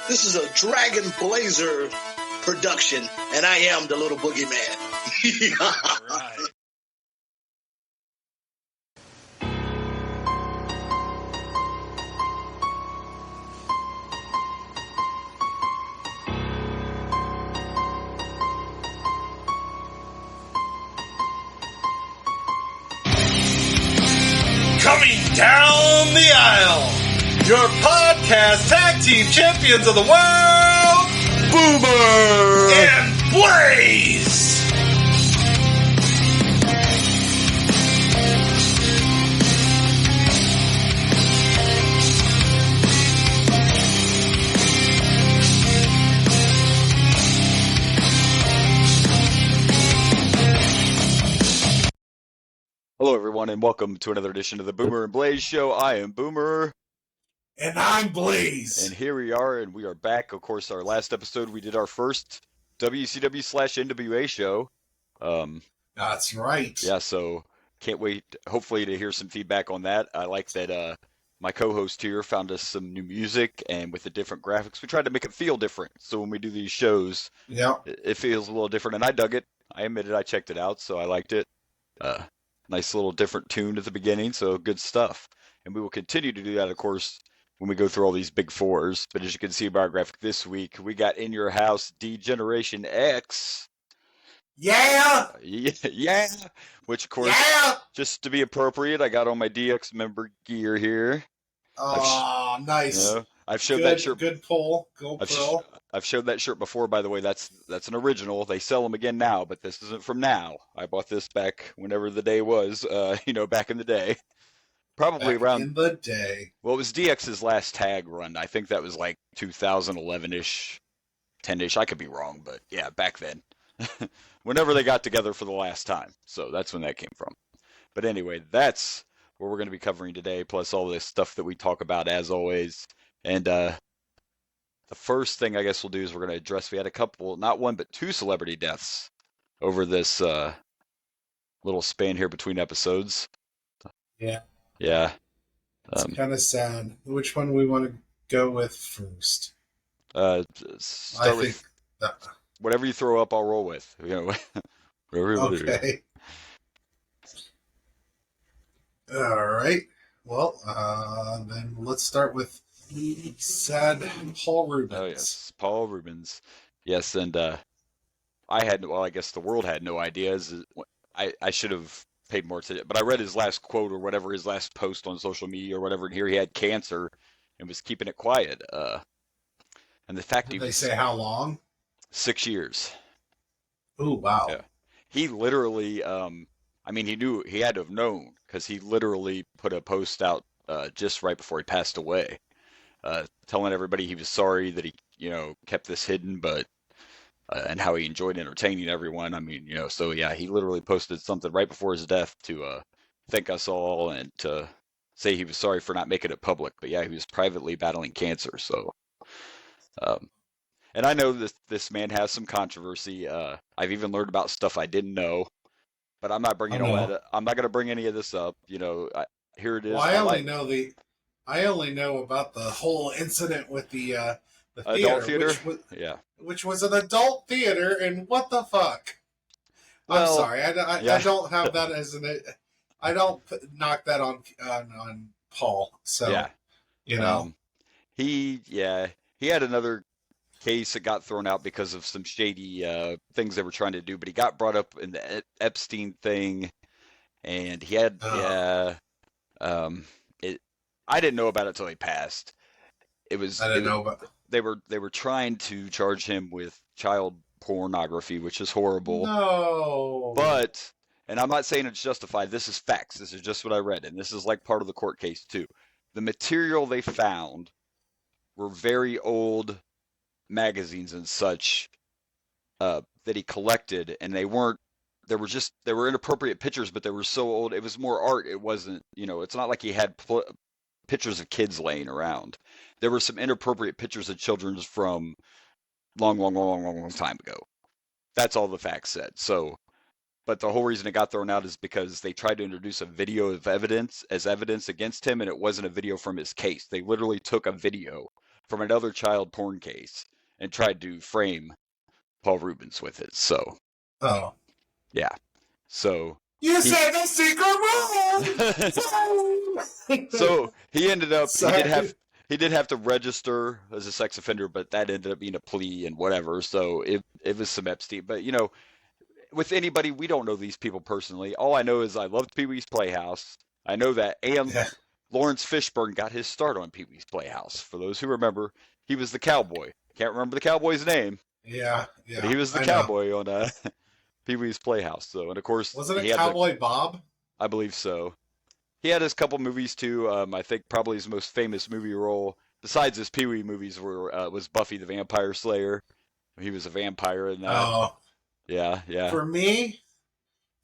This is a Dragon Blazer production, and I am the little boogeyman. All right. Coming down the aisle, your podcast tag team champions of the world, Boomer and Blaze. Hello, everyone, and welcome to another edition of the Boomer and Blaze Show. I am Boomer. And I'm Blaze. And here we are, and we are back. Of course, our last episode, we did our first WCW/NWA show. That's right. Yeah, so can't wait, hopefully, to hear some feedback on that. I like that my co-host here found us some new music, and with the different graphics, we tried to make it feel different. So when we do these shows, it feels a little different, and I dug it. I admitted I checked it out, so I liked it. Nice little different tune at the beginning, so good stuff. And we will continue to do that, of course, when we go through all these big fours. But as you can see by our graphic this week, we got In Your House D-Generation X. Yeah! Yeah! Which, of course, just to be appropriate, I got on my DX member gear here. Oh, nice. You know, I've showed that shirt. Good pull. Go pull. I've showed that shirt before, by the way. That's an original. They sell them again now, but this isn't from now. I bought this back whenever the day was, back in the day. Probably back around in the day. Well, it was DX's last tag run. I think that was like 2011-ish, 10-ish. I could be wrong, but yeah, back then. Whenever they got together for the last time. So that's when that came from. But anyway, that's what we're going to be covering today, plus all this stuff that we talk about as always. And the first thing I guess we'll do is we're going to address, we had a couple, not one, but two celebrity deaths over this little span here between episodes. Yeah. Yeah. It's kind of sad. Which one we want to go with first? Start with whatever you throw up, I'll roll with. Whatever you want to do. Okay. All right. Well, then let's start with sad Paul Reubens. Oh, yes. Paul Reubens. Yes, and I guess the world had no ideas. I should have paid more attention, but I read his last quote or whatever, his last post on social media or whatever, and here he had cancer and was keeping it quiet. And the fact Did they say how long? 6 years. Oh, wow. Yeah. He literally, he knew, he had to have known, because he literally put a post out just right before he passed away, telling everybody he was sorry that he, kept this hidden, but and how he enjoyed entertaining everyone. So yeah, he literally posted something right before his death to thank us all and to say he was sorry for not making it public. But yeah, he was privately battling cancer. So, and I know this man has some controversy. I've even learned about stuff I didn't know, but I'm not bringing all that. I'm not going to bring any of this up. Here it is. Well, I only know about the whole incident with the adult theater. Which was an adult theater, and what the fuck? I'm sorry, I don't have that as I don't knock that on Paul. So he had another case that got thrown out because of some shady things they were trying to do, but he got brought up in the Epstein thing, and he had I didn't know about it until he passed. I didn't know about it. They were trying to charge him with child pornography, which is horrible. No. But, and I'm not saying it's justified, this is facts. This is just what I read, and this is like part of the court case too. The material they found were very old magazines and such that he collected, and they were inappropriate pictures, but they were so old. It was more art. It wasn't, it's not like he had pictures of kids laying around. There were some inappropriate pictures of children from long time ago. That's all the facts said. So, but the whole reason it got thrown out is because they tried to introduce a video of evidence against him, and it wasn't a video from his case. They literally took a video from another child porn case and tried to frame Paul Reubens with it. So, Oh. yeah. So You said the secret wrong. so he ended up Sorry. he did have to register as a sex offender, but that ended up being a plea and whatever. So it was some Epstein. But with anybody, we don't know these people personally. All I know is I loved Pee Wee's Playhouse. I know that, and Yeah. Lawrence Fishburne got his start on Pee Wee's Playhouse. For those who remember, he was the cowboy. Can't remember the cowboy's name, Yeah. but he was the I know. cowboy on Pee Wee's Playhouse. So, and of course, Wasn't he it had Cowboy Bob? I believe so. He had his couple movies too. I think probably his most famous movie role, besides his Pee Wee movies, was Buffy the Vampire Slayer. He was a vampire in that. Oh. Yeah, yeah. For me,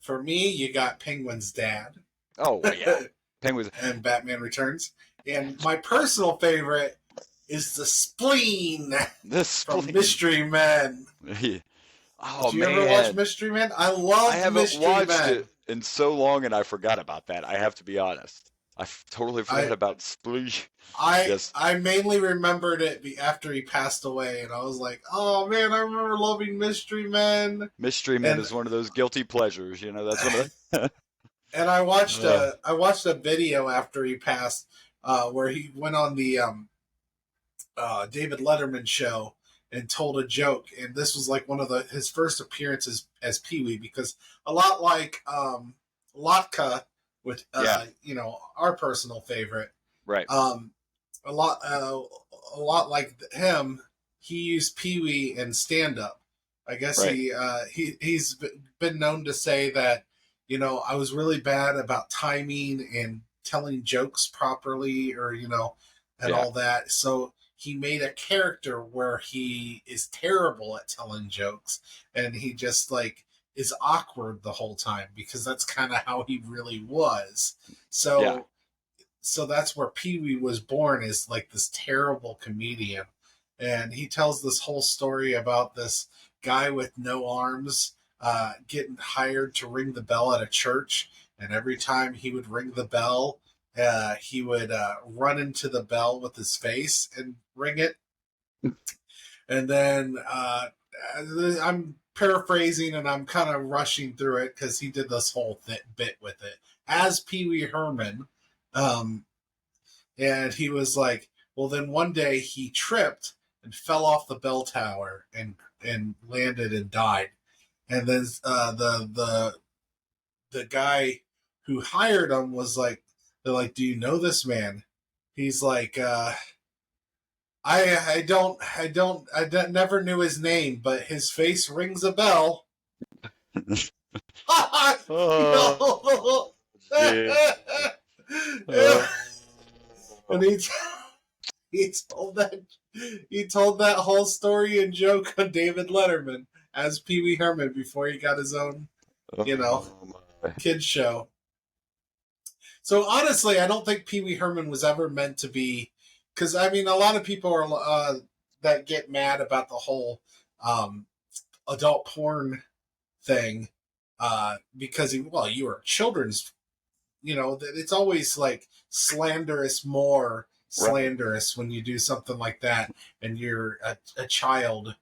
you got Penguin's dad. Oh, yeah. Penguins. And Batman Returns. And my personal favorite is the Spleen from Mystery Men. Oh, Did you man. ever watch Mystery Men? I love Mystery Men. I haven't watched it in so long, and I forgot about that. I have to be honest. I totally forgot about Spleen. I mainly remembered it after he passed away, and I was like, oh man, I remember loving Mystery Men. Mystery Men is one of those guilty pleasures, that's one of the... And I watched a video after he passed, where he went on the David Letterman show and told a joke, and this was like one of his first appearances as Pee-wee, because a lot like Latka, with our personal favorite, right? A lot like him, he used Pee-wee in stand up. I guess right. He's been known to say that, I was really bad about timing and telling jokes properly, or all that. So he made a character where he is terrible at telling jokes, and he just is awkward the whole time, because that's kind of how he really was. So that's where Pee-wee was born, is this terrible comedian. And he tells this whole story about this guy with no arms getting hired to ring the bell at a church. And every time he would ring the bell, he would run into the bell with his face and ring it. And then I'm paraphrasing, and I'm kind of rushing through it because he did this whole bit with it as Pee Wee Herman. And he was like, well, then one day he tripped and fell off the bell tower and landed and died. And then the guy who hired him was like, they're like, do you know this man? He's like, I never knew his name, but his face rings a bell. And he told that whole story and joke on David Letterman as Pee Wee Herman before he got his own, kids show. So honestly, I don't think Pee Wee Herman was ever meant to be, because a lot of people are that get mad about the whole adult porn thing, because you were children's. It's always slanderous when you do something like that and you're a child.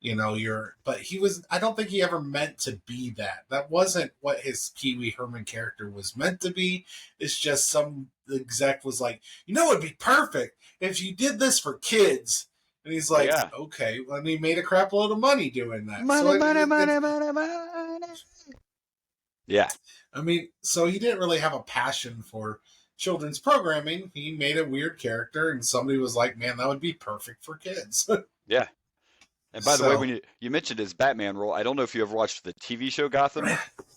But I don't think he ever meant to be that. That wasn't what his Pee Wee Herman character was meant to be. It's just some exec was like, it'd be perfect if you did this for kids. And he's like, okay. Well, and he made a crap load of money doing that. Money. Yeah. So he didn't really have a passion for children's programming. He made a weird character, and somebody was like, man, that would be perfect for kids. Yeah. And by the way, when you mentioned his Batman role, I don't know if you ever watched the TV show Gotham,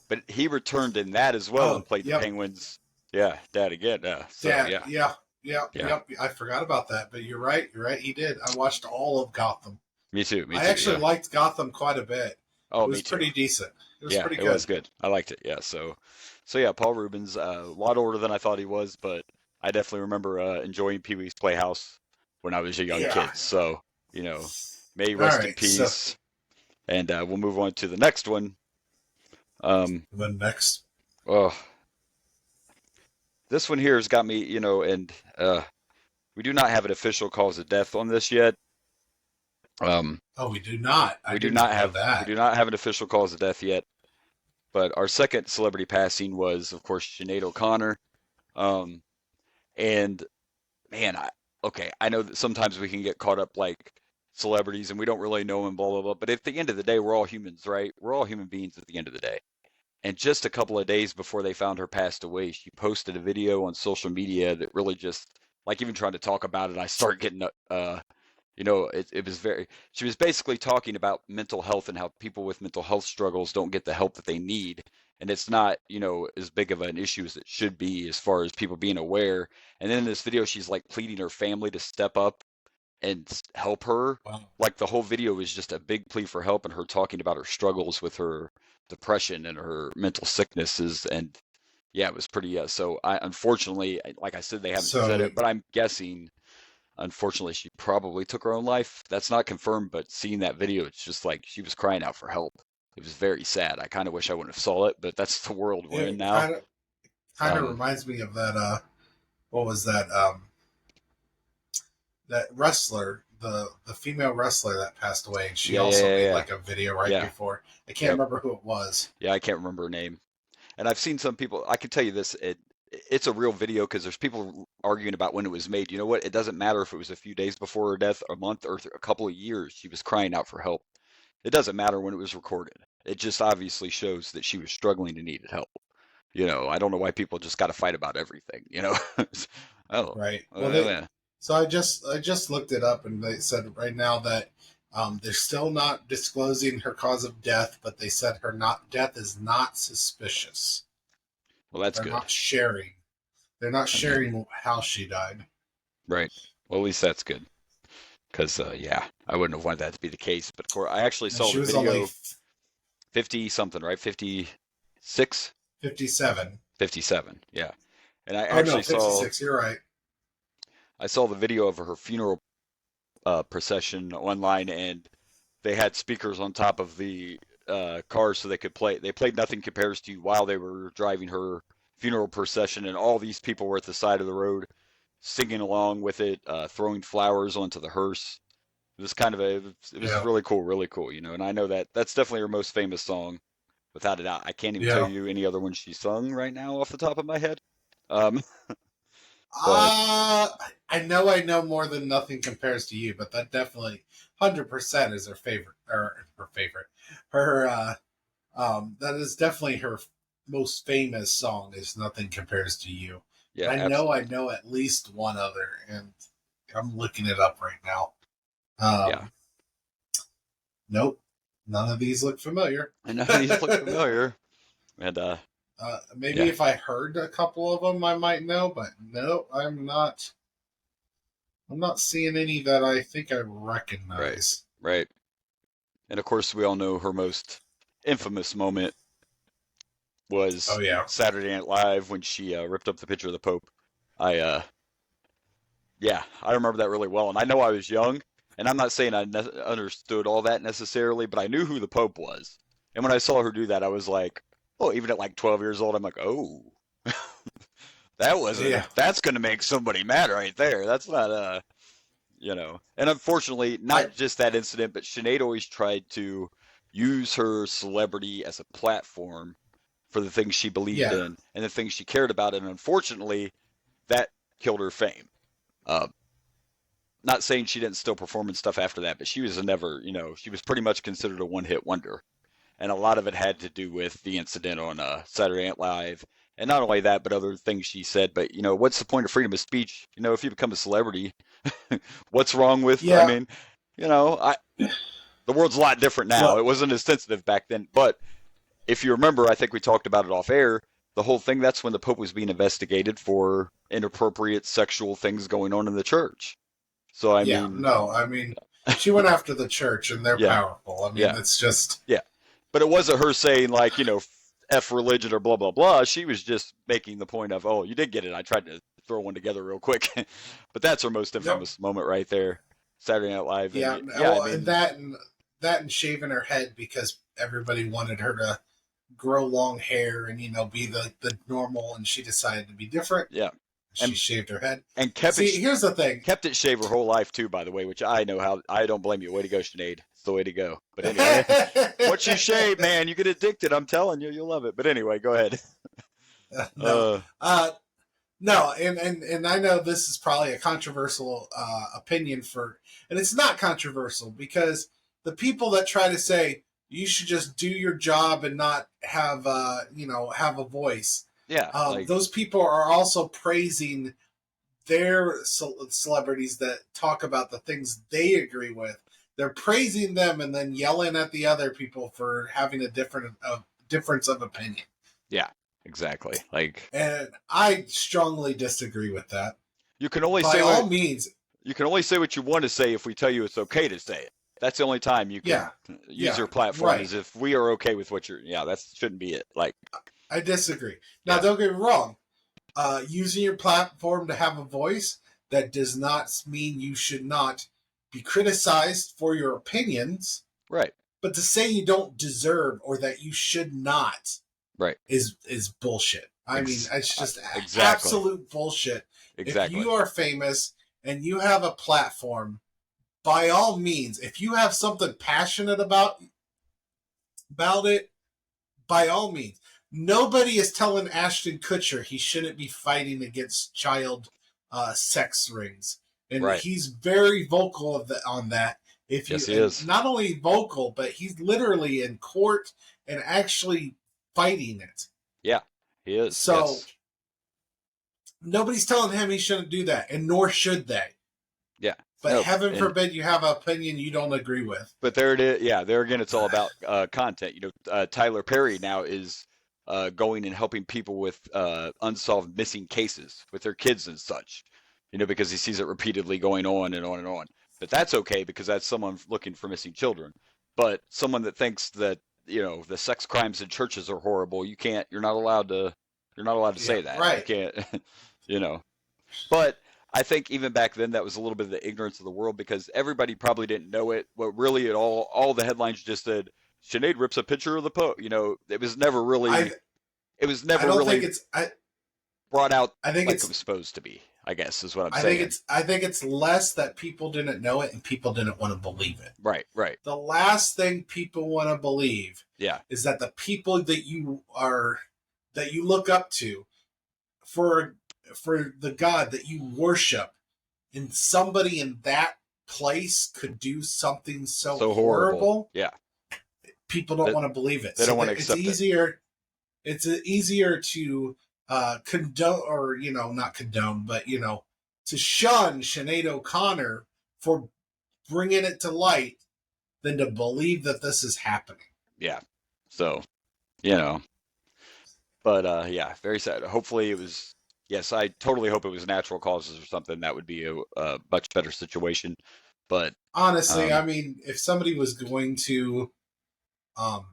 but he returned in that as well and played the Penguin's dad again. Yep. I forgot about that, but you're right. He did. I watched all of Gotham. Me too. I actually liked Gotham quite a bit. Oh, it was pretty decent. It was pretty good. It was good. I liked it. Yeah. So yeah, Paul Reubens, a lot older than I thought he was, but I definitely remember enjoying Pee Wee's Playhouse when I was a young kid. So, may he rest in peace. And we'll move on to the next one. The next. Oh, this one here has got me, and We do not have an official cause of death on this yet. Oh, we do not. I We do did not not know have that. an official cause of death yet. But our second celebrity passing was, of course, Sinead O'Connor. Um, and man, I know that sometimes we can get caught up like celebrities and we don't really know them, blah blah blah. But at the end of the day, we're all humans, right? We're all human beings at the end of the day. And just a couple of days before they found her passed away, she posted a video on social media that really just, like, even trying to talk about it, I start getting it was very, she was basically talking about mental health and how people with mental health struggles don't get the help that they need. And it's not, as big of an issue as it should be as far as people being aware. And then in this video, she's like pleading her family to step up and help her. Wow. Like the whole video is just a big plea for help and her talking about her struggles with her depression and her mental sicknesses. And yeah, it was pretty, so unfortunately, like I said, they haven't said So, it, but I'm guessing unfortunately, she probably took her own life. That's not confirmed, but seeing that video, it's just like she was crying out for help. It was very sad. I kind of wish I wouldn't have saw it, but that's the world we're in it now. kind of Um, reminds me of that. What was that? That wrestler, the female wrestler that passed away, and she yeah, also yeah, made yeah, like a video right yeah, before. I can't yep, remember who it was. yeah. I can't remember her name, and I've seen some people. I can tell you this: it's a real video because there's people arguing about when it was made. You know what? It doesn't matter if it was a few days before her death, a month, or a couple of years. She was crying out for help. It doesn't matter when it was recorded. It just obviously shows that she was struggling and needed help. I don't know why people just got to fight about everything. Oh, Right. Well, yeah, so I just looked it up, and they said right now that they're still not disclosing her cause of death, but they said her not death is not suspicious. well, that's They're good. not sharing. They're not I mean, sharing how she died. right. Well, at least that's good. Because, yeah, I wouldn't have wanted that to be the case. But, of course, I actually And saw she the was only video 50 something, right? 56? 57. 57, yeah. And I Oh no, actually saw 56. You're right. the video of her funeral procession online, and they had speakers on top of the cars so they could play. They played Nothing Compares to You while they were driving her funeral procession, and all these people were at the side of the road singing along with it, throwing flowers onto the hearse. It was it was Yeah. really cool. And I know that that's definitely her most famous song, without a doubt. I can't even tell Yeah. you any other one she sung right now off the top of my head. Um, but Uh, I know more than Nothing Compares to You, but that definitely 100% is her favorite, or her favorite. Her, that is definitely her most famous song is Nothing Compares to You. yeah, I absolutely, know at least one other, and I'm looking it up right now. yeah. Um, nope. None of these look familiar. I know these look familiar, and Maybe yeah, if I heard a couple of them, I might know, but no, I'm not. I'm not seeing any that I think I right, recognize. right. And of course, we all know her most infamous moment Oh was yeah, Saturday Night Live when she ripped up the picture of the Pope. I Yeah, I remember that really well, and I know I was young, and I'm not saying I understood all that necessarily, but I knew who the Pope was. And when I saw her do that, I was like, oh, even at like 12 years old, I'm like, oh, yeah, that's going to make somebody mad right there. That's not, And unfortunately, I not just that incident, but Sinead always tried to use her celebrity as a platform for the things she believed yeah, in and the things she cared about. And unfortunately, that killed her fame. Uh, Not saying she didn't still perform and stuff after that, but she was she was pretty much considered a one-hit wonder. And a lot of it had to do with the incident on Saturday Night Live. And not only that, but other things she said. But, what's the point of freedom of speech? If you become a celebrity, what's wrong with, I yeah. mean, I the world's a lot different now. Well, It wasn't as sensitive back then. But if you remember, I think we talked about it off air. The whole thing, that's when the Pope was being investigated for inappropriate sexual things going on in the church. So, I yeah. mean, No, I mean, she went after the church, and they're yeah, powerful. I mean, yeah, it's just yeah. But it wasn't her saying like, F religion or blah blah blah. She was just making the point of, oh, you did get it. I tried to throw one together real quick. But that's her most yep. infamous moment right there. Saturday Night Live. Yeah. And yeah, I Well, and mean, that and shaving her head because everybody wanted her to grow long hair and be the normal, and she decided to be different. yeah, She shaved her head. And here's the thing. Kept it shaved her whole life too, by the way, which I know how. I don't blame you. Way to go, Sinead. It's the way to go. But anyway, once you shave, man, you get addicted. I'm telling you, you'll love it. But anyway, go ahead. No, and I know this is probably a controversial opinion and it's not controversial because the people that try to say you should just do your job and not have have a voice. Yeah, those people are also praising their celebrities that talk about the things they agree with. They're praising them and then yelling at the other people for having a difference of opinion. Yeah, exactly. And I strongly disagree with that. You can only By say all means. You can only say what you want to say if we tell you it's okay to say it. That's the only time you can use your platform is if we are okay with what you're. Yeah, that shouldn't be it. I disagree. Now, don't get me wrong. Using your platform to have a voice, that does not mean you should not be criticized for your opinions. Right. But to say you don't deserve or that you should not is bullshit. I mean, it's just absolute bullshit. Exactly. If you are famous and you have a platform, by all means, if you have something passionate about it, by all means. Nobody is telling Ashton Kutcher he shouldn't be fighting against child sex rings. And he's very vocal on that. He is. Not only vocal, but he's literally in court and actually fighting it. Yeah, he is. So nobody's telling him he shouldn't do that, and nor should they. Yeah. But heaven forbid you have an opinion you don't agree with. But there it is. Yeah, there again, it's all about content. Tyler Perry now is going and helping people with unsolved missing cases with their kids and such, because he sees it repeatedly going on and on and on. But that's okay because that's someone looking for missing children. But someone that thinks that, the sex crimes in churches are horrible, you're not allowed to say that. Right. You can't, But I think even back then that was a little bit of the ignorance of the world because everybody probably didn't know it. What really at all the headlines just said, Sinead rips a picture of the Pope. It was never really. Brought out. I think it was supposed to be. I guess is what I'm saying. I think it's less that people didn't know it and people didn't want to believe it. Right. The last thing people want to believe, is that the people that you look up to, for the God that you worship, and somebody in that place could do something so horrible. Yeah. People don't want to believe it. They don't want to accept it. It's easier to condone, or not condone, but to shun Sinead O'Connor for bringing it to light than to believe that this is happening. Yeah. So, but very sad. Hopefully it was. Yes, I totally hope it was natural causes or something. That would be a much better situation. But honestly, I mean, if somebody was going to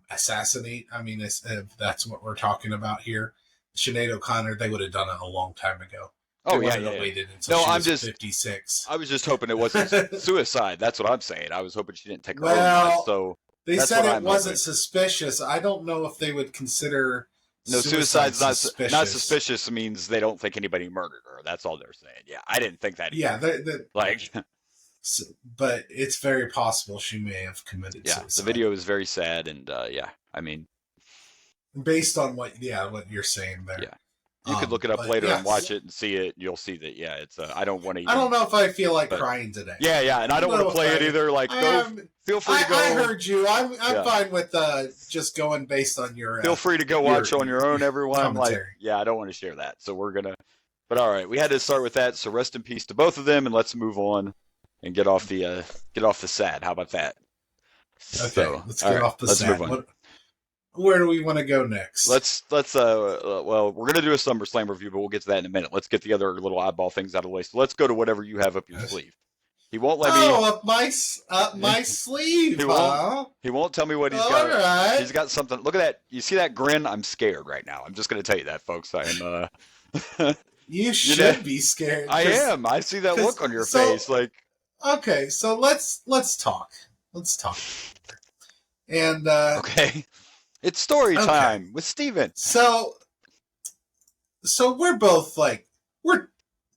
assassinate, I mean, if that's what we're talking about here, Sinead O'Connor, they would have done it a long time ago. Waited until she was 56. I was just hoping it wasn't suicide. That's what I'm saying. I was hoping she didn't take her own life. So they said it wasn't suspicious. I don't know if they would consider. No, suicide's not suspicious. Means they don't think anybody murdered her. That's all they're saying. Yeah, I didn't think that either. Yeah, but it's very possible she may have committed suicide. The video is very sad, and I mean, based on what you're saying there. Yeah, you could look it up later and watch it and see it. And you'll see that. Yeah, it's. I don't want to. I don't know if I feel like crying today. Yeah, and I don't want to play it either. Feel free to go. I heard you. I'm fine with just going based on your. Feel free to go watch on your own, everyone. I don't want to share that, so we're gonna. But all right, we had to start with that. So rest in peace to both of them, and let's move on and get off the sad. How about that? Okay, let's get off the sad. Where do we want to go next? Let's well, we're gonna do a SummerSlam review, but we'll get to that in a minute. Let's get the other little oddball things out of the way. So let's go to whatever you have up your sleeve. He won't let me. Up my sleeve. He won't tell me what he's got. Right. He's got something. Look at that. You see that grin? I'm scared right now. I'm just gonna tell you that, folks. I'm. You should be scared. I am. I see that look on your face. Okay, so let's talk. Let's talk. And okay. It's story time with Steven. So we're both we're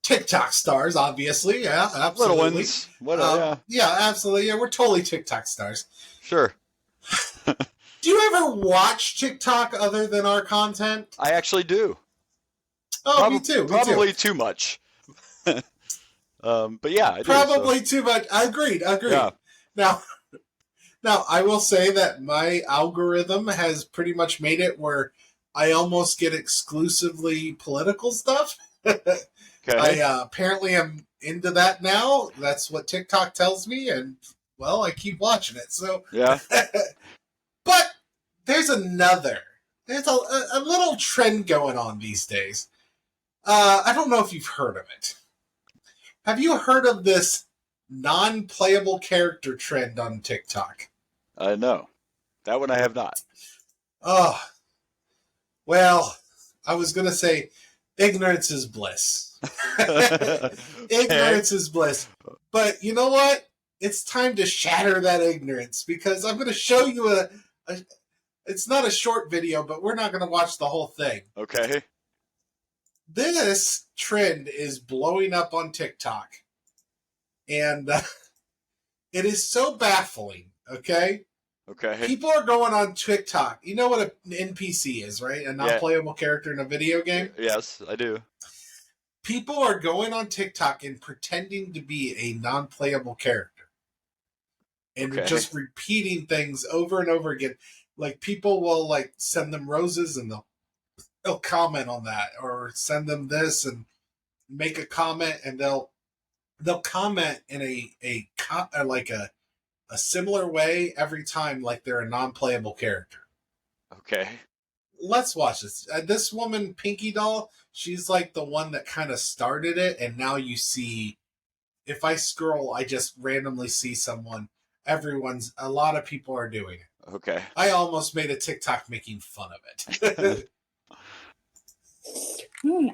TikTok stars, obviously. Yeah, absolutely. Little ones. Yeah. Yeah, absolutely. Yeah, we're totally TikTok stars. Sure. Do you ever watch TikTok other than our content? I actually do. Oh, me too. Probably too much. But yeah, I do. Probably too much. I agreed. Yeah. Now, I will say that my algorithm has pretty much made it where I almost get exclusively political stuff. Okay. I apparently am into that now. That's what TikTok tells me, and well, I keep watching it. So Yeah. But there's a little trend going on these days. I don't know if you've heard of it. Have you heard of this non-playable character trend on TikTok? No. That one I have not. Oh, well, I was going to say ignorance is bliss. Ignorance is bliss. But you know what? It's time to shatter that ignorance because I'm going to show you it's not a short video, but we're not going to watch the whole thing. Okay. This trend is blowing up on TikTok. And it is so baffling, okay? Okay. People are going on TikTok. You know what an NPC is, right? A non-playable character in a video game? Yes, I do. People are going on TikTok and pretending to be a non-playable character. And just repeating things over and over again. Like, people will, like, send them roses and they'll comment on that. Or send them this and make a comment and they'll comment in a similar way every time, like they're a non-playable character. Okay. Let's watch this. This woman, Pinky Doll, she's like the one that kind of started it, and now you see, if I scroll, I just randomly see someone. A lot of people are doing it. Okay. I almost made a TikTok making fun of it.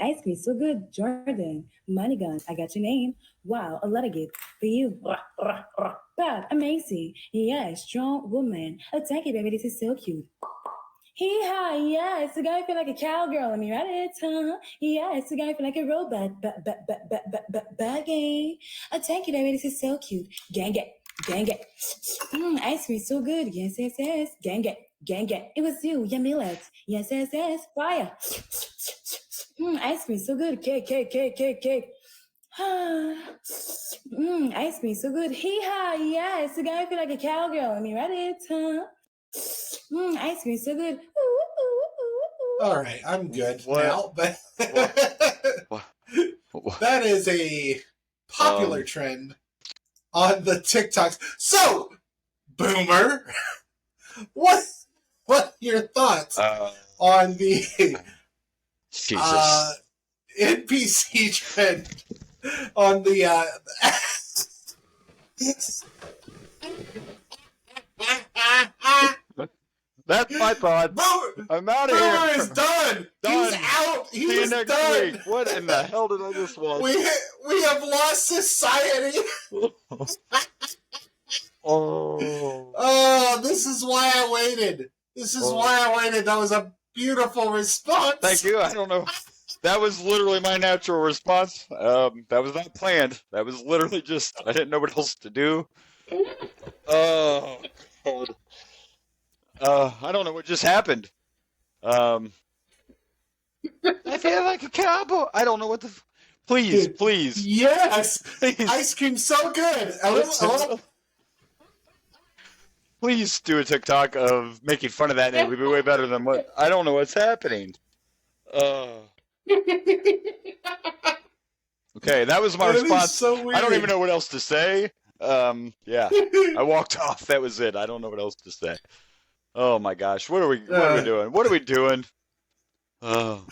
Ice cream, so good. Jordan, money gun, I got your name. Wow, a lot of gift for you. Bad, amazing. Yeah, strong woman. Oh, thank you, baby. This is so cute. Hee-haw, yeah, it's a guy feel like a cowgirl. Let me write it, huh? Yeah, it's a guy feel like a robot. Baggy. Oh, thank you, baby. This is so cute. Gang it. Ice cream, so good. Yes. Gang it. It was you, yummy legs. Yes. Fire. Ice cream, so good. Cake. Ice cream, so good. Hee-haw, yeah, it's a guy feel like a cowgirl. Let me write it, huh? Ice cream, so good. All right, I'm good What? now. But What? that is a popular trend on the TikToks. So, Boomer, what are your thoughts on the Jesus. NPC trend on the That's my thought. Boomer, I'm out of Boomer here. is done. He's out. See you He's next done. week. What in the hell did I just watch? We have lost society. Oh. Oh, this is why I waited. That was a beautiful response. Thank you. I don't know. That was literally my natural response. That was not planned. That was literally just, I didn't know what else to do. Oh, God. I don't know what just happened. I feel like a cowboy. I don't know what the. Please. Yes. Please. Ice cream so good. A little- Please do a TikTok of making fun of that, and it would be way better than what. I don't know what's happening. Okay, that was my That is response. so weird. I don't even know what else to say. Yeah, I walked off. That was it. I don't know what else to say. Oh my gosh, what are we doing? What are we doing? Oh.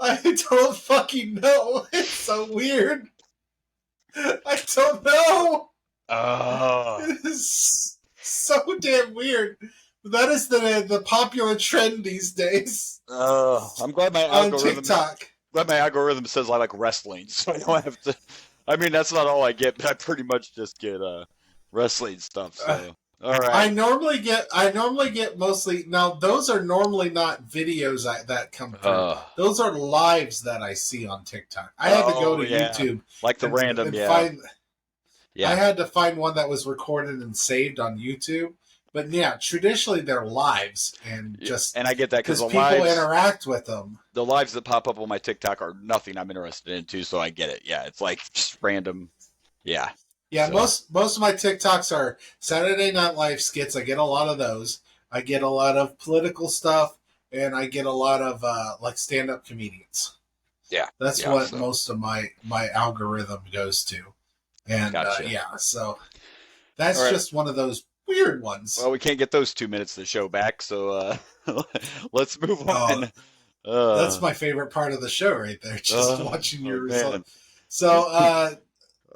I don't fucking know. It's so weird. I don't know. It is so damn weird. That is the popular trend these days I'm glad my on algorithm. TikTok. Glad my algorithm says I like wrestling, so I don't have to. I mean, that's not all I get, but I pretty much just get wrestling stuff. So All right. I normally get mostly now. Those are normally not videos that come through. Those are lives that I see on TikTok. I had to go to YouTube, like the random, find. Yeah. I had to find one that was recorded and saved on YouTube. But yeah, traditionally they're lives and and I get that because people interact with them. The lives that pop up on my TikTok are nothing I'm interested in too, so I get it. Yeah, it's like just random. Yeah. Yeah, so. most of my TikToks are Saturday Night Live skits. I get a lot of those. I get a lot of political stuff, and I get a lot of like stand-up comedians. Yeah, that's what most of my algorithm goes to, and gotcha. So that's just one of those weird ones. Well, we can't get those 2 minutes of the show back, so let's move on. That's my favorite part of the show right there, just watching your results. So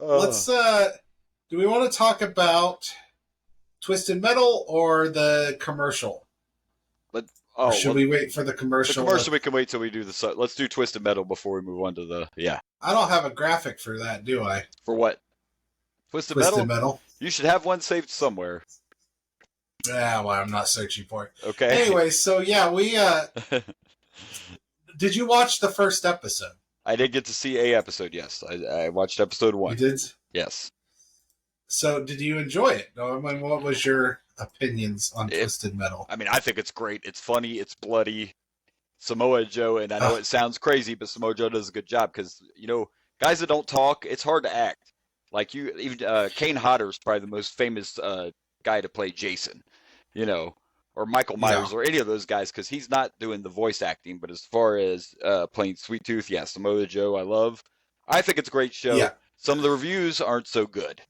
let's do we want to talk about Twisted Metal or the commercial? Or should we wait for the commercial? The commercial we can wait till we do the. Let's do Twisted Metal before we move on to the. Yeah. I don't have a graphic for that, do I? For what? Twisted Metal? You should have one saved somewhere. Yeah, well, I'm not searching for it. Okay. Anyway, so yeah, we did you watch the first episode? I did get to see a episode, yes. I watched episode 1. You did? Yes. So did you enjoy it? I mean, what was your opinions on Twisted Metal? I mean, I think it's great. It's funny. It's bloody. Samoa Joe, and I know it sounds crazy, but Samoa Joe does a good job because, guys that don't talk, it's hard to act. Like even Kane Hodder is probably the most famous guy to play Jason, or Michael Myers or any of those guys because he's not doing the voice acting. But as far as playing Sweet Tooth, Samoa Joe, I love. I think it's a great show. Yeah. Some of the reviews aren't so good.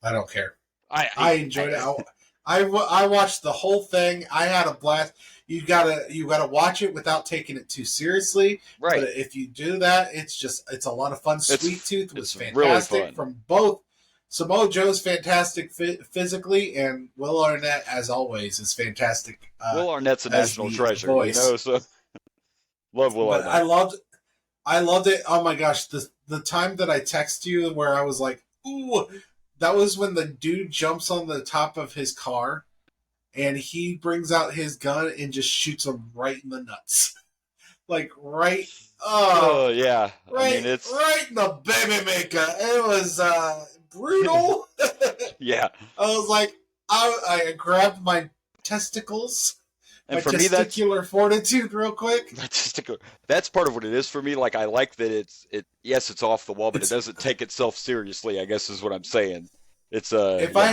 I don't care. I enjoyed it. I watched the whole thing. I had a blast. You gotta watch it without taking it too seriously. Right. But if you do that, it's a lot of fun. Sweet Tooth was fantastic really from both. Samoa Joe's fantastic physically, and Will Arnett, as always, is fantastic. Will Arnett's a national treasure, so love Will Arnett. I loved it. Oh my gosh, the time that I text you where I was like, ooh. That was when the dude jumps on the top of his car and he brings out his gun and just shoots him right in the nuts. Like right yeah. Right, right in the baby maker. It was brutal. Yeah. I was like I grabbed my testicles. And for me, testicular fortitude, real quick. That's part of what it is for me. Like I like that yes, it's off the wall, but it doesn't take itself seriously. I guess is what I'm saying. It's if I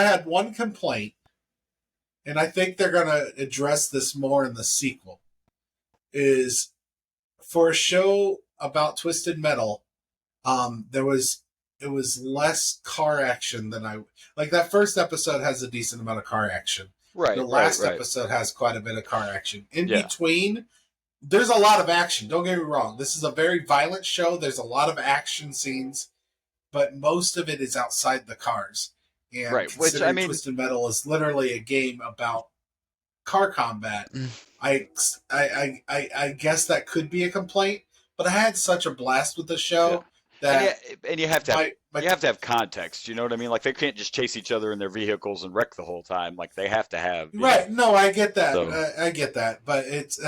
had one complaint, and I think they're gonna address this more in the sequel, is for a show about Twisted Metal, it was less car action than I like. That first episode has a decent amount of car action. Right. The last episode has quite a bit of car action. In between, there's a lot of action. Don't get me wrong. This is a very violent show. There's a lot of action scenes, but most of it is outside the cars. And considering Twisted Metal is literally a game about car combat, I guess that could be a complaint. But I had such a blast with the show. And you have to have context. You know what I mean? Like they can't just chase each other in their vehicles and wreck the whole time. Like they have to have right. No, I get that. So. I get that. But it's.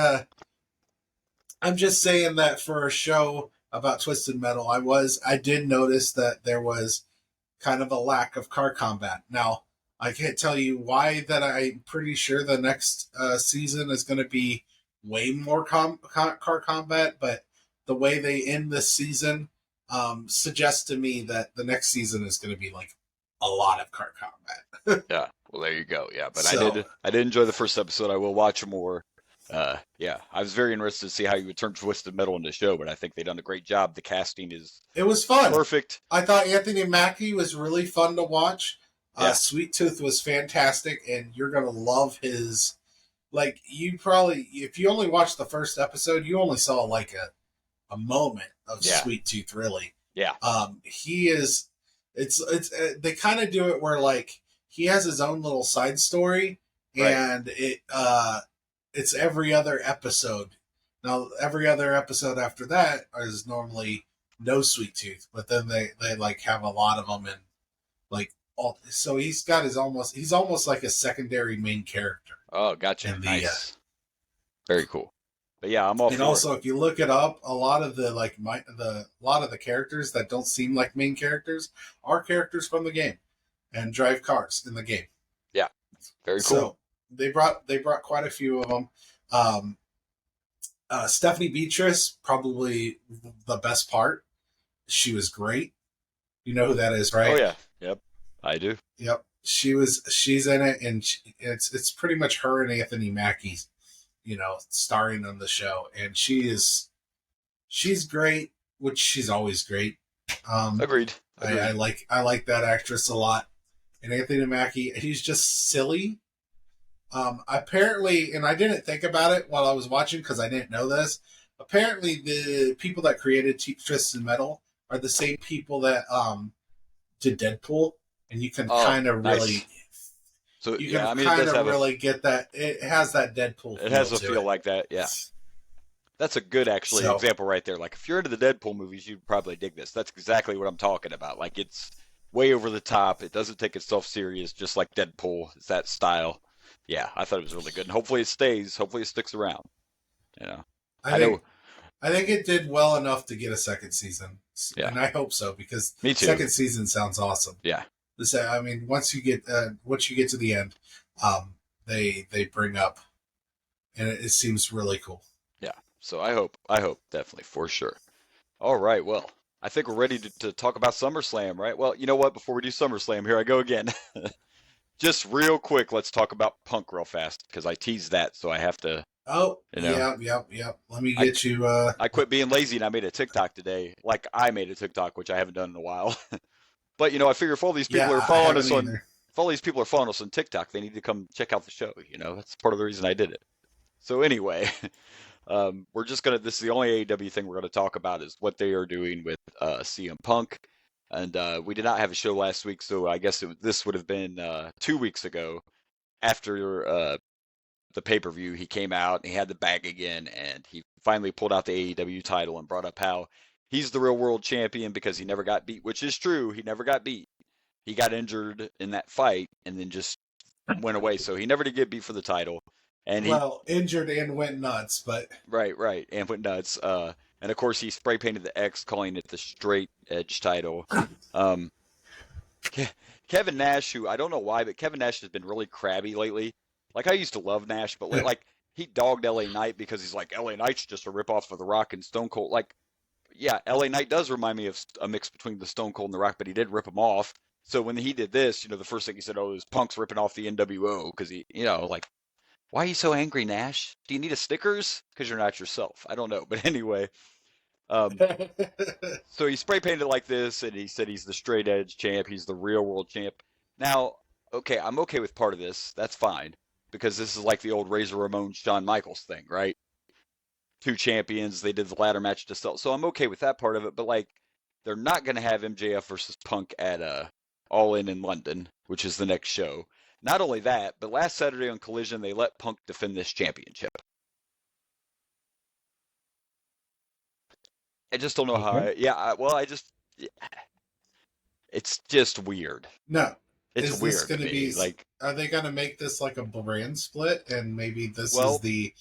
I'm just saying that for a show about Twisted Metal, I did notice that there was kind of a lack of car combat. Now I can't tell you why. That I'm pretty sure the next season is going to be way more car combat. But the way they end this season. Suggests to me that the next season is going to be like a lot of car combat. Yeah, well there you go. Yeah, but I did enjoy the first episode. I will watch more. I was very interested to see how you would turn Twisted Metal into a show, but I think they've done a great job. The casting it was fun, perfect. I thought Anthony Mackie was really fun to watch. Sweet Tooth was fantastic, and you're gonna love his. Like you probably, if you only watched the first episode, you only saw like a moment of Sweet Tooth, really. Yeah. He is. It's they kind of do it where like he has his own little side story, and it's every other episode. Now every other episode after that is normally no Sweet Tooth, but then they like have a lot of them in like So he's got he's almost like a secondary main character. Oh, gotcha. And Nice. Very cool. But yeah, I'm all and for also, it. if you look it up, a lot of the characters that don't seem like main characters are characters from the game and drive cars in the game. Yeah, very cool. So they brought quite a few of them. Stephanie Beatrice, probably the best part. She was great. You know who that is, right? Oh yeah, yep, I do. Yep, she's in it, and it's pretty much her and Anthony Mackie, starring on the show, and she's great, which she's always great. Agreed. I like that actress a lot, and Anthony Mackie, he's just silly. Apparently, and I didn't think about it while I was watching because I didn't know this. Apparently, the people that created Twisted Metal are the same people that did Deadpool, and you can kind of really, so you can kind of really get that. It has that Deadpool. It has a feel like that, yeah. That's a good example right there. Like if you're into the Deadpool movies, you'd probably dig this. That's exactly what I'm talking about. Like it's way over the top. It doesn't take itself serious, just like Deadpool. It's that style. Yeah, I thought it was really good, and hopefully it stays. Hopefully it sticks around. I think it did well enough to get a second season, and I hope so because Me too. Second season sounds awesome. Yeah, I mean, once you get to the end, they bring up, and it seems really cool. Yeah, so I hope definitely for sure. All right, well, I think we're ready to talk about SummerSlam, right? Well, you know what? Before we do SummerSlam, here I go again. Just real quick, let's talk about Punk real fast because I teased that, so I have to. Oh, yep. Let me get you. I quit being lazy and I made a TikTok today. Like I made a TikTok, which I haven't done in a while. But I figure if all these people are following us on TikTok, they need to come check out the show. That's part of the reason I did it. So anyway, we're just this is the only AEW thing we're gonna talk about is what they are doing with CM Punk. And we did not have a show last week, so I guess this would have been 2 weeks ago after the pay-per-view. He came out and he had the bag again, and he finally pulled out the AEW title and brought up how he's the real world champion because he never got beat, which is true. He never got beat. He got injured in that fight and then just went away, so he never did get beat for the title. And injured and went nuts, but right, and went nuts. And of course, he spray painted the X, calling it the straight edge title. Kevin Nash, who I don't know why, but Kevin Nash has been really crabby lately. Like I used to love Nash, but like he dogged LA Knight because he's like LA Knight's just a ripoff of The Rock and Stone Cold. Like, yeah, LA Knight does remind me of a mix between the Stone Cold and The Rock, but he did rip him off. So when he did this, the first thing he said, "Oh, is Punk's ripping off the NWO," because he, like. Why are you so angry, Nash? Do you need a Snickers? Because you're not yourself. I don't know. But anyway, so he spray painted like this, and he said he's the straight edge champ. He's the real world champ. Now, okay, I'm okay with part of this. That's fine. Because this is like the old Razor Ramon, Shawn Michaels thing, right? 2 champions. They did the ladder match to sell. So I'm okay with that part of it. But, like, they're not going to have MJF versus Punk at All In London, which is the next show. Not only that, but last Saturday on Collision, they let Punk defend this championship. I just don't know how. It's just weird. No, it's weird. Going to be like? Are they going to make this like a brand split, and maybe this is the?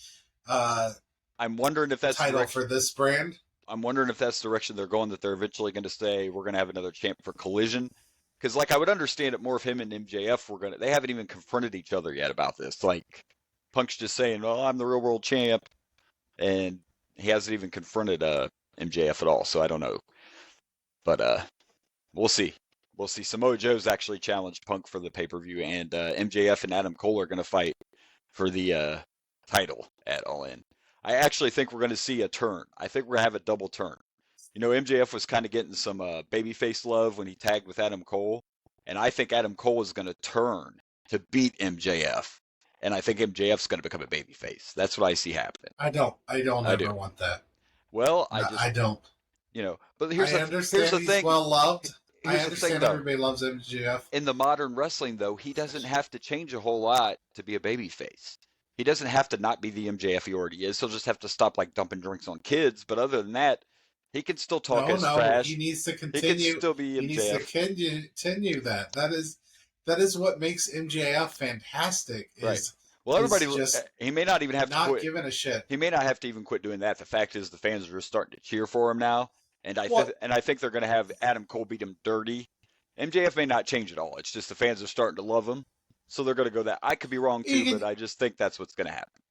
I'm wondering if that's title for this brand. I'm wondering if that's the direction they're going. That they're eventually going to say we're going to have another champ for Collision. Because, like, I would understand it more if him and MJF they haven't even confronted each other yet about this. Like, Punk's just saying, well, I'm the real world champ. And he hasn't even confronted MJF at all. So I don't know. But we'll see. We'll see. Samoa Joe's actually challenged Punk for the pay-per-view. And MJF and Adam Cole are going to fight for the title at All In. I actually think we're going to see a turn. I think we're going to have a double turn. MJF was kind of getting some babyface love when he tagged with Adam Cole. And I think Adam Cole is going to turn to beat MJF. And I think MJF's going to become a babyface. That's what I see happening. I don't ever want that. Well, I don't. But here's the thing. He's well loved. I understand everybody loves MJF. In the modern wrestling, though, he doesn't have to change a whole lot to be a babyface. He doesn't have to not be the MJF he already is. He'll just have to stop like dumping drinks on kids. But other than that, he can still talk his trash. He needs to continue. He can still be MJF. He needs to continue that. That is that is what makes MJF fantastic. Right. Is Well, he's everybody, just he may not even have to not quit. giving a shit. He may not have to even quit doing that. The fact is, the fans are just starting to cheer for him now, and I Well- think they're going to have Adam Cole beat him dirty. MJF may not change at all. It's just the fans are starting to love him, so they're going to go that. I could be wrong too, He- but I just think that's what's going to happen.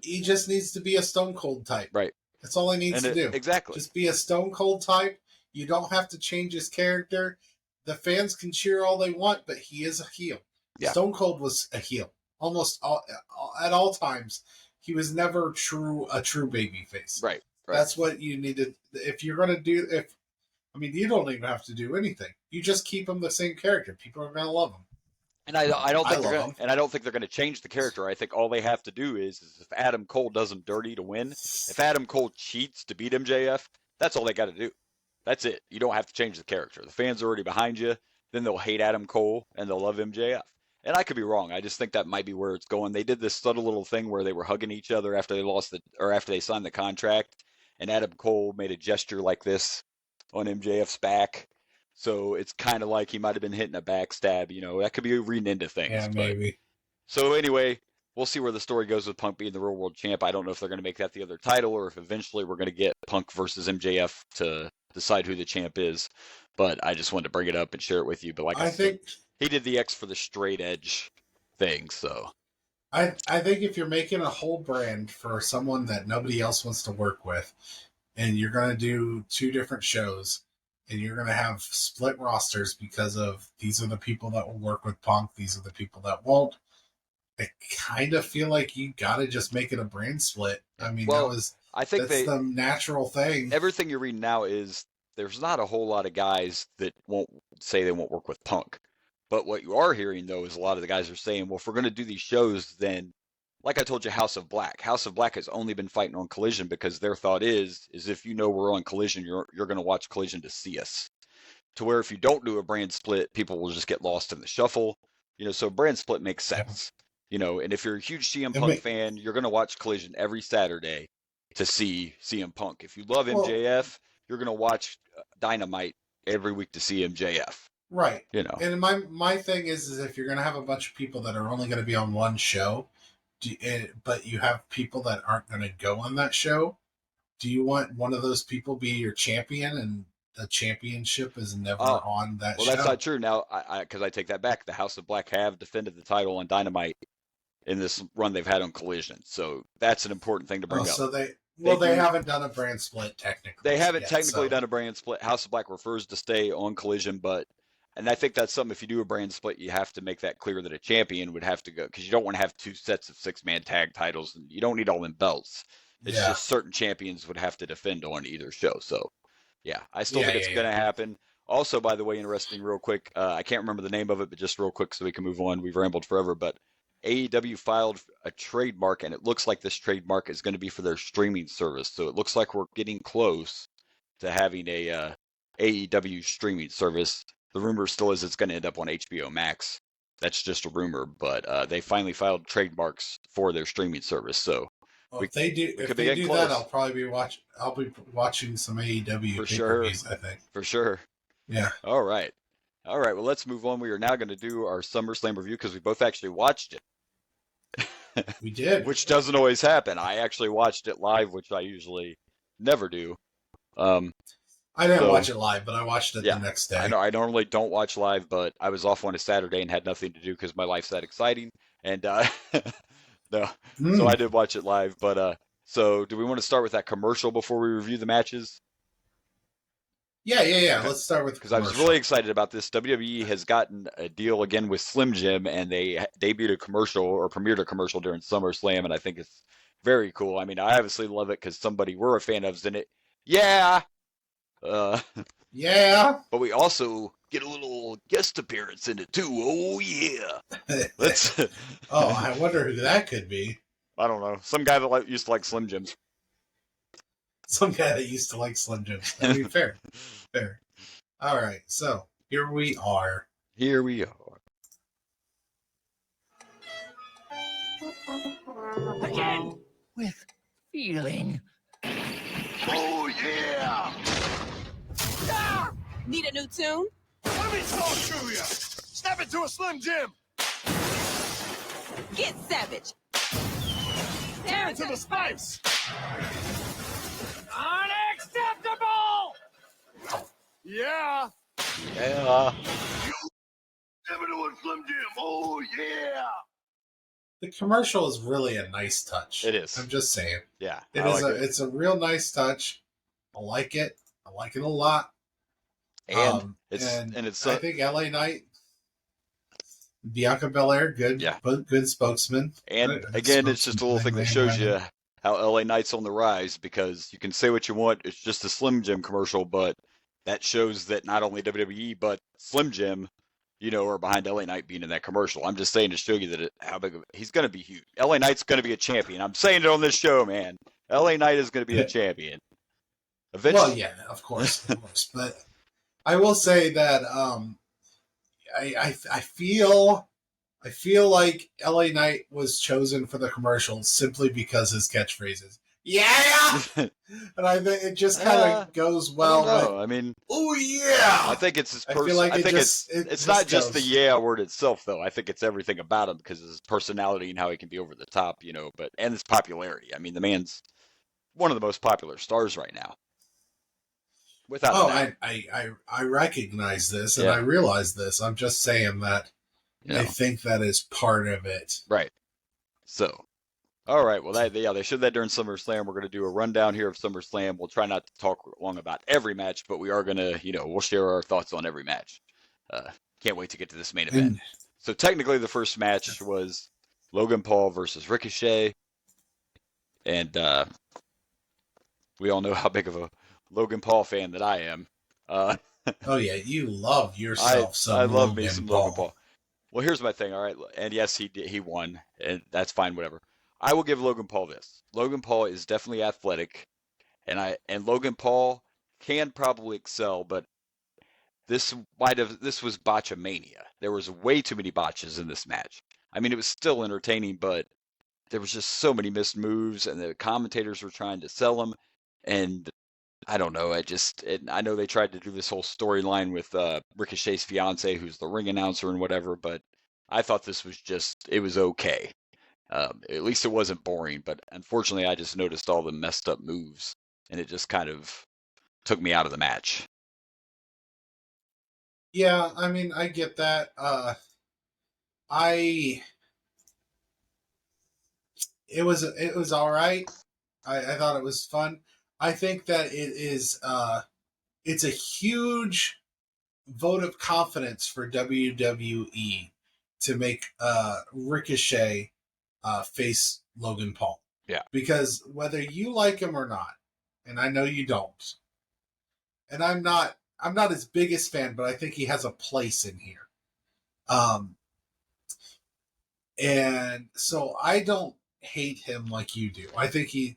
He just needs to be a Stone Cold type. Right. That's all he needs to do. Exactly. Just be a Stone Cold type. You don't have to change his character. The fans can cheer all they want, but he is a heel. Yeah. Stone Cold was a heel almost at all times. He was never a true baby face. Right. That's what you needed. If you're going to do, you don't even have to do anything. You just keep him the same character. People are going to love him. And I don't think love they're him. and I don't think they're going to change the character. I think all they have to do is if Adam Cole does him dirty to win, if Adam Cole cheats to beat MJF, that's all they got to do. That's it. You don't have to change the character. The fans are already behind you. Then they'll hate Adam Cole and they'll love MJF. And I could be wrong. I just think that might be where it's going. They did this subtle little thing where they were hugging each other after they signed the contract, and Adam Cole made a gesture like this on MJF's back. So it's kind of like he might have been hitting a backstab. That could be reading into things. Yeah, maybe. So anyway, we'll see where the story goes with Punk being the real world champ. I don't know if they're going to make that the other title or if eventually we're going to get Punk versus MJF to decide who the champ is. But I just wanted to bring it up and share it with you. But like I said, he did the X for the straight edge thing. So I think if you're making a whole brand for someone that nobody else wants to work with, and you're going to do 2 different shows, and you're going to have split rosters because of these are the people that will work with Punk, these are the people that won't. I kind of feel like you got to just make it a brand split. I mean, I think that's the natural thing. Everything you're reading now is there's not a whole lot of guys that won't say they won't work with Punk. But what you are hearing, though, is a lot of the guys are saying, well, if we're going to do these shows, then, like I told you, House of Black has only been fighting on Collision because their thought is if we're on Collision, you're going to watch Collision to see us. To where if you don't do a brand split, people will just get lost in the shuffle. So brand split makes sense. And if you're a huge CM Punk fan, you're going to watch Collision every Saturday to see CM Punk. If you love MJF, you're going to watch Dynamite every week to see MJF. Right. And my thing is if you're going to have a bunch of people that are only going to be on one show, but you have people that aren't going to go on that show, do you want one of those people be your champion and the championship is never on that show? Well, that's not true. Now, because I take that back. The House of Black have defended the title on Dynamite in this run they've had on Collision. So that's an important thing to bring up. So they haven't done a brand split technically. They haven't technically done a brand split. House of Black refers to stay on Collision, and I think that's something, if you do a brand split, you have to make that clear that a champion would have to go, because you don't want to have 2 sets of 6-man tag titles, and you don't need all them belts. It's just certain champions would have to defend on either show. So, yeah, I still think it's going to happen. Also, by the way, interesting, real quick, I can't remember the name of it, but just real quick so we can move on. We've rambled forever, but AEW filed a trademark, and it looks like this trademark is going to be for their streaming service. So it looks like we're getting close to having a AEW streaming service. The rumor still is it's going to end up on HBO Max. That's just a rumor, but they finally filed trademarks for their streaming service. So if they do that, I'll probably be watching. I'll be watching some AEW for sure. I think for sure. Yeah. All right. Well, let's move on. We are now going to do our SummerSlam review because we both actually watched it. We did, which doesn't always happen. I actually watched it live, which I usually never do. I didn't watch it live, but I watched it the next day. I normally don't watch live, but I was off on a Saturday and had nothing to do because my life's that exciting. And so I did watch it live. But so do we want to start with that commercial before we review the matches? Yeah. Okay. Let's start with because I was really excited about this. WWE has gotten a deal again with Slim Jim, and they debuted a commercial or premiered a commercial during SummerSlam, and I think it's very cool. I mean, I obviously love it because somebody we're a fan of is in it. Yeah. Yeah. But we also get a little guest appearance in it too. Oh yeah. Let's. I wonder who that could be. I don't know. Some guy that used to like Slim Jims. Some guy that used to like Slim Jims. I mean, fair. All right. So here we are. Again, with feeling. Oh yeah! Need a new tune? Let me talk to you. Snap it to a Slim Jim. Get savage. Tear it to the spikes. Unacceptable! Yeah. Yeah. Snap it to a Slim Jim. Oh, yeah. The commercial is really a nice touch. It is. I'm just saying. Yeah. It's a real nice touch. I like it. I like it a lot. And I think LA Knight, Bianca Belair, good spokesman. And again, it's just a little thing that shows you how LA Knight's on the rise, because you can say what you want. It's just a Slim Jim commercial, but that shows that not only WWE, but Slim Jim, are behind LA Knight being in that commercial. I'm just saying to show you that how big he's going to be huge. LA Knight's going to be a champion. I'm saying it on this show, man. LA Knight is going to be a champion. Eventually. Well, yeah, of course. But I will say that I feel like LA Knight was chosen for the commercial simply because his catchphrase is "Yeah," and I think it just kind of goes well. Oh yeah! I think it's his I feel like it's not just the "yeah" word itself, though. I think it's everything about him, because of his personality and how he can be over the top, but and his popularity. I mean, the man's one of the most popular stars right now. Without a doubt. I recognize this and I realize this. I'm just saying that I think that is part of it. Right. So, all right. Well, they showed that during SummerSlam. We're going to do a rundown here of SummerSlam. We'll try not to talk long about every match, but we are going to, we'll share our thoughts on every match. Can't wait to get to this main event. So technically, the first match was Logan Paul versus Ricochet, and we all know how big of a Logan Paul fan that I am. Oh yeah, you love yourself I love me some Logan Paul. Well, here's my thing, all right? And yes, he won, and that's fine, whatever. I will give Logan Paul this. Logan Paul is definitely athletic, and Logan Paul can probably excel, but this was botchamania. There was way too many botches in this match. I mean, it was still entertaining, but there was just so many missed moves, and the commentators were trying to sell them, and I don't know. I know they tried to do this whole storyline with Ricochet's fiance, who's the ring announcer and whatever, but I thought this was it was okay. At least it wasn't boring, but unfortunately I just noticed all the messed up moves, and it just kind of took me out of the match. Yeah, I mean, I get that. It was all right. I thought it was fun. I think that it's a huge vote of confidence for WWE to make Ricochet face Logan Paul. Yeah. Because whether you like him or not, and I know you don't, and I'm not his biggest fan, but I think he has a place in here. And so I don't hate him like you do. I think he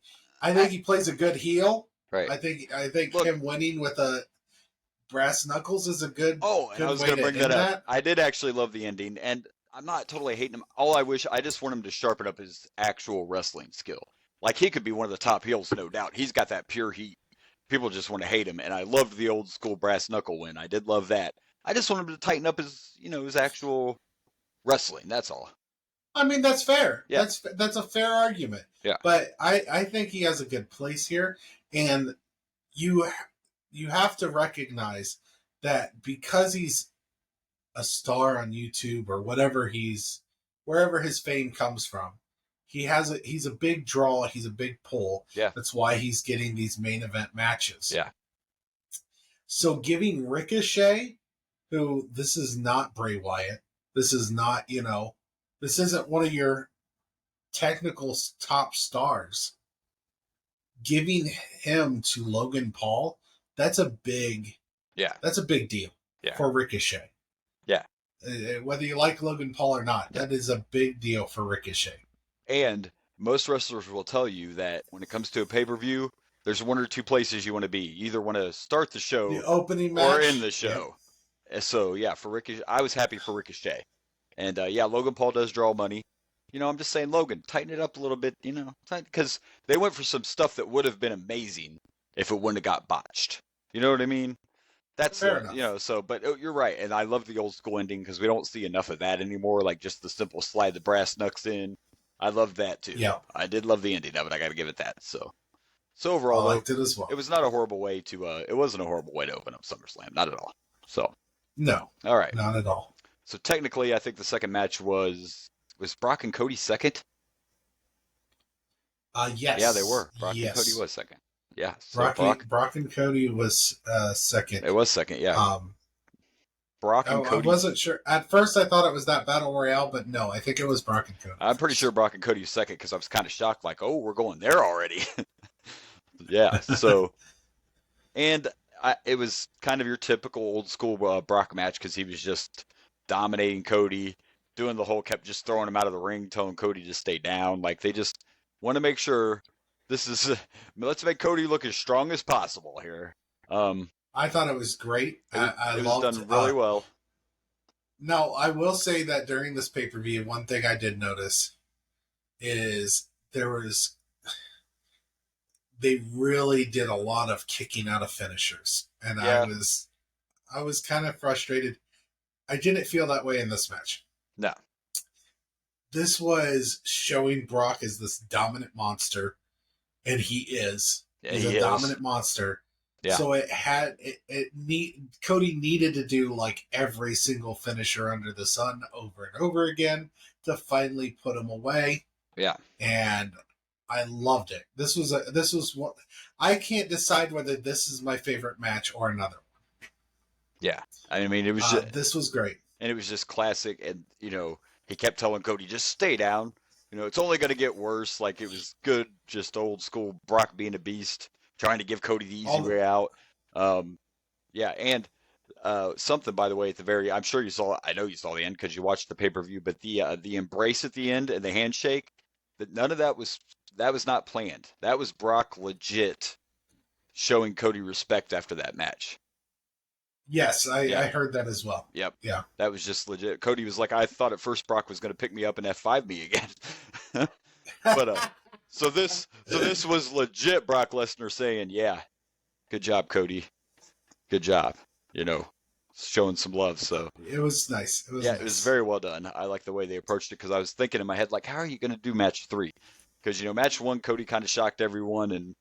plays a good heel. Right. I think him winning with a brass knuckles is a good. Oh, and I was going to bring that up. I did actually love the ending, and I'm not totally hating him. I just want him to sharpen up his actual wrestling skill. Like, he could be one of the top heels, no doubt. He's got that pure heat. People just want to hate him, and I loved the old school brass knuckle win. I did love that. I just want him to tighten up his actual wrestling. That's all. I mean, that's fair. Yeah. That's a fair argument. Yeah. But I think he has a good place here, and you have to recognize that because he's a star on YouTube or wherever his fame comes from, he's a big draw, he's a big pull. Yeah. That's why he's getting these main event matches. Yeah. So giving Ricochet, who this is not Bray Wyatt, this is not, this isn't one of your technical top stars. Giving him to Logan Paul, that's a big deal for Ricochet. Yeah. Whether you like Logan Paul or not, that is a big deal for Ricochet. And most wrestlers will tell you that when it comes to a pay-per-view, there's one or two places you want to be. You either want to start the show, the opening match, or in the show. Yeah. So yeah, for Ricochet, I was happy for Ricochet. And Logan Paul does draw money. I'm just saying, Logan, tighten it up a little bit, because they went for some stuff that would have been amazing if it wouldn't have got botched. You know what I mean? That's Fair enough. you know, so but you're right, and I love the old school ending because we don't see enough of that anymore. Like just the simple slide the brass knucks in. I love that too. Yeah. I did love the ending of it. I got to give it that. So I overall, though, liked it as well. it was not a horrible way to. It wasn't a horrible way to open up SummerSlam, not at all. So No, all right. not at all. So technically, I think the second match was Brock and Cody second. Yes. Yeah, they were. Brock yes. and Cody was second. Yeah. So Brock and Cody was second. It was second. Yeah. Brock and I Cody. wasn't sure. At first, I thought it was that Battle Royale, but no, I think it was Brock and Cody. I'm pretty sure Brock and Cody was second because I was kind of shocked, like, oh, we're going there already. Yeah. So, and it was kind of your typical old school Brock match because he was just dominating Cody, doing the whole, kept just throwing him out of the ring, telling Cody to stay down. Like they just want to make sure this is, let's make Cody look as strong as possible here. I thought it was great. It was loved, done really well. Now, I will say that during this pay-per-view, one thing I did notice is they really did a lot of kicking out of finishers. And Yeah. I was kind of frustrated. I didn't feel that way in this match. No. This was showing Brock as this dominant monster, and he is. Yeah, He's he a is. dominant monster. Yeah. So Cody needed to do like every single finisher under the sun over and over again to finally put him away. Yeah. And I loved it. This was what I can't decide whether this is my favorite match or another one. Yeah. I mean, it was just, This was great. and it was just classic. And, you know, he kept telling Cody, just stay down. You know, it's only going to get worse. Like it was good, just old school Brock being a beast, trying to give Cody the easy way out. Yeah. And, something, by the way, at the very, I'm sure you saw, I know you saw the end because you watched the pay-per-view, but the embrace at the end and the handshake, none of that was not planned. That was Brock legit showing Cody respect after that match. Yes, I heard that as well. Yep. Yeah. That was just legit. Cody was like, I thought at first Brock was going to pick me up and F5 me again. But so this was legit Brock Lesnar saying, yeah, good job, Cody. Good job. You know, showing some love. So It was nice. It was yeah, nice. it was very well done. I like the way they approached it because I was thinking in my head, like, how are you going to do match 3? Because, you know, match 1, Cody kind of shocked everyone and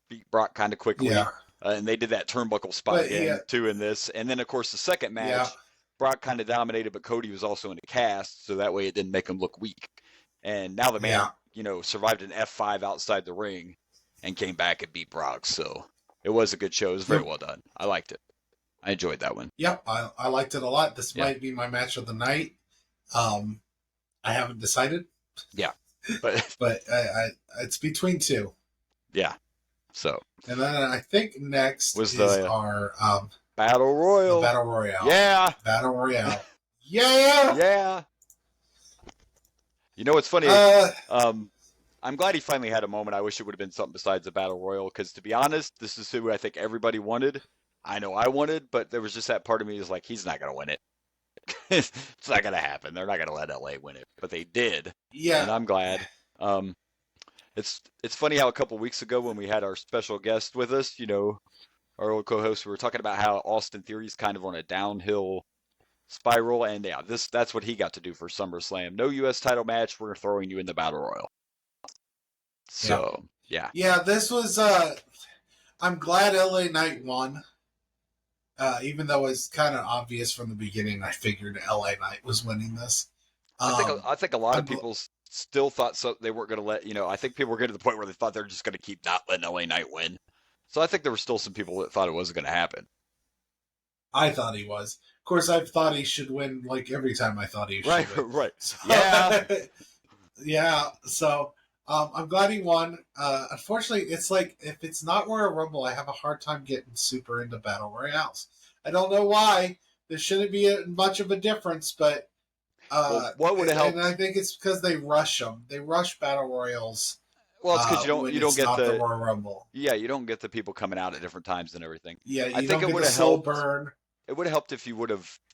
beat Brock kind of quickly. Yeah. And they did that turnbuckle spot But, again, yeah. too, in this. And then, of course, the second match, Yeah. Brock kind of dominated, but Cody was also in a cast, so that way it didn't make him look weak. And now the man, Yeah. you know, survived an F5 outside the ring and came back and beat Brock. So it was a good show. It was very well done. I liked it. I enjoyed that one. Yep, I liked it a lot. This Yeah. might be my match of the night. I haven't decided. Yeah. But But it's between two. yeah. So And then I think next Was is the- our Battle the Royal. Battle Royale. Yeah. Battle Royale. Yeah. Yeah. You know what's funny? I'm glad he finally had a moment. I wish it would have been something besides the Battle Royal, because to be honest, this is who I think everybody wanted. I know I wanted, but there was just that part of me is like, he's not going to win it. It's not going to happen. They're not going to let LA win it, but they did, Yeah. and I'm glad. It's funny how a couple weeks ago when we had our special guest with us, you know, our old co-host, we were talking about how Austin Theory's kind of on a downhill spiral, and yeah, that's what he got to do for SummerSlam. No U.S. title match. We're throwing you in the Battle Royal. So yeah. Yeah, this was I'm glad LA Knight won. Even though it's kind of obvious from the beginning, I figured LA Knight was winning this. I think a lot of I'm- people still thought they weren't going to let, you know, I think people were getting to the point where they thought they're just going to keep not letting LA Knight win. So I think there were still some people that thought it wasn't going to happen. I thought he was. Of course, I've thought he should win like every time I thought he should Right, win. right. So- Yeah. Yeah, so I'm glad he won. Unfortunately, it's like if it's not Royal Rumble, I have a hard time getting super into Battle Royales. I don't know why. There shouldn't be much of a difference, but Well, what would have helped? And I think it's because they rush them. They rush Battle Royals. Well, it's because when you don't it's get not the Royal Rumble. yeah, you don't get the people coming out at different times and everything. Yeah, you I think don't it get would the have slow helped. burn. It would have helped if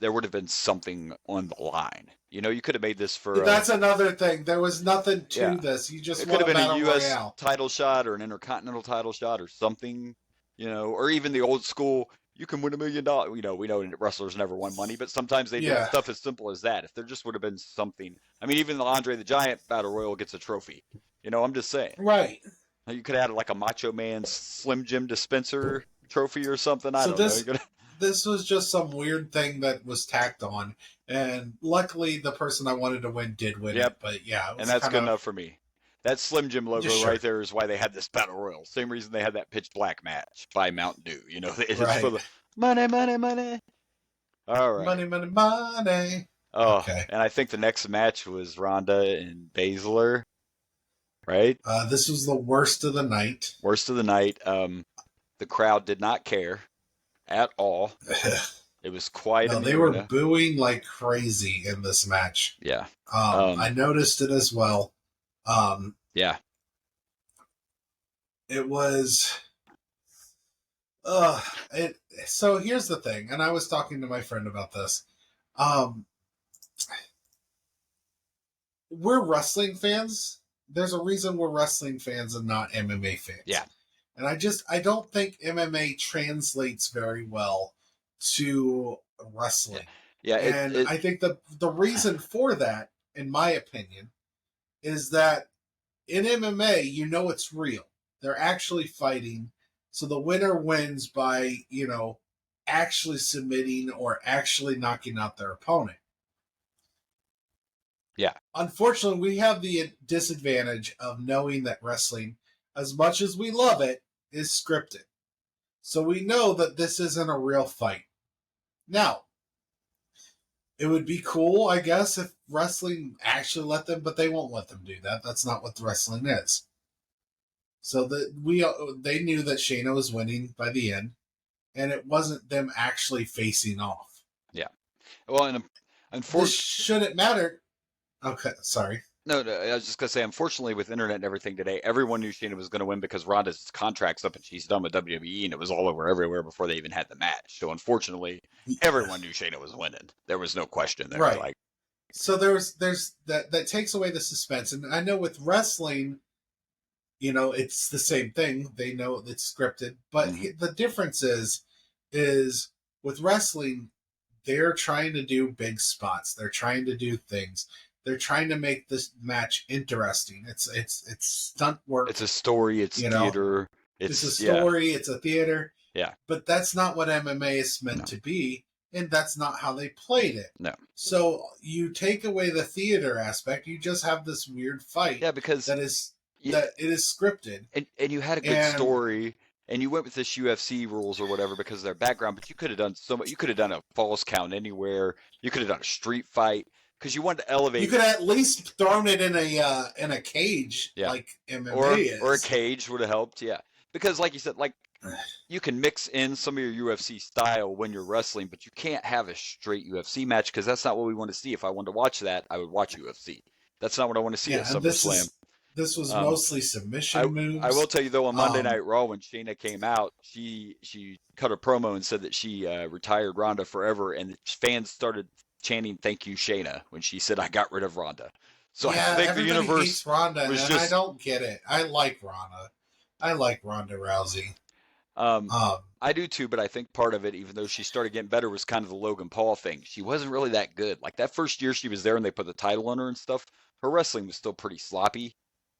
there would have been something on the line. You know, you could have made this for That's another thing. There was nothing to Yeah. this. You just it want could have been a Battle U.S. Royale. title shot or an Intercontinental title shot or something, you know, or even the old school you can win $1 million. We know wrestlers never won money, but sometimes they do Yeah. stuff as simple as that. If there just would have been something, I mean, even the Andre the Giant Battle Royal gets a trophy. I'm just saying. Right. You could have had like a Macho Man Slim Jim dispenser trophy or something. I So don't this- know. This was just some weird thing that was tacked on, and luckily the person I wanted to win did win Yep. it. But yeah, it was And that's kind good of, enough for me. That Slim Jim logo Sure. right there is why they had this Battle Royal. Same reason they had that Pitch Black match by Mountain Dew. It's Right. for the money, money, money. All right. money, money, money. Oh, Okay. and I think the next match was Ronda and Baszler, right? This was the worst of the night. Worst of the night. The crowd did not care at all. It was quiet No, in the they were arena. booing like crazy in this match. Yeah, I noticed it as well. yeah. It was. So here's the thing, and I was talking to my friend about this. We're wrestling fans. There's a reason we're wrestling fans and not MMA fans. Yeah. And I don't think MMA translates very well to wrestling. Yeah, And I think the reason for that, in my opinion, is that in MMA, it's real. They're actually fighting. So the winner wins by, actually submitting or actually knocking out their opponent. Yeah. Unfortunately, we have the disadvantage of knowing that wrestling, as much as we love it, is scripted. So we know that this isn't a real fight. Now, it would be cool, I guess, if wrestling actually let them, but they won't let them do that. That's not what the wrestling is. So they knew that Shayna was winning by the end, and it wasn't them actually facing off. Yeah. Well, and This unfortunately, shouldn't matter. Okay, sorry. no, I was just gonna say, unfortunately, with internet and everything today, everyone knew Shayna was gonna win because Ronda's contract's up and she's done with WWE, and it was all over everywhere before they even had the match. So unfortunately, everyone knew Shayna was winning. There was no question there. Right. Like, So there's that takes away the suspense, and I know with wrestling, it's the same thing. They know it's scripted, but the difference is with wrestling, they're trying to do big spots. They're trying to do things. They're trying to make this match interesting. It's stunt work. it's a story. It's theater. It's a story. It's a theater. Yeah. But that's not what MMA is meant No. to be, and that's not how they played it. No. So you take away the theater aspect, you just have this weird fight. Yeah, because that it is scripted. and you had a good story, and you went with this UFC rules or whatever because of their background, but you could have done so much. You could have done a falls count anywhere. You could have done a street fight because you wanted to elevate. You could have at least thrown it in a cage, Yeah. like MMA is. or a cage would have helped. Yeah, because like you said, like you can mix in some of your UFC style when you're wrestling, but you can't have a straight UFC match because that's not what we want to see. If I wanted to watch that, I would watch UFC. That's not what I want to see at and this SummerSlam. this was mostly submission moves. I will tell you though, on Monday Night Raw when Shayna came out, she cut a promo and said that she retired Ronda forever, and fans started chanting "Thank you, Shayna" when she said, "I got rid of Ronda." So I think the everybody universe hates Ronda, was and just. I don't get it. I like Ronda. I like Ronda Rousey. I do too, but I think part of it, even though she started getting better, was kind of the Logan Paul thing. She wasn't really that good. Like that first year she was there and they put the title on her and stuff, her wrestling was still pretty sloppy.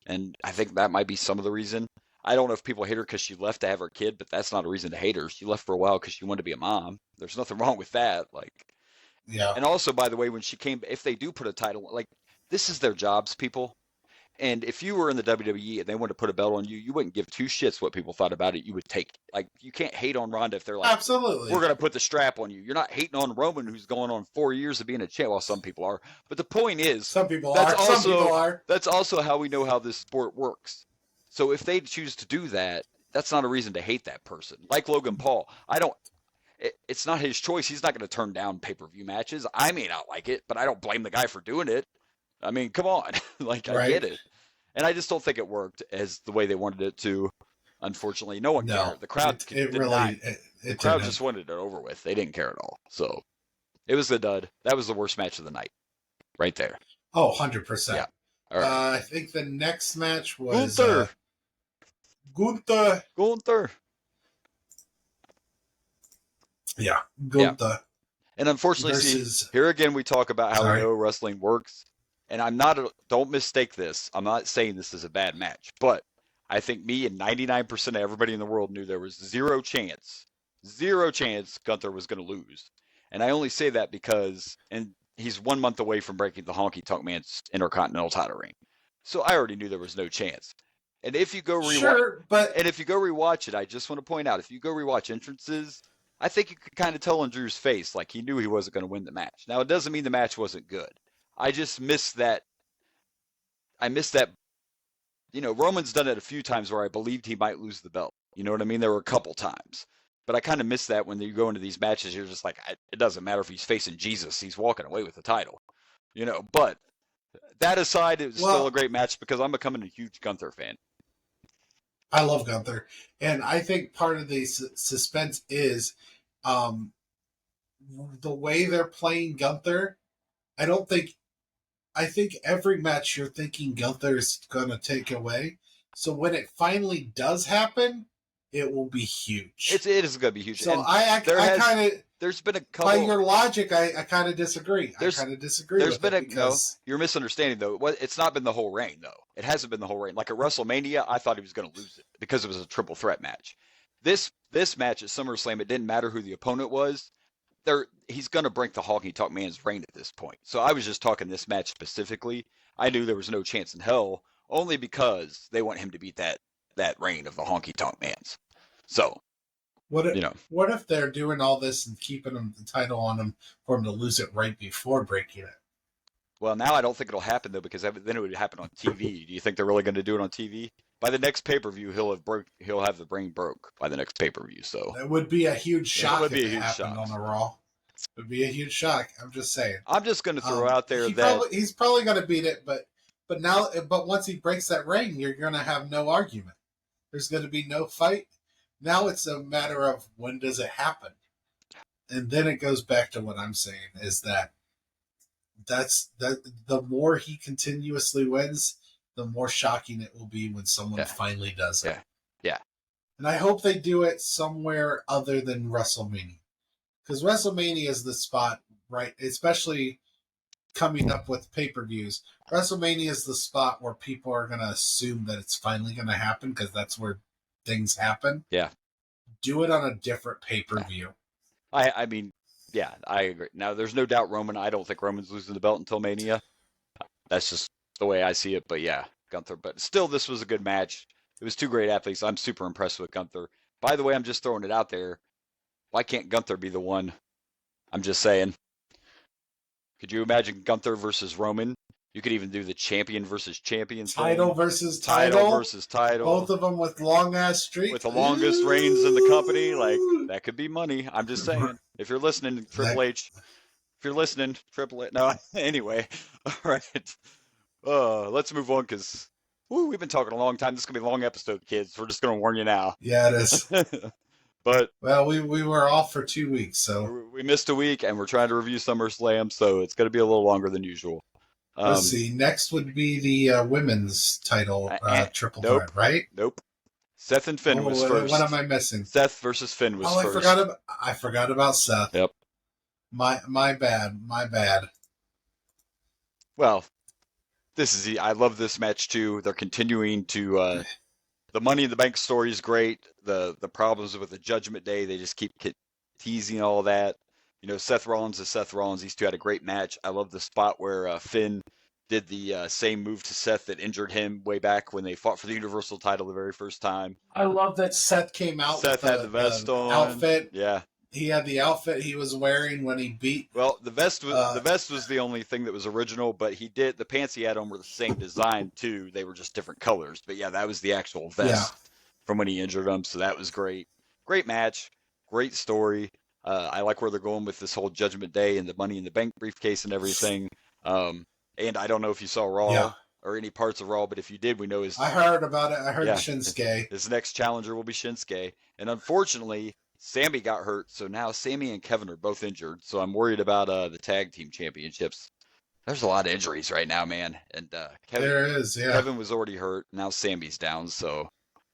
And I think that might be some of the reason. I don't know if people hate her because she left to have her kid, but that's not a reason to hate her. She left for a while because she wanted to be a mom. There's nothing wrong with that. Like, Yeah. and also, by the way, when she came, if they do put a title, like this is their jobs, people. And if you were in the WWE and they wanted to put a belt on you, you wouldn't give two shits what people thought about it. You would take it. Like, you can't hate on Ronda if they're like, Absolutely. we're going to put the strap on you. You're not hating on Roman, who's going on 4 years of being a champ. Well, some people are. But the point is, Some people that's are. Some also- people are. that's also how we know how this sport works. So if they choose to do that, that's not a reason to hate that person. Like Logan Paul, it's not his choice. He's not going to turn down pay-per-view matches. I may not like it, but I don't blame the guy for doing it. I mean, come on. Like, I Right. get it. And I just don't think it worked as the way they wanted it to. Unfortunately, no one No. cared. The crowd It did really. not. It The crowd didn't. just wanted it over with. They didn't care at all. So it was a dud. That was the worst match of the night, right there. Oh, 100%. Yeah. All right. I think the next match was Gunther. Gunther. Gunther. Yeah, Yeah. Gunther And unfortunately, versus. here again, we talk about how Sorry. we know wrestling works. And don't mistake this. I'm not saying this is a bad match, but I think me and 99% of everybody in the world knew there was zero chance Gunther was going to lose. And I only say that because, and he's 1 month away from breaking the Honky Tonk Man's Intercontinental title reign. So I already knew there was no chance. And if you go rewatch it, I just want to point out, if you go rewatch entrances, I think you could kind of tell on Drew's face, like he knew he wasn't going to win the match. Now, it doesn't mean the match wasn't good. I just missed that. I missed that. Roman's done it a few times where I believed he might lose the belt. You know what I mean? There were a couple times. But I kind of miss that when you go into these matches, you're just like, it doesn't matter if he's facing Jesus. He's walking away with the title. But that aside, it was still a great match because I'm becoming a huge Gunther fan. I love Gunther. And I think part of the suspense is the way they're playing Gunther. I think every match you're thinking Gunther's going to take away. So when it finally does happen, it will be huge. It is going to be huge. So I kind of... There's been a couple... By your logic, I kind of disagree. You're misunderstanding, though. It's not been the whole reign, though. It hasn't been the whole reign. Like at WrestleMania, I thought he was going to lose it because it was a triple threat match. This match at SummerSlam, it didn't matter who the opponent was. He's going to break the Honky Tonk Man's reign at this point. So I was just talking this match specifically. I knew there was no chance in hell, only because they want him to beat that reign of the Honky Tonk Man's. So, what if they're doing all this and keeping the title on him for him to lose it right before breaking it? Well, now I don't think it'll happen, though, because then it would happen on TV. Do you think they're really going to do it on TV? By the next pay-per-view, he'll have the brain broke by the next pay-per-view. So that would be a huge shock. It would be if a it huge happened shock on a Raw. It would be a huge shock. I'm just saying. I'm just going to throw out there he's probably going to beat it, but once he breaks that reign, you're going to have no argument. There's going to be no fight. Now it's a matter of when does it happen, and then it goes back to what I'm saying is that the more he continuously wins, the more shocking it will be when someone finally does it. Yeah. And I hope they do it somewhere other than WrestleMania. Because WrestleMania is the spot, right? Especially coming up with pay-per-views. WrestleMania is the spot where people are going to assume that it's finally going to happen because that's where things happen. Yeah. Do it on a different pay-per-view. I mean, yeah, I agree. Now, there's no doubt I don't think Roman's losing the belt until Mania. That's just the way I see it. But yeah, Gunther. But still, this was a good match. It was two great athletes. I'm super impressed with Gunther. By the way, I'm just throwing it out there. Why can't Gunther be the one? I'm just saying. Could you imagine Gunther versus Roman? You could even do the champion versus champion. Title versus title. Both of them with long-ass streaks. With the longest reigns in the company. Like, that could be money. I'm just saying. If you're listening, Triple H. If you're listening, Triple H. No, anyway. All right. Let's move on because we've been talking a long time. This is going to be a long episode, kids. We're just going to warn you now. Yeah, it is. But we were off for 2 weeks, so we missed a week, and we're trying to review SummerSlam, so it's going to be a little longer than usual. Let's see. Next would be the women's title triple threat, right? Nope. Seth and Finn was first. What am I missing? Seth versus Finn was first. I forgot about Seth. Yep. My bad. Well, I love this match too. They're continuing to the Money in the Bank story is great. The problems with the Judgment Day, they just keep teasing all that. Seth Rollins is Seth Rollins. These two had a great match. I love the spot where Finn did the same move to Seth that injured him way back when they fought for the Universal title the very first time. I love that Seth came out Seth had the vest on. Outfit. Yeah. He had the outfit he was wearing when he beat. Well, the vest was the only thing that was original, but the pants he had on were the same design too. They were just different colors. But yeah, that was the actual vest from when he injured him. So that was great. Great match. Great story. I like where they're going with this whole Judgment Day and the Money in the Bank briefcase and everything. And I don't know if you saw Raw or any parts of Raw, but if you did, we know I heard about it. I heard Shinsuke. His next challenger will be Shinsuke. And unfortunately, Sammy got hurt, so now Sammy and Kevin are both injured. So I'm worried about the tag team championships. There's a lot of injuries right now, man. And there is, yeah. Kevin was already hurt. Now Sammy's down, so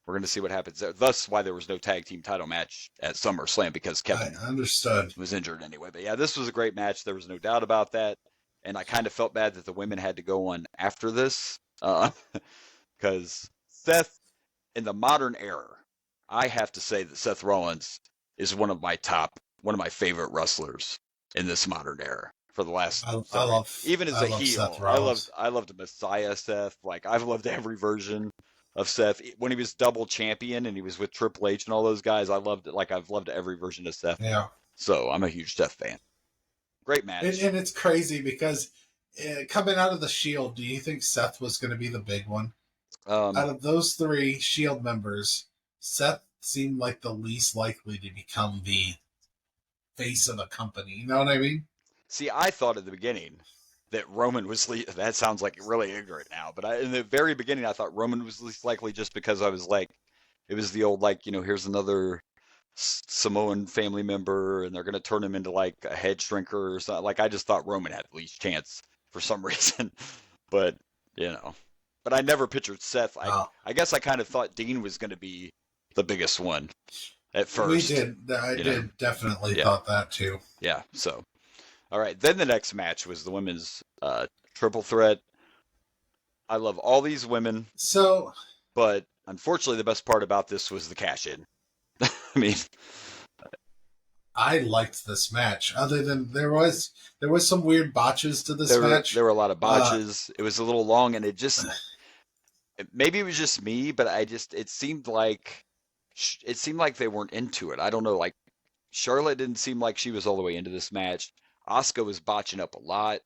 We're going to see what happens there. Thus, why there was no tag team title match at SummerSlam, because Kevin I understood. was injured anyway. But yeah, this was a great match. There was no doubt about that. And I kind of felt bad that the women had to go on after this, because Seth, in the modern era, I have to say that Seth Rollins is one of my favorite wrestlers in this modern era for the last. Even as a heel, I loved the Messiah Seth. Like, I've loved every version of Seth. When he was double champion and he was with Triple H and all those guys, I loved it. Like, I've loved every version of Seth. Yeah. So I'm a huge Seth fan. Great match. And it's crazy because coming out of the Shield, do you think Seth was going to be the big one? Out of those 3 Shield members, Seth seemed like the least likely to become the face of a company. You know what I mean? See, I thought at the beginning that Roman was that sounds like really ignorant now, but in the very beginning, I thought Roman was least likely just because I was like, it was the old, like, here's another Samoan family member and they're going to turn him into like a head shrinker or something. Like, I just thought Roman had the least chance for some reason, but but I never pictured Seth. I guess I kind of thought Dean was going to be the biggest one at first. We did. I did definitely thought that too. Yeah. So, all right. Then the next match was the women's triple threat. I love all these women. So, but unfortunately, the best part about this was the cash in. I mean, I liked this match. Other than there was some weird botches to this match. There were a lot of botches. It was a little long, and maybe it was just me, but it seemed like they weren't into it. I don't know. Like, Charlotte didn't seem like she was all the way into this match. Asuka was botching up a lot.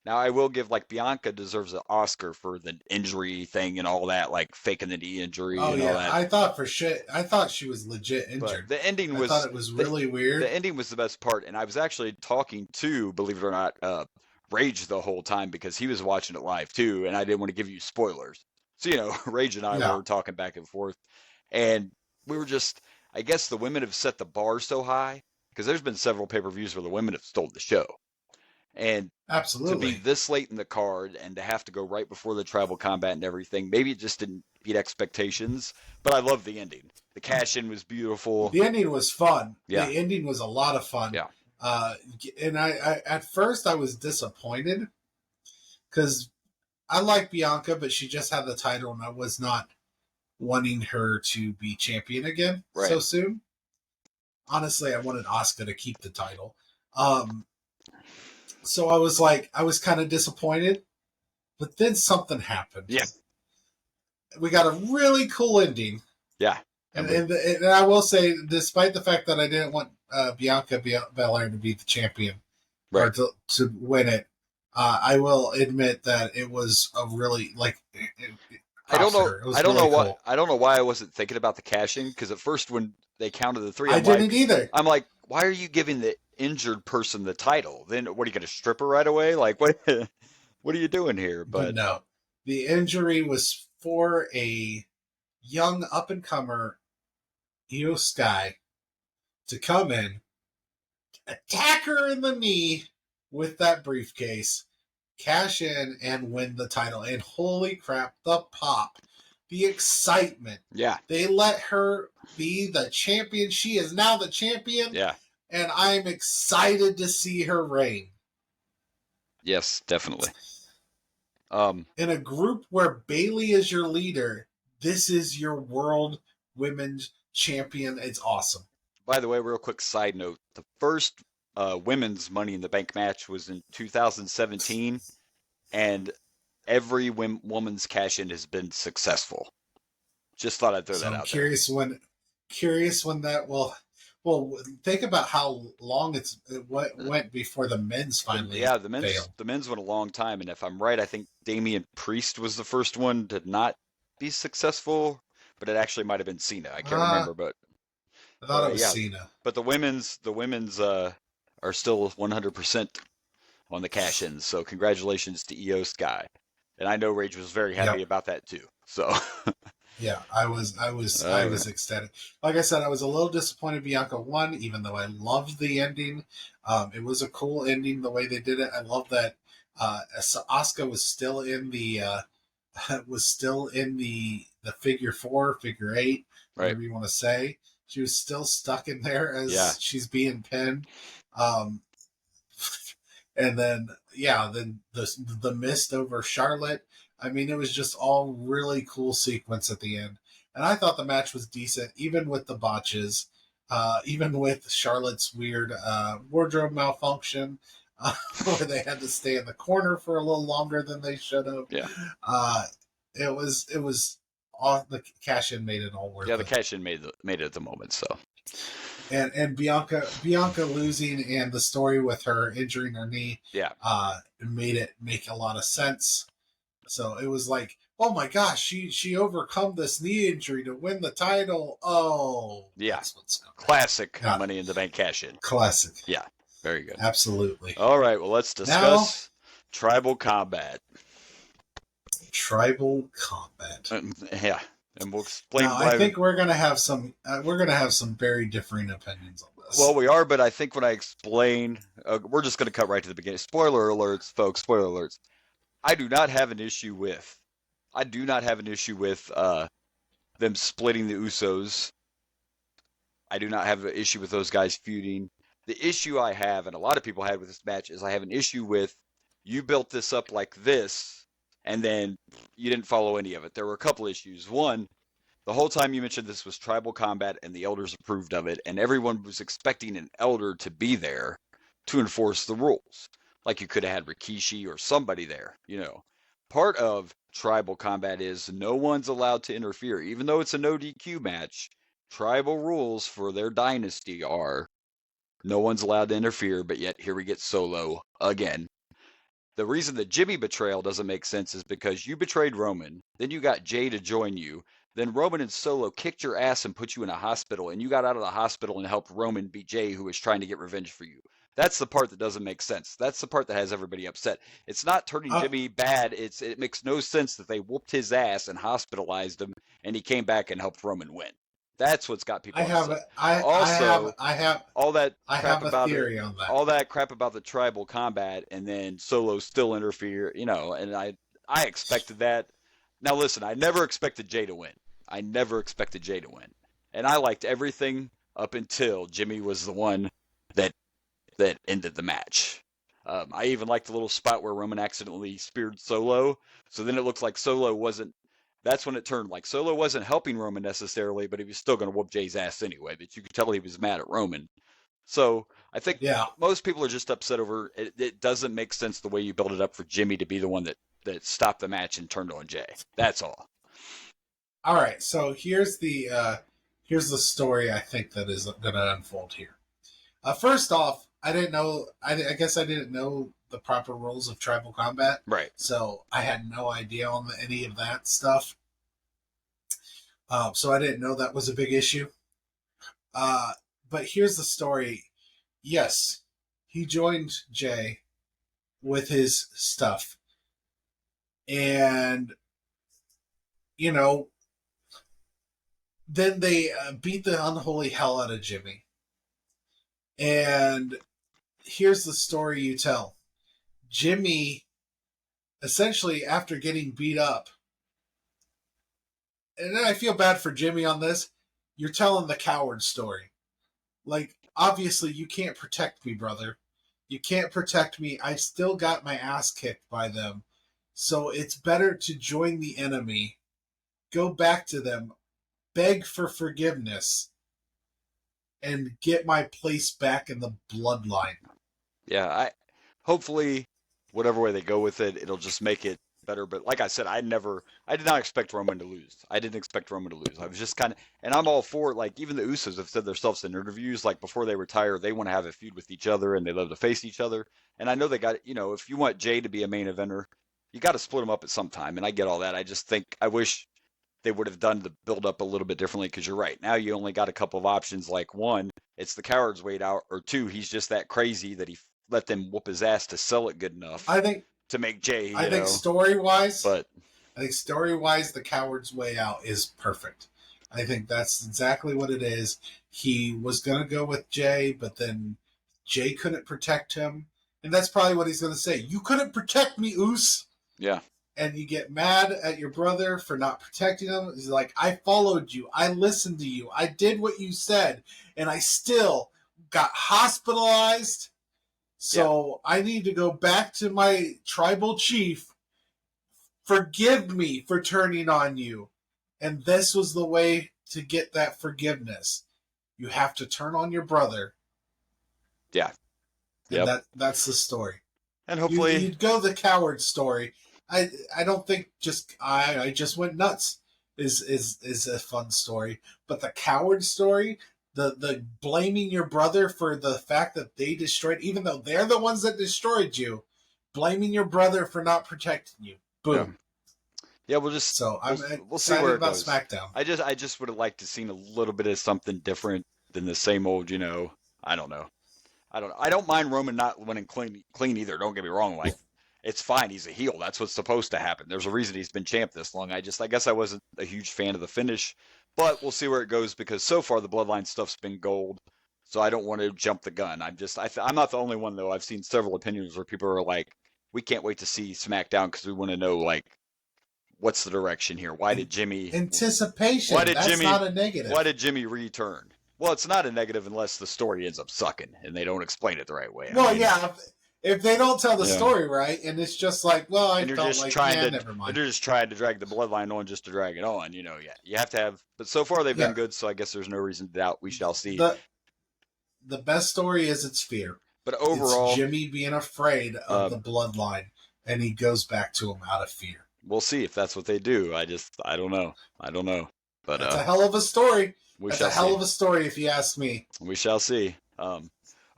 Now, I will give, like, Bianca deserves an Oscar for the injury thing and all that, like faking the knee injury and all that. I thought she was legit injured. But the ending I thought it was really weird. The ending was the best part, and I was actually talking to, believe it or not, Rage the whole time because he was watching it live too, and I didn't want to give you spoilers. So, Rage and I were talking back and forth, and we were just, I guess the women have set the bar so high because there's been several pay-per-views where the women have stolen the show. And absolutely, to be this late in the card and to have to go right before the tribal combat and everything, maybe it just didn't beat expectations. But I love the ending. The cash in was beautiful. The ending was fun. Yeah. The ending was a lot of fun. Yeah. And I at first I was disappointed because I like Bianca, but she just had the title, and I was not wanting her to be champion again so soon. Honestly, I wanted Asuka to keep the title. So I was kind of disappointed, but then something happened. Yeah. We got a really cool ending. Yeah. And I will say, despite the fact that I didn't want Bianca Belair to be the champion or to win it, I will admit that it was a really I don't know why I wasn't thinking about the cash-in, because at first when they counted the 3, I didn't either. I'm like, why are you giving the injured person the title? Then what, are you going to strip her right away? Like, what are you doing here? But no, the injury was for a young up-and-comer, Io Sky, to come in, attack her in the knee with that briefcase, cash in, and win the title. And holy crap, the pop, the excitement. Yeah. They let her be the champion. She is now the champion. Yeah. And I'm excited to see her reign. Yes, definitely. In a group where Bayley is your leader, this is your world women's champion. It's awesome. By the way, real quick side note, the first women's Money in the Bank match was in 2017, and every woman's cash-in has been successful. Just thought I'd throw that out there. Curious when that will... Well, think about how long it went before the men's finally failed. The men's went a long time, and if I'm right, I think Damian Priest was the first one to not be successful, but it actually might have been Cena. I can't remember, but I thought it was Cena. But the women's are still 100% on the cash-ins, so congratulations to Io Sky. And I know Rage was very happy about that too. So. Yeah, I was ecstatic. Like I said, I was a little disappointed Bianca won, even though I loved the ending. It was a cool ending the way they did it. I love that Asuka was still in the the figure 4, figure 8, Right. whatever you want to say. She was still stuck in there as Yeah. she's being pinned. And then the mist over Charlotte. I mean, it was just all really cool sequence at the end. And I thought the match was decent, even with the botches, even with Charlotte's weird wardrobe malfunction, where they had to stay in the corner for a little longer than they should have. Yeah. It was all the cash in made it all worth it. Yeah, the cash in made it at the moment. So. And Bianca losing and the story with her injuring her knee, made it make a lot of sense. So it was like, oh my gosh, she overcome this knee injury to win the title. Oh, yeah, that's what's going on. Classic Money in the Bank cash in. Classic. Yeah, very good. Absolutely. All right, well, let's discuss Tribal Combat. Tribal Combat. Yeah. And we'll explain. Now, I think we're gonna have some very differing opinions on this. Well, we are, but I think when I explain, we're just gonna cut right to the beginning. Spoiler alerts, folks. Spoiler alerts. I do not have an issue with them splitting the Usos. I do not have an issue with those guys feuding. The issue I have, and a lot of people had with this match, is I have an issue with you built this up like this, and then you didn't follow any of it. There were a couple issues. One, the whole time you mentioned this was Tribal Combat and the elders approved of it, and everyone was expecting an elder to be there to enforce the rules. Like you could have had Rikishi or somebody there, you know. Part of Tribal Combat is no one's allowed to interfere. Even though it's a no DQ match, tribal rules for their dynasty are no one's allowed to interfere, but yet here we get Solo again. The reason the Jimmy betrayal doesn't make sense is because you betrayed Roman, then you got Jay to join you, then Roman and Solo kicked your ass and put you in a hospital, and you got out of the hospital and helped Roman beat Jay, who was trying to get revenge for you. That's the part that doesn't make sense. That's the part that has everybody upset. It's not turning Jimmy bad. It makes no sense that they whooped his ass and hospitalized him, and he came back and helped Roman win. That's what's got people upset. I have a theory on that. All that crap about the Tribal Combat, and then Solo still interfere, you know, and I expected that. Now listen, I never expected Jay to win. And I liked everything up until Jimmy was the one that ended the match. I even liked the little spot where Roman accidentally speared Solo. So then it looked like Solo wasn't. That's when it turned like Solo wasn't helping Roman necessarily, but he was still going to whoop Jay's ass anyway. But you could tell he was mad at Roman. So I think most people are just upset over it. It doesn't make sense the way you build it up for Jimmy to be the one that stopped the match and turned on Jay. That's all. All right. So here's the story I think that is going to unfold here. First off, I didn't know. I guess I didn't know the proper rules of Tribal Combat. Right. So I had no idea on any of that stuff. So I didn't know that was a big issue. But here's the story. Yes, he joined Jay with his stuff. And, you know, then they beat the unholy hell out of Jimmy. And here's the story you tell. Jimmy, essentially, after getting beat up, and I feel bad for Jimmy on this, you're telling the coward story. Like, obviously, you can't protect me, brother. You can't protect me. I still got my ass kicked by them. So it's better to join the enemy, go back to them, beg for forgiveness, and get my place back in the bloodline. Yeah, hopefully, whatever way they go with it, it'll just make it better. But like I said, I did not expect Roman to lose. I didn't expect Roman to lose. I was just kind of, and I'm all for it. Like, even the Usos have said themselves in interviews, like before they retire, they want to have a feud with each other and they love to face each other. And I know they got, you know, if you want Jay to be a main eventer, you got to split them up at some time. And I get all that. I just think, I wish they would have done the build up a little bit differently, because you're right. Now you only got a couple of options. Like, one, it's the coward's way out, or two, he's just that crazy that he let them whoop his ass to sell it good enough. I think to make Jay. I think story wise, the coward's way out is perfect. I think that's exactly what it is. He was gonna go with Jay, but then Jay couldn't protect him, and that's probably what he's gonna say. You couldn't protect me, Oos. Yeah. and you get mad at your brother for not protecting him. He's like, I followed you. I listened to you. I did what you said, and I still got hospitalized. So I need to go back to my tribal chief. Forgive me for turning on you. And this was the way to get that forgiveness. You have to turn on your brother. Yeah. And that's the story. And hopefully you'd go the coward story. I don't think I just went nuts is a fun story. But the coward story, the blaming your brother for the fact that they destroyed, even though they're the ones that destroyed you, blaming your brother for not protecting you. Boom. Yeah, we'll see where it about goes. SmackDown. I just would have liked to seen a little bit of something different than the same old, I don't know. I don't mind Roman not winning clean either. Don't get me wrong. Like, it's fine. He's a heel. That's what's supposed to happen. There's a reason he's been champ this long. I guess I wasn't a huge fan of the finish, but we'll see where it goes because so far the Bloodline stuff's been gold. So I don't want to jump the gun. I'm not the only one though. I've seen several opinions where people are like, we can't wait to see SmackDown because we want to know like, what's the direction here? Why did Jimmy anticipation? That's not a negative. Why did Jimmy return? Well, it's not a negative unless the story ends up sucking and they don't explain it the right way. Yeah, if they don't tell the story right, and it's just like, well, I felt like, never mind. They're just trying to drag the Bloodline on just to drag it on. You have to have. But so far they've been good, so I guess there's no reason to doubt. We shall see. The best story is it's fear. But overall, it's Jimmy being afraid of the Bloodline, and he goes back to him out of fear. We'll see if that's what they do. I don't know. But it's a hell of a story. It's a hell of a story, if you ask me. We shall see.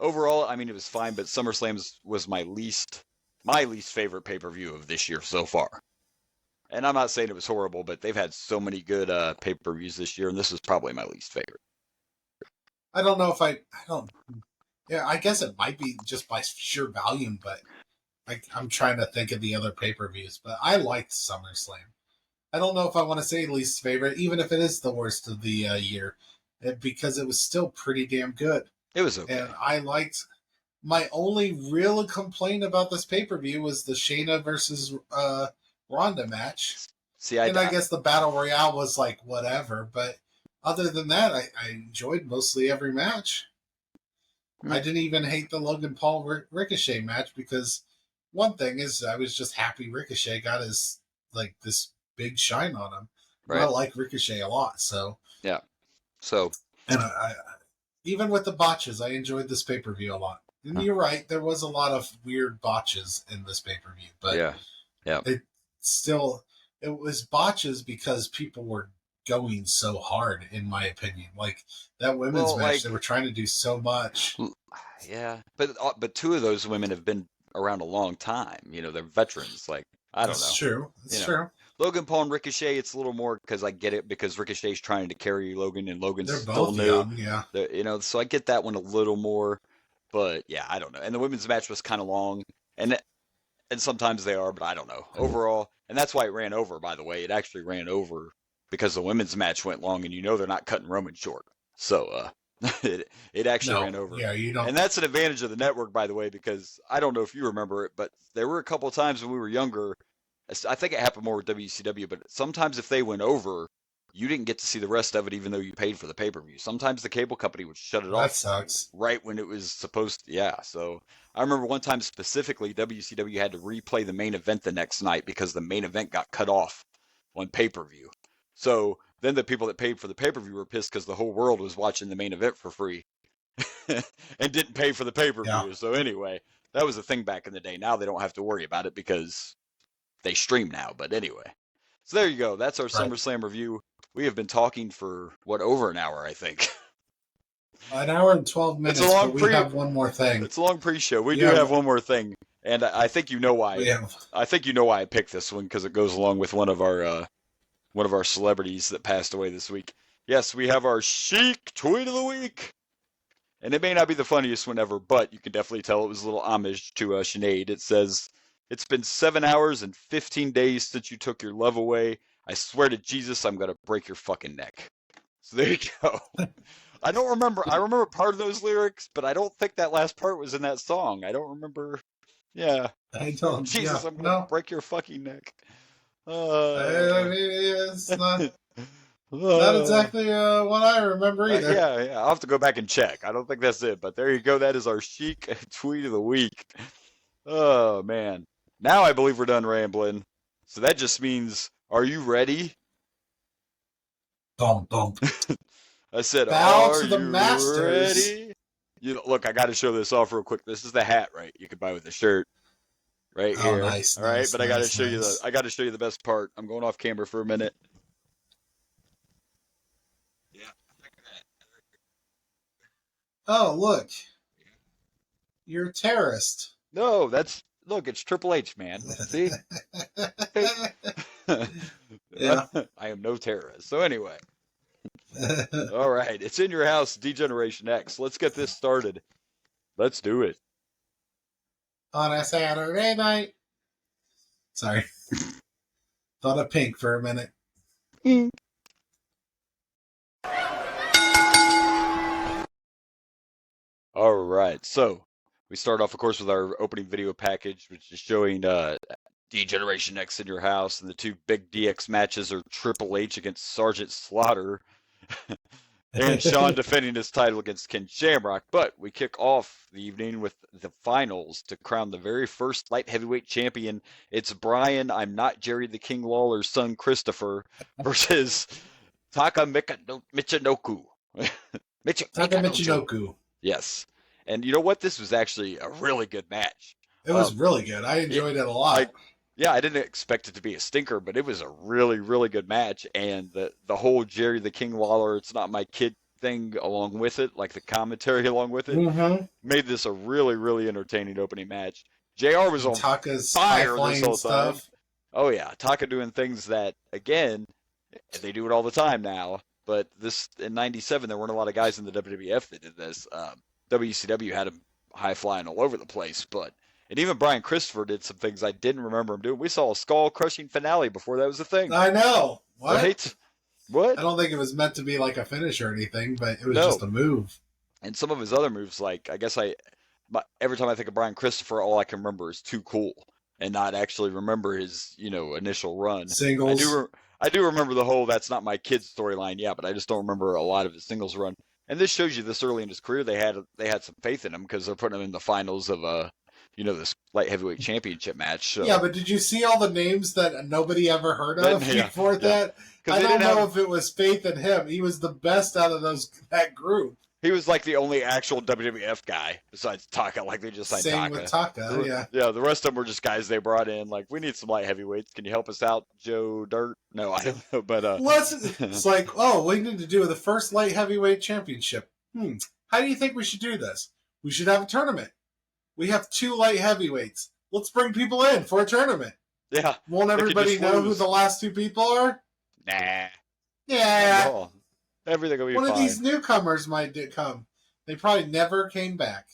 Overall, I mean, it was fine, but SummerSlam was my least favorite pay-per-view of this year so far. And I'm not saying it was horrible, but they've had so many good pay-per-views this year, and this was probably my least favorite. I don't know if I don't. Yeah, I guess it might be just by sheer volume, but I'm trying to think of the other pay-per-views. But I liked SummerSlam. I don't know if I want to say least favorite, even if it is the worst of the year, because it was still pretty damn good. It was okay. And I liked. My only real complaint about this pay-per-view was the Shayna versus Ronda match. I guess the Battle Royale was like whatever, but other than that, I enjoyed mostly every match. Mm-hmm. I didn't even hate the Logan Paul Ricochet match because one thing is I was just happy Ricochet got his like this big shine on him. Right. I like Ricochet a lot, so yeah. So and I even with the botches, I enjoyed this pay-per-view a lot. And you're right, there was a lot of weird botches in this pay-per-view, but yeah, it was botches because people were going so hard, in my opinion. Like that women's match, they were trying to do so much. Yeah, but two of those women have been around a long time. They're veterans. Like I don't know. That's true. It's true. Logan Paul and Ricochet, it's a little more because I get it because Ricochet's trying to carry Logan and Logan's They're still both new. Young, yeah. So I get that one a little more, but yeah, I don't know. And the women's match was kind of long, and sometimes they are, but I don't know. Overall, and that's why it ran over. By the way, it actually ran over because the women's match went long, and they're not cutting Roman short. So it actually ran over. Yeah, you don't. And that's an advantage of the network, by the way, because I don't know if you remember it, but there were a couple of times when we were younger. I think it happened more with WCW, but sometimes if they went over, you didn't get to see the rest of it, even though you paid for the pay-per-view. Sometimes the cable company would shut it off. That sucks. Right when it was supposed to. Yeah. So I remember one time specifically, WCW had to replay the main event the next night because the main event got cut off on pay-per-view. So then the people that paid for the pay-per-view were pissed because the whole world was watching the main event for free and didn't pay for the pay-per-view. Yeah. So anyway, that was a thing back in the day. Now they don't have to worry about it because they stream now. But anyway, so there you go. That's our SummerSlam review. We have been talking for over an hour, I think. An hour and 12 minutes. It's a long we have one more thing. It's a long pre-show. We do have one more thing, and I think you know why. I think you know why I picked this one because it goes along with one of our celebrities that passed away this week. Yes, we have our Chic Tweet of the Week, and it may not be the funniest one ever, but you can definitely tell it was a little homage to Sinead. It says, "It's been 7 hours and 15 days since you took your love away. I swear to Jesus, I'm going to break your fucking neck." So there you go. I don't remember. I remember part of those lyrics, but I don't think that last part was in that song. I don't remember. Yeah. I don't. Jesus, I'm going to break your fucking neck. I mean, it's not exactly what I remember either. yeah, I'll have to go back and check. I don't think that's it, but there you go. That is our chic tweet of the week. Oh man. Now I believe we're done rambling. So that just means, are you ready? Dum dum. I said, Bow are to the you masters. ready? You know, look, I got to show this off real quick. This is the hat, right? You can buy with the shirt right Oh, here. nice, All right, nice, but I got to nice, show you nice. I got to show you the best part. I'm going off camera for a minute. Yeah, look at that. Oh, look. You're a terrorist. No, look, it's Triple H, man. See? Yeah. I am no terrorist. So anyway, all right, it's in your house, D-Generation X. Let's get this started. Let's do it. On a Saturday night. Sorry. Thought of Pink for a minute. All right, so we start off, of course, with our opening video package, which is showing D-Generation X in your house, and the two big DX matches are Triple H against Sergeant Slaughter, and Shawn defending his title against Ken Shamrock. But we kick off the evening with the finals to crown the very first light heavyweight champion. It's Brian, I'm not Jerry the King Lawler's son, Christopher, versus Taka Michinoku. Taka Michinoku. Yes. And you know what? This was actually a really good match. It was really good. I enjoyed it a lot. I didn't expect it to be a stinker, but it was a really, really good match. And the whole Jerry the King Lawler, it's not my kid thing along with it, like the commentary along with it, made this a really, really entertaining opening match. JR was on Taka's fire this whole time. stuff. Oh, yeah. Taka doing things that, again, they do it all the time now. But this in '97, there weren't a lot of guys in the WWF that did this. WCW had him high flying all over the place, and even Brian Christopher did some things I didn't remember him doing. We saw a skull crushing finale before that was a thing. I know. What? Right? What? I don't think it was meant to be like a finish or anything, but it was just a move. And some of his other moves, like I guess every time I think of Brian Christopher, all I can remember is Too Cool, and not actually remember his initial run. Singles. I do remember the whole "that's not my kid's" storyline, yeah, but I just don't remember a lot of his singles run. And this shows you this early in his career they had some faith in him because they're putting him in the finals of this light heavyweight championship match. So. Yeah, but did you see all the names that nobody ever heard of before that? I don't know if it was faith in him. He was the best out of that group. He was like the only actual WWF guy besides Taka. Like they just signed Taka. Same with Taka, yeah. Yeah, the rest of them were just guys they brought in. Like, we need some light heavyweights. Can you help us out, Joe Dirt? No, I don't know. But it's like, we need to do the first light heavyweight championship. How do you think we should do this? We should have a tournament. We have 2 light heavyweights. Let's bring people in for a tournament. Yeah. Won't everybody know who the last 2 people are? Nah. Yeah. Everything will be fine. One of these newcomers might come. They probably never came back.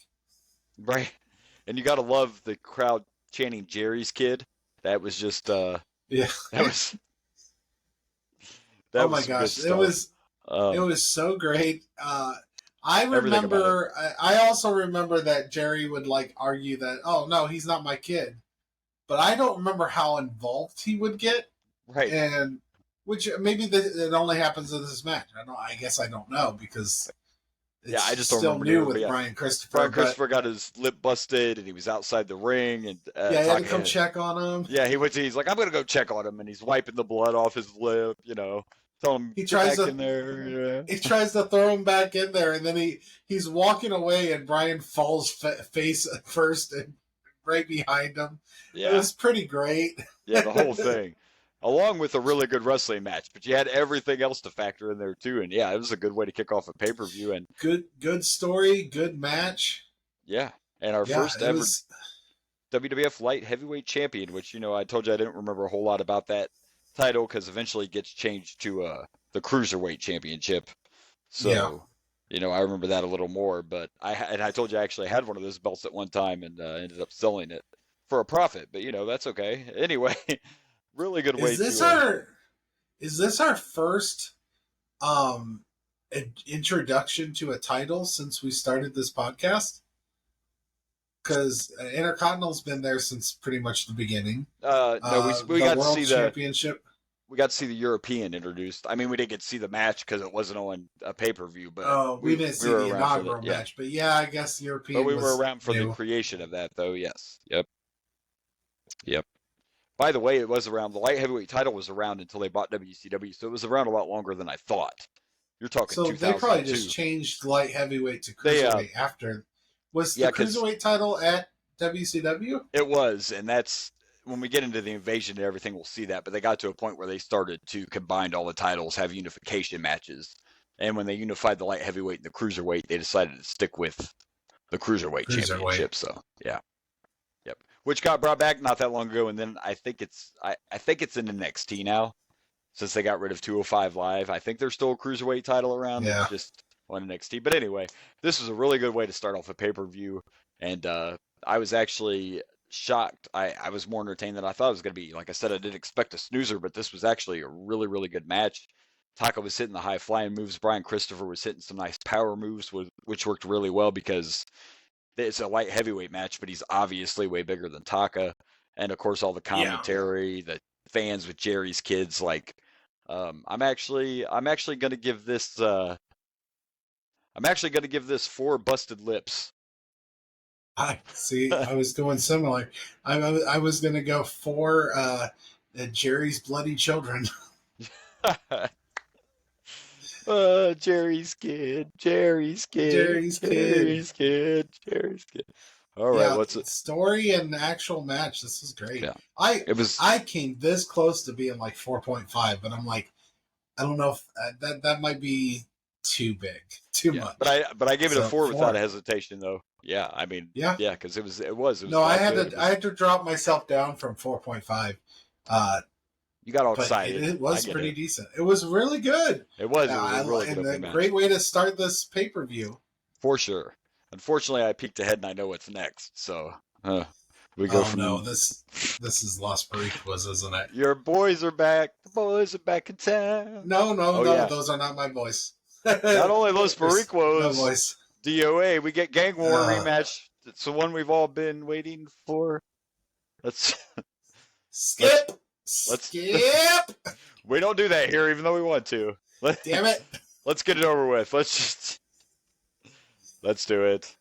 Right. And you got to love the crowd chanting Jerry's kid. That was just, yeah. That was oh my gosh. It was so great. I remember, I also remember that Jerry would argue that, oh no, he's not my kid. But I don't remember how involved he would get. Right. And which maybe it only happens in this match. I guess I don't know because it's I just don't still remember new with Brian Christopher. Brian Christopher got his lip busted and he was outside the ring and he had to come check on him. Yeah, he's like, I'm gonna go check on him, and he's wiping the blood off his lip, tell him he tries in there. Yeah. He tries to throw him back in there, and then he's walking away, and Brian falls face first and right behind him. Yeah. It was pretty great. Yeah, the whole thing. Along with a really good wrestling match, but you had everything else to factor in there too, and yeah, it was a good way to kick off a pay-per-view. And good story, good match. Yeah, and our first ever WWF Light Heavyweight Champion, which I told you I didn't remember a whole lot about that title because eventually it gets changed to the Cruiserweight Championship. So, I remember that a little more. But I told you I actually had one of those belts at one time and ended up selling it for a profit. But that's okay. Anyway. Really good way. Is this our first introduction to a title since we started this podcast? because Intercontinental's been there since pretty much the beginning. No, we the got to World see Championship. we got to see the European introduced. I mean, we didn't get to see the match because it wasn't on a pay-per-view, but We didn't see were the around for inaugural yeah. match, but yeah, I guess European. But we was were around for new. the creation of that, though. Yes. Yep. By the way, it was around. The light heavyweight title was around until they bought WCW, so it was around a lot longer than I thought. You're talking So 2002. they probably just changed light heavyweight to cruiserweight after. Was the 'cause cruiserweight title at WCW? It was, and that's when we get into the invasion and everything, we'll see that. But they got to a point where they started to combine all the titles, have unification matches, and when they unified the light heavyweight and the cruiserweight, they decided to stick with the cruiserweight championship. So yeah, yep. Which got brought back not that long ago, and then I think it's in NXT now, since they got rid of 205 Live. I think there's still a cruiserweight title around, Yeah. just on NXT. But anyway, this was a really good way to start off a pay-per-view, and I was actually shocked. I was more entertained than I thought it was going to be. Like I said, I didn't expect a snoozer, but this was actually a really, really good match. Taka was hitting the high flying moves. Brian Christopher was hitting some nice power moves, which worked really well because it's a light heavyweight match, but he's obviously way bigger than Taka. And of course, all the commentary, the fans with Jerry's kids. Like, I'm actually going to give this. I'm actually going to give this 4 busted lips. I see. I was going similar. I was going to go for Jerry's bloody children. Jerry's kid. All right, what's it? Story and actual match. This is great. Yeah. I came this close to being like 4.5, but I'm like, I don't know if that might be too big, too much. But I gave it a 4 without 4. a hesitation, though. Yeah, I mean, yeah, because it was. No, I had to drop myself down from 4.5. You got all but excited. It was pretty decent. It was really good. It was a really good and a great way to start this pay-per-view. For sure. Unfortunately, I peeked ahead and I know what's next. So we go from. No, this is Los Boricuas, isn't it? Your boys are back. The boys are back in town. No, yeah. those are not my boys. Not only Los Boricuas. No voice. DOA. We get Gang War rematch. It's the one we've all been waiting for. Let's skip. We don't do that here, even though we want to. Damn it. Let's get it over with. Let's do it.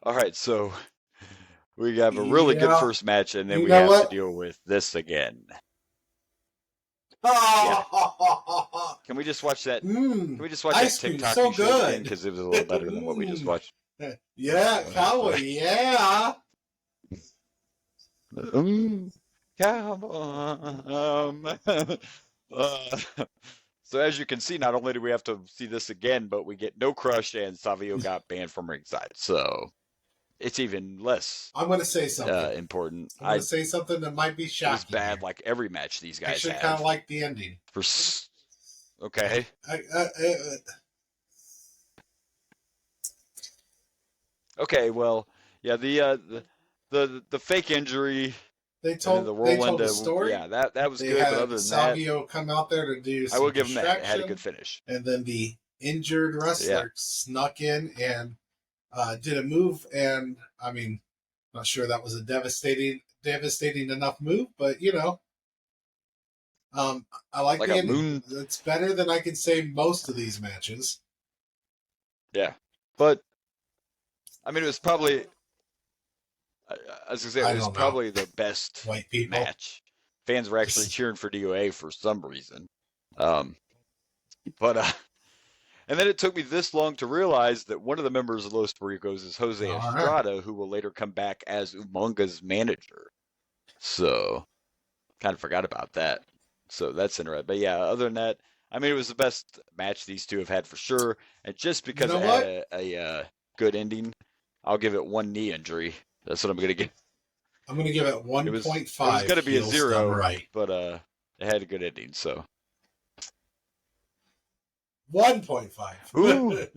All right, so we have a really good first match, and then we have to deal with this again. Yeah. Can we just watch that? Can we just watch that TikTok show again? Because it was a little better than what we just watched. Yeah, Cowboy, yeah. So as you can see, not only do we have to see this again, but we get no Crush, and Savio got banned from ringside. So it's even less. I'm going to say something important. I'm going to say something that might be shocking. It was bad, like every match these guys had. I kind of like the ending. Okay. Okay, well, yeah, the fake injury. They told the story. Yeah, that was good. But other than Savio come out there to do some I will give him that. It had a good finish. And then the injured wrestler snuck in and did a move. And I mean, not sure that was a devastating enough move, but you know, I like the ending. It's better than I can say most of these matches. Yeah, but I mean, it was probably. As I say, it was probably the best match. Fans were actually cheering for DOA for some reason. And then it took me this long to realize that one of the members of Los Pericos is Jose Estrada, who will later come back as Umanga's manager. So, kind of forgot about that. So that's interesting. But yeah, other than that, I mean, it was the best match these two have had for sure. And just because it had a good ending, I'll give it 1 knee injury. That's what I'm going to give. I'm going to give it 1.5. It was going to be a 0, but it had a good ending, so. 1.5. Ooh.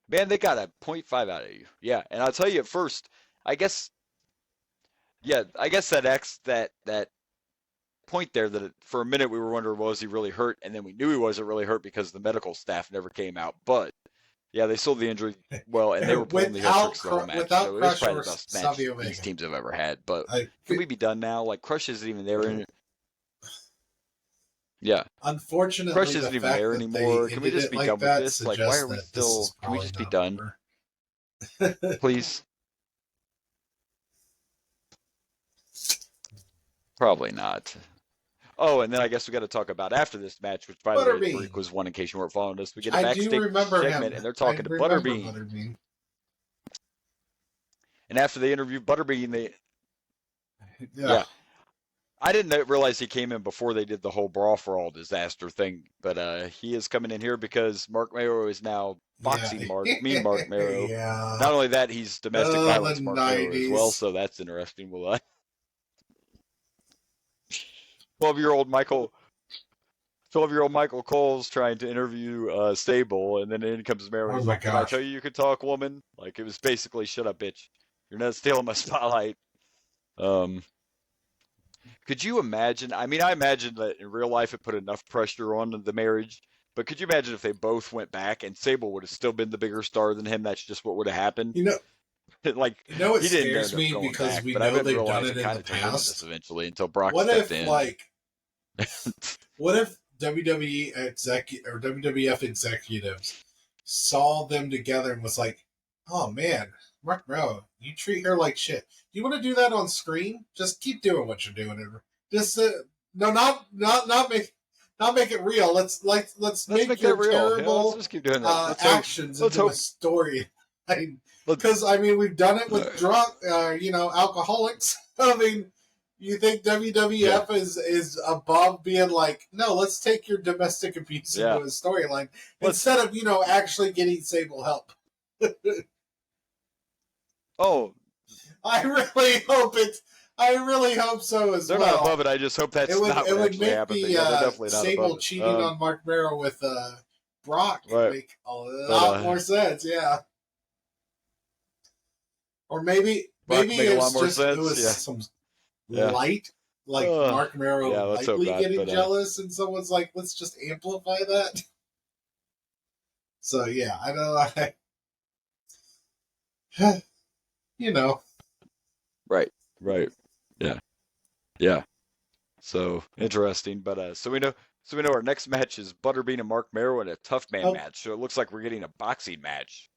Man, they got a 0.5 out of you. Yeah, and I'll tell you at first, I guess that point there that for a minute we were wondering, was he really hurt? And then we knew he wasn't really hurt because the medical staff never came out. But yeah, they sold the injury well, and they were pulling the heel tricks the whole match. So it was probably the best match these teams have ever had. But can we be done now? Like, Crush isn't even there in it. Yeah. Unfortunately, Crush isn't even there anymore. Can we just be done with this? Like, why are we still? Can we just be done? Please. Probably not. Oh, and then I guess we got to talk about after this match, which by the way, Freak was one in case you weren't following us. We get a backstage segment, and they're talking to Butterbean. And after they interview Butterbean, yeah. I didn't realize he came in before they did the whole Brawl for All disaster thing, but he is coming in here because Mark Mero is now boxing Mark Mero. Yeah. Not only that, he's domestic violence Mark Mero as well, so that's interesting. Will 12-year-old Michael Cole's trying to interview Sable, and then in comes Mero. Oh my Can I tell you could talk, woman? Like, it was basically, shut up, bitch. You're not stealing my spotlight. Could you imagine? I mean, I imagine that in real life it put enough pressure on the marriage, but could you imagine if they both went back and Sable would have still been the bigger star than him? That's just what would have happened. Like, it scares me because we know they've done it in the past. Eventually, until Brock what stepped if, in. What if WWF executives saw them together and was like, "Oh man, Mark Mero, you treat her like shit. Do you want to do that on screen? Just keep doing what you're doing. Just not make it real. Let's make your real. terrible let's just keep doing that. actions into a story. Because we've done it with drunk, alcoholics. I mean, you think WWF is above being like, no, let's take your domestic abuse into a storyline instead of actually getting Sable help. Oh, I really hope so as they're well. They're not above it. I just hope that's not what actually happened. It would make the Sable cheating on Mark Mero with Brock make a lot more sense. Yeah. Or maybe it's just it was some light, like Mark Mero lightly getting jealous, and someone's like, let's just amplify that. So yeah, I know. Right. Yeah. So interesting, but so we know our next match is Butterbean and Mark Mero in a tough man match. So it looks like we're getting a boxing match.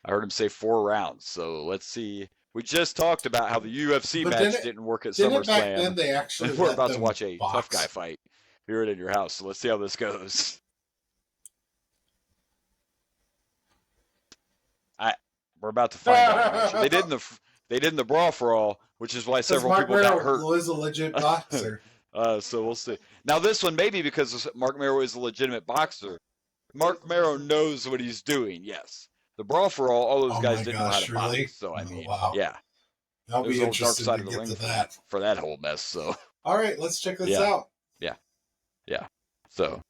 I heard him say 4 rounds. So let's see. We just talked about how the UFC match didn't work at SummerSlam. Back then they actually we're about to watch a tough guy fight here at your house. So let's see how this goes. We're about to find out. They did in the Brawl for All, which is why several people got hurt. Mark Mero is a legit boxer. So we'll see. Now this one, maybe because Mark Mero is a legitimate boxer, Mark Mero knows what he's doing. Yes, the Brawl for All those guys didn't know how to box. So I mean, yeah, I'll be interested to get to that for that whole mess. So all right, let's check this out. Yeah. So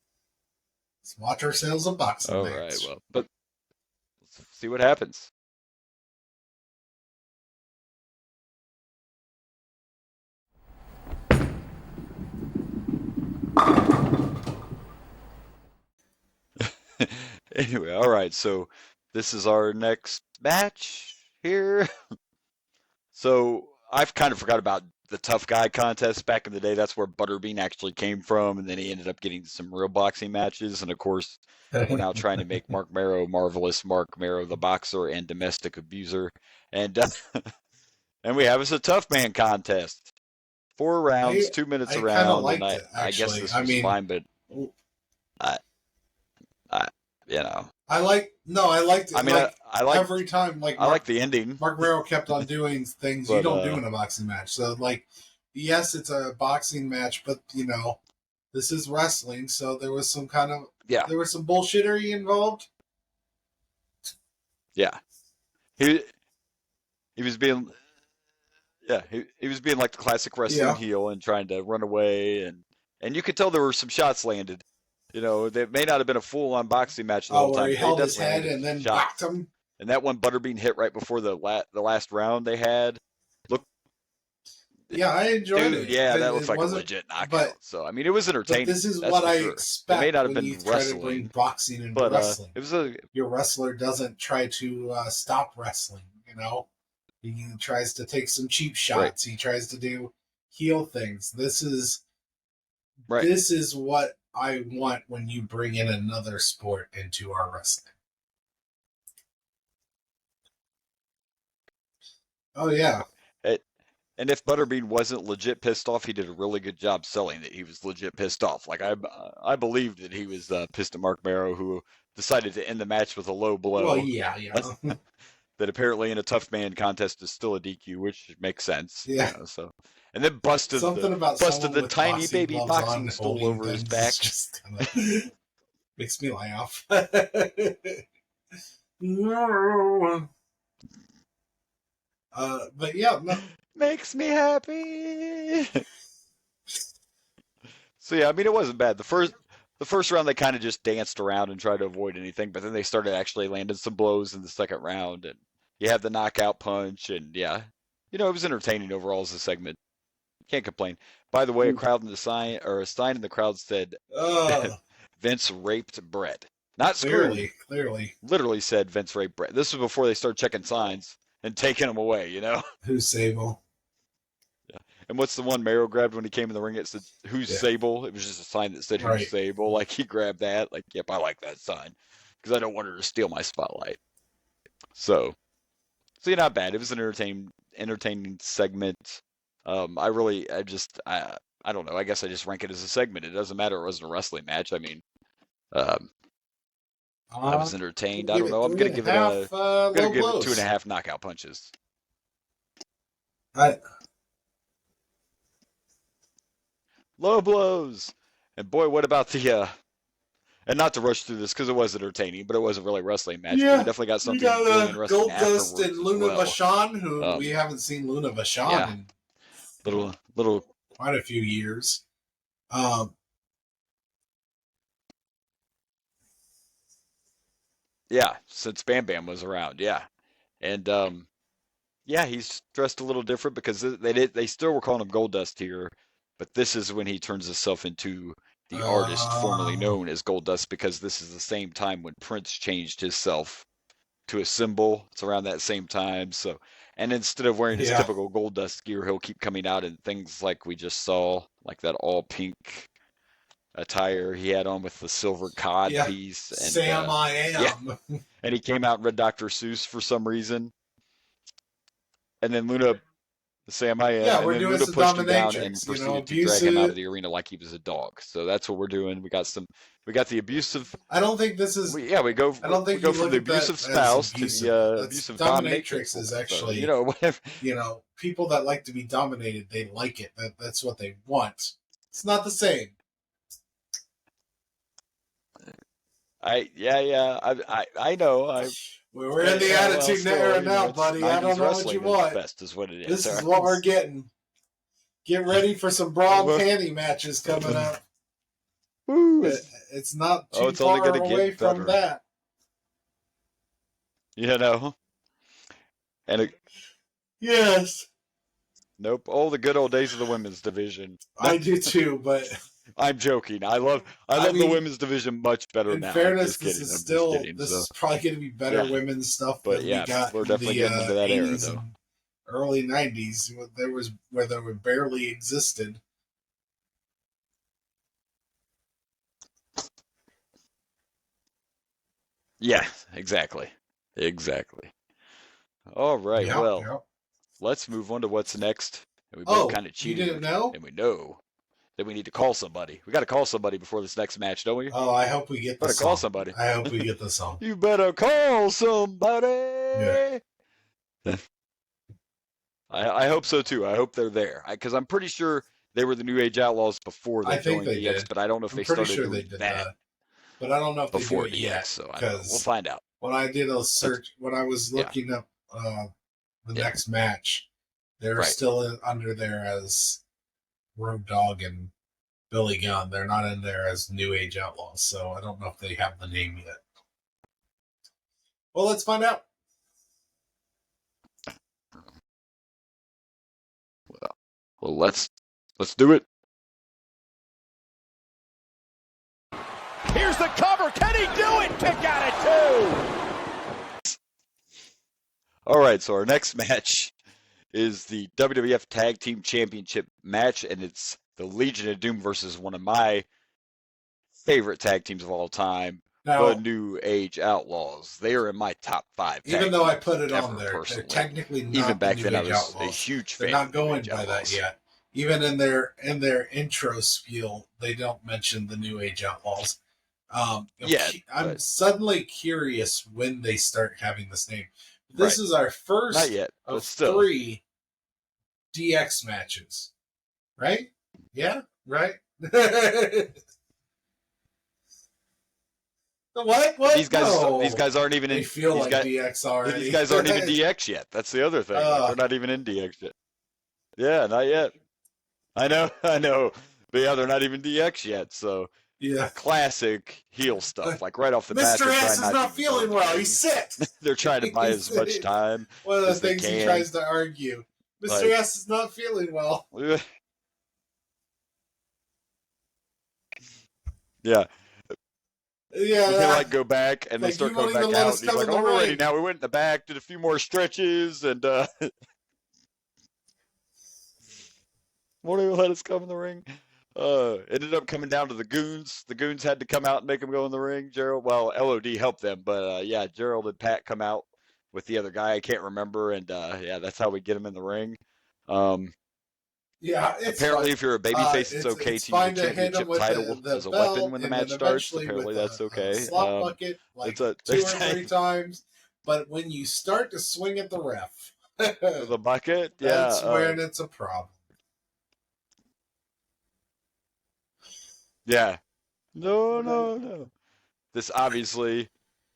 let's watch our sales of boxing. All right, well, but let's see what happens. Anyway, all right, so this is our next match here. So I've kind of forgot about the tough guy contest back in the day. That's where Butterbean actually came from, and then he ended up getting some real boxing matches. And of course, we're now trying to make Mark Mero Marvelous Mark Mero, the boxer and domestic abuser, and and we have us a tough man contest. 4 rounds, 2 minutes around, and I guess this was fine, but I liked it. I mean, I like every time. I like the ending. Mark Mero kept on doing things you don't do in a boxing match. So, yes, it's a boxing match, but this is wrestling, so there was some kind of there was some bullshittery involved. Yeah, he was being he was being like the classic wrestling heel and trying to run away, and you could tell there were some shots landed. They may not have been a full-on boxing match the whole time. He held his head and then whacked him. And that one Butterbean hit right before the last round they had. Look, Yeah, I enjoyed Dude, it. yeah, that It looks like a wasn't, legit knockout. but So, I mean, it was but entertaining. this is That's what for I sure. It may expect not have when you been try to bring wrestling, boxing into but wrestling. it was a Your wrestler doesn't try to stop wrestling. He tries to take some cheap shots. He tries to do heel things. This is right. what I want when you bring in another sport into our wrestling. Oh yeah, And if Butterbean wasn't legit pissed off, he did a really good job selling that he was legit pissed off. Like I believed that he was pissed at Mark Marrow, who decided to end the match with a low blow. well yeah. That apparently in a tough man contest is still a DQ, which makes sense. Yeah. So, and then busted Something about busted someone the with tiny boxing baby gloves boxing on stool holding over his things back. just kind of makes me laugh. But yeah, no. Makes me happy. So yeah, I mean it wasn't bad. The first round they kind of just danced around and tried to avoid anything, but then they started actually landing some blows in the second round, and you had the knockout punch, and yeah, it was entertaining overall as a segment. Can't complain. By the way, a sign in the crowd said Vince raped Brett. Not screwed. Clearly. Literally said Vince raped Brett. This was before they started checking signs and taking them away, Who's Sable? Yeah. And what's the one Marrow grabbed when he came in the ring? It said, "Who's Sable?" It was just a sign that said, "Who's Sable?" Like he grabbed that. Like, yep, I like that sign because I don't want her to steal my spotlight. So you're not bad. It was an entertaining segment. I don't know. I guess I just rank it as a segment. It doesn't matter. It wasn't a wrestling match. I mean, I was entertained. I don't know. I'm gonna give it 2.5 knockout punches. Low blows. And boy, what about the and not to rush through this because it was entertaining, but it wasn't really a wrestling match. Yeah, we definitely got something we got in wrestling Goldust and Luna well. Vachon, who we haven't seen Luna Vachon in little quite a few years. Yeah, since Bam Bam was around, yeah. And yeah, he's dressed a little different because they still were calling him Goldust here, but this is when he turns himself into the artist formerly known as Goldust, because this is the same time when Prince changed himself to a symbol. It's around that same time. So, and instead of wearing his typical Goldust gear, he'll keep coming out in things like we just saw, like that all pink attire he had on with the silver cod piece. And, Sam I Am. Yeah. And he came out and read Dr. Seuss for some reason. And then Luna, Sam I Am, and we're then doing Luna some pushed him down dominatrix, and proceeded to drag him out of the arena like he was a dog. So that's what we're doing. We got the abusive. I don't think this is. We go. I don't think we go from the abusive spouse to the abusive dominatrix. Is actually, so, whatever. People that like to be dominated, they like it. That's what they want. It's not the same. I know. We're in the attitude era now, buddy. I don't know what you want. Best is what it is. This is what we're getting. Get ready for some bra and panty matches coming up. Woo. It's not too far away from that. And yes. Nope. Oh, the good old days of the women's division. I do too, but I'm joking. I love the women's division much better now. In fairness, this is probably going to be better women's stuff. But we got we're definitely getting into that era though. Early '90s, where they barely existed. Yeah, exactly. All right. Let's move on to what's next. And we both kind of cheated. You didn't know? And we know that we need to call somebody. We got to call somebody before this next match, don't we? Oh, I hope we get the song. Call somebody. I hope we get the song. You better call somebody. Yeah. I hope so too. I hope they're there because I'm pretty sure they were the New Age Outlaws before they joined DX, but I don't know if they started doing that. But I don't know if before they do it yet. So we'll find out. When I did a search, when I was looking up the next match, they're still under there as Road Dogg and Billy Gunn. They're not in there as New Age Outlaws, so I don't know if they have the name yet. Well, let's find out. Well, let's do it. Here's the cover. Can he do it? Kick out at 2. All right, so our next match is the WWF Tag Team Championship match, and it's the Legion of Doom versus one of my favorite tag teams of all time, Now, the New Age Outlaws. They are in my top 5 tag even though I put it ever, on there, personally. they're technically not Even back the then, New I Age was Outlaws. a huge They're fan not of the New going Age by Outlaws. that yet. Even in their intro spiel, they don't mention the New Age Outlaws. Yeah, I'm but suddenly curious when they start having this name. This right. is our Not first yet, but of still. 3 DX matches, right? Yeah, right. What? These guys aren't even in. They feel these like guys, DX already. These guys aren't even DX yet. That's the other thing. Like, they're not even in DX yet. Yeah, not yet. I know. But yeah, they're not even DX yet. So Yeah. classic heel stuff. Like right off the bat, Mr. they're S is trying not to feeling well. He's sick. They're trying to buy as much time. One of the as they things he can. tries to argue. Mr. Like- S is not feeling well. Yeah. Yeah. They like go back and they Like, start you won't coming back even let out. us And he's come like, in the alrighty, ring." now we went in the back, did a few more stretches, and won't even let us come in the ring. Ended up coming down to the Goons. The Goons had to come out and make them go in the ring. Gerald, well, LOD helped them, but yeah, Gerald and Pat come out with the other guy. I can't remember, and yeah, that's how we get him in the ring. Yeah, it's Apparently, fine. if you're a babyface, it's okay it's to use fine the to hit him championship with title the as a belt, weapon when the and then match starts. eventually Apparently, with that's okay. A slop bucket, like it's a- 2 or 3 times. But when you start to swing at the ref, The bucket, yeah. that's when it's a problem. Yeah. No. This obviously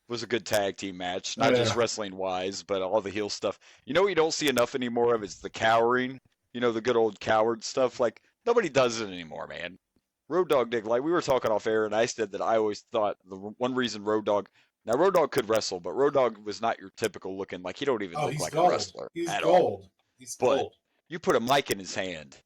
was a good tag team match, not just Yeah. wrestling wise, but all the heel stuff. You know what you don't see enough anymore of is the cowering. You know, the good old coward stuff. Like, nobody does it anymore, man. Road Dogg did. Like, we were talking off air, and I said that I always thought the one reason Road Dogg. Now, Road Dogg could wrestle, but Road Dogg was not your typical looking. Like, he don't even look He's like gold. a wrestler He's at all. gold. He's But- gold. You put a mic in his hand.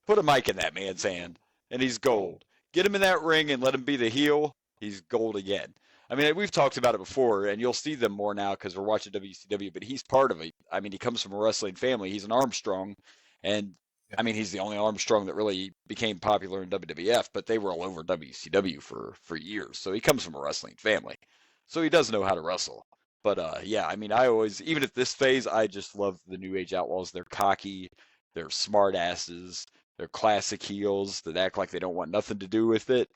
Put a mic in that man's hand, and he's gold. Get him in that ring and let him be the heel. He's gold again. I mean, we've talked about it before, and you'll see them more now because we're watching WCW, but he's part of it. I mean, he comes from a wrestling family. He's an Armstrong, and I mean, he's the only Armstrong that really became popular in WWF, but they were all over WCW for years. So he comes from a wrestling family. So he does know how to wrestle. But yeah, I mean, I always, even at this phase, I just love the New Age Outlaws. They're cocky, they're smart asses, they're classic heels that act like they don't want nothing to do with it,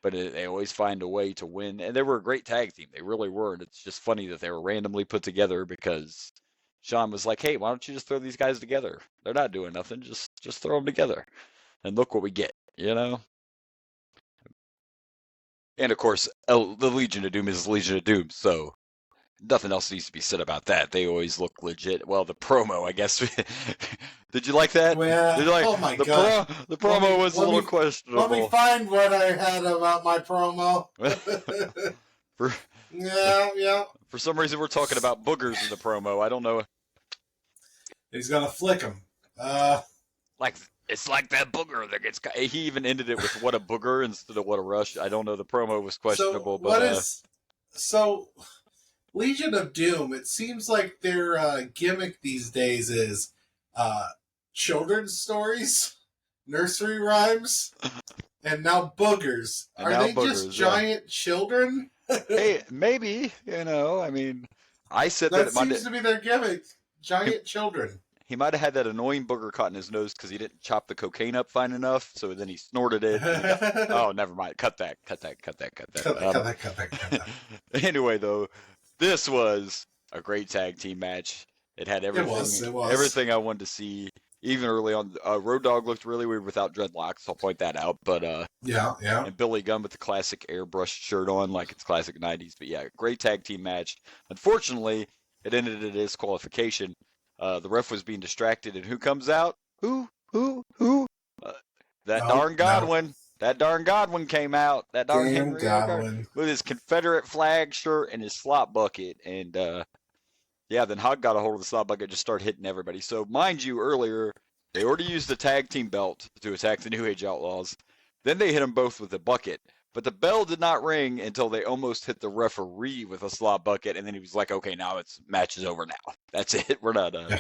but they always find a way to win. And they were a great tag team. They really were. And it's just funny that they were randomly put together because Sean was like, hey, why don't you just throw these guys together? They're not doing nothing. Just throw them together. And look what we get, you know? And of course, the Legion of Doom is Legion of Doom, so nothing else needs to be said about that. They always look legit. Well, the promo, I guess. Did you like that? Well, Did you like, oh my God. The promo was a let little me- questionable. Let me find what I had about my promo. for, yeah. for some reason, we're talking about boogers in the promo. I don't know. He's gonna flick him. Like, it's like that booger that gets. He even ended it with "what a booger" instead of "what a rush." I don't know. The promo was questionable, So but what is so Legion of Doom? It seems like their gimmick these days is children's stories, nursery rhymes, and now boogers. And Are now they boogers, just yeah. giant children? hey, maybe I mean, I said that That it might. seems to be their gimmick. Giant children. He might have had that annoying booger caught in his nose because he didn't chop the cocaine up fine enough. So then he snorted it. Oh, never mind. Cut that. Cut that. Anyway, though, this was a great tag team match. It had everything. It was. Everything I wanted to see. Even early on, Road Dogg looked really weird without dreadlocks. I'll point that out. But Yeah. and Billy Gunn with the classic airbrushed shirt on, like it's classic '90s. But yeah, great tag team match. Unfortunately, it ended in a disqualification. The ref was being distracted, and who comes out? Who? That darn Godwin. That darn Godwin came out. That darn Damn Henry Godwin. with his Confederate flag shirt and his slop bucket. And yeah, then Hog got a hold of the slop bucket and just started hitting everybody. So mind you, earlier They already used the tag team belt to attack the New Age Outlaws. Then they hit them both with a bucket. But the bell did not ring until they almost hit the referee with a slop bucket, and then he was like, "Okay, now match is over now. That's it. We're not done."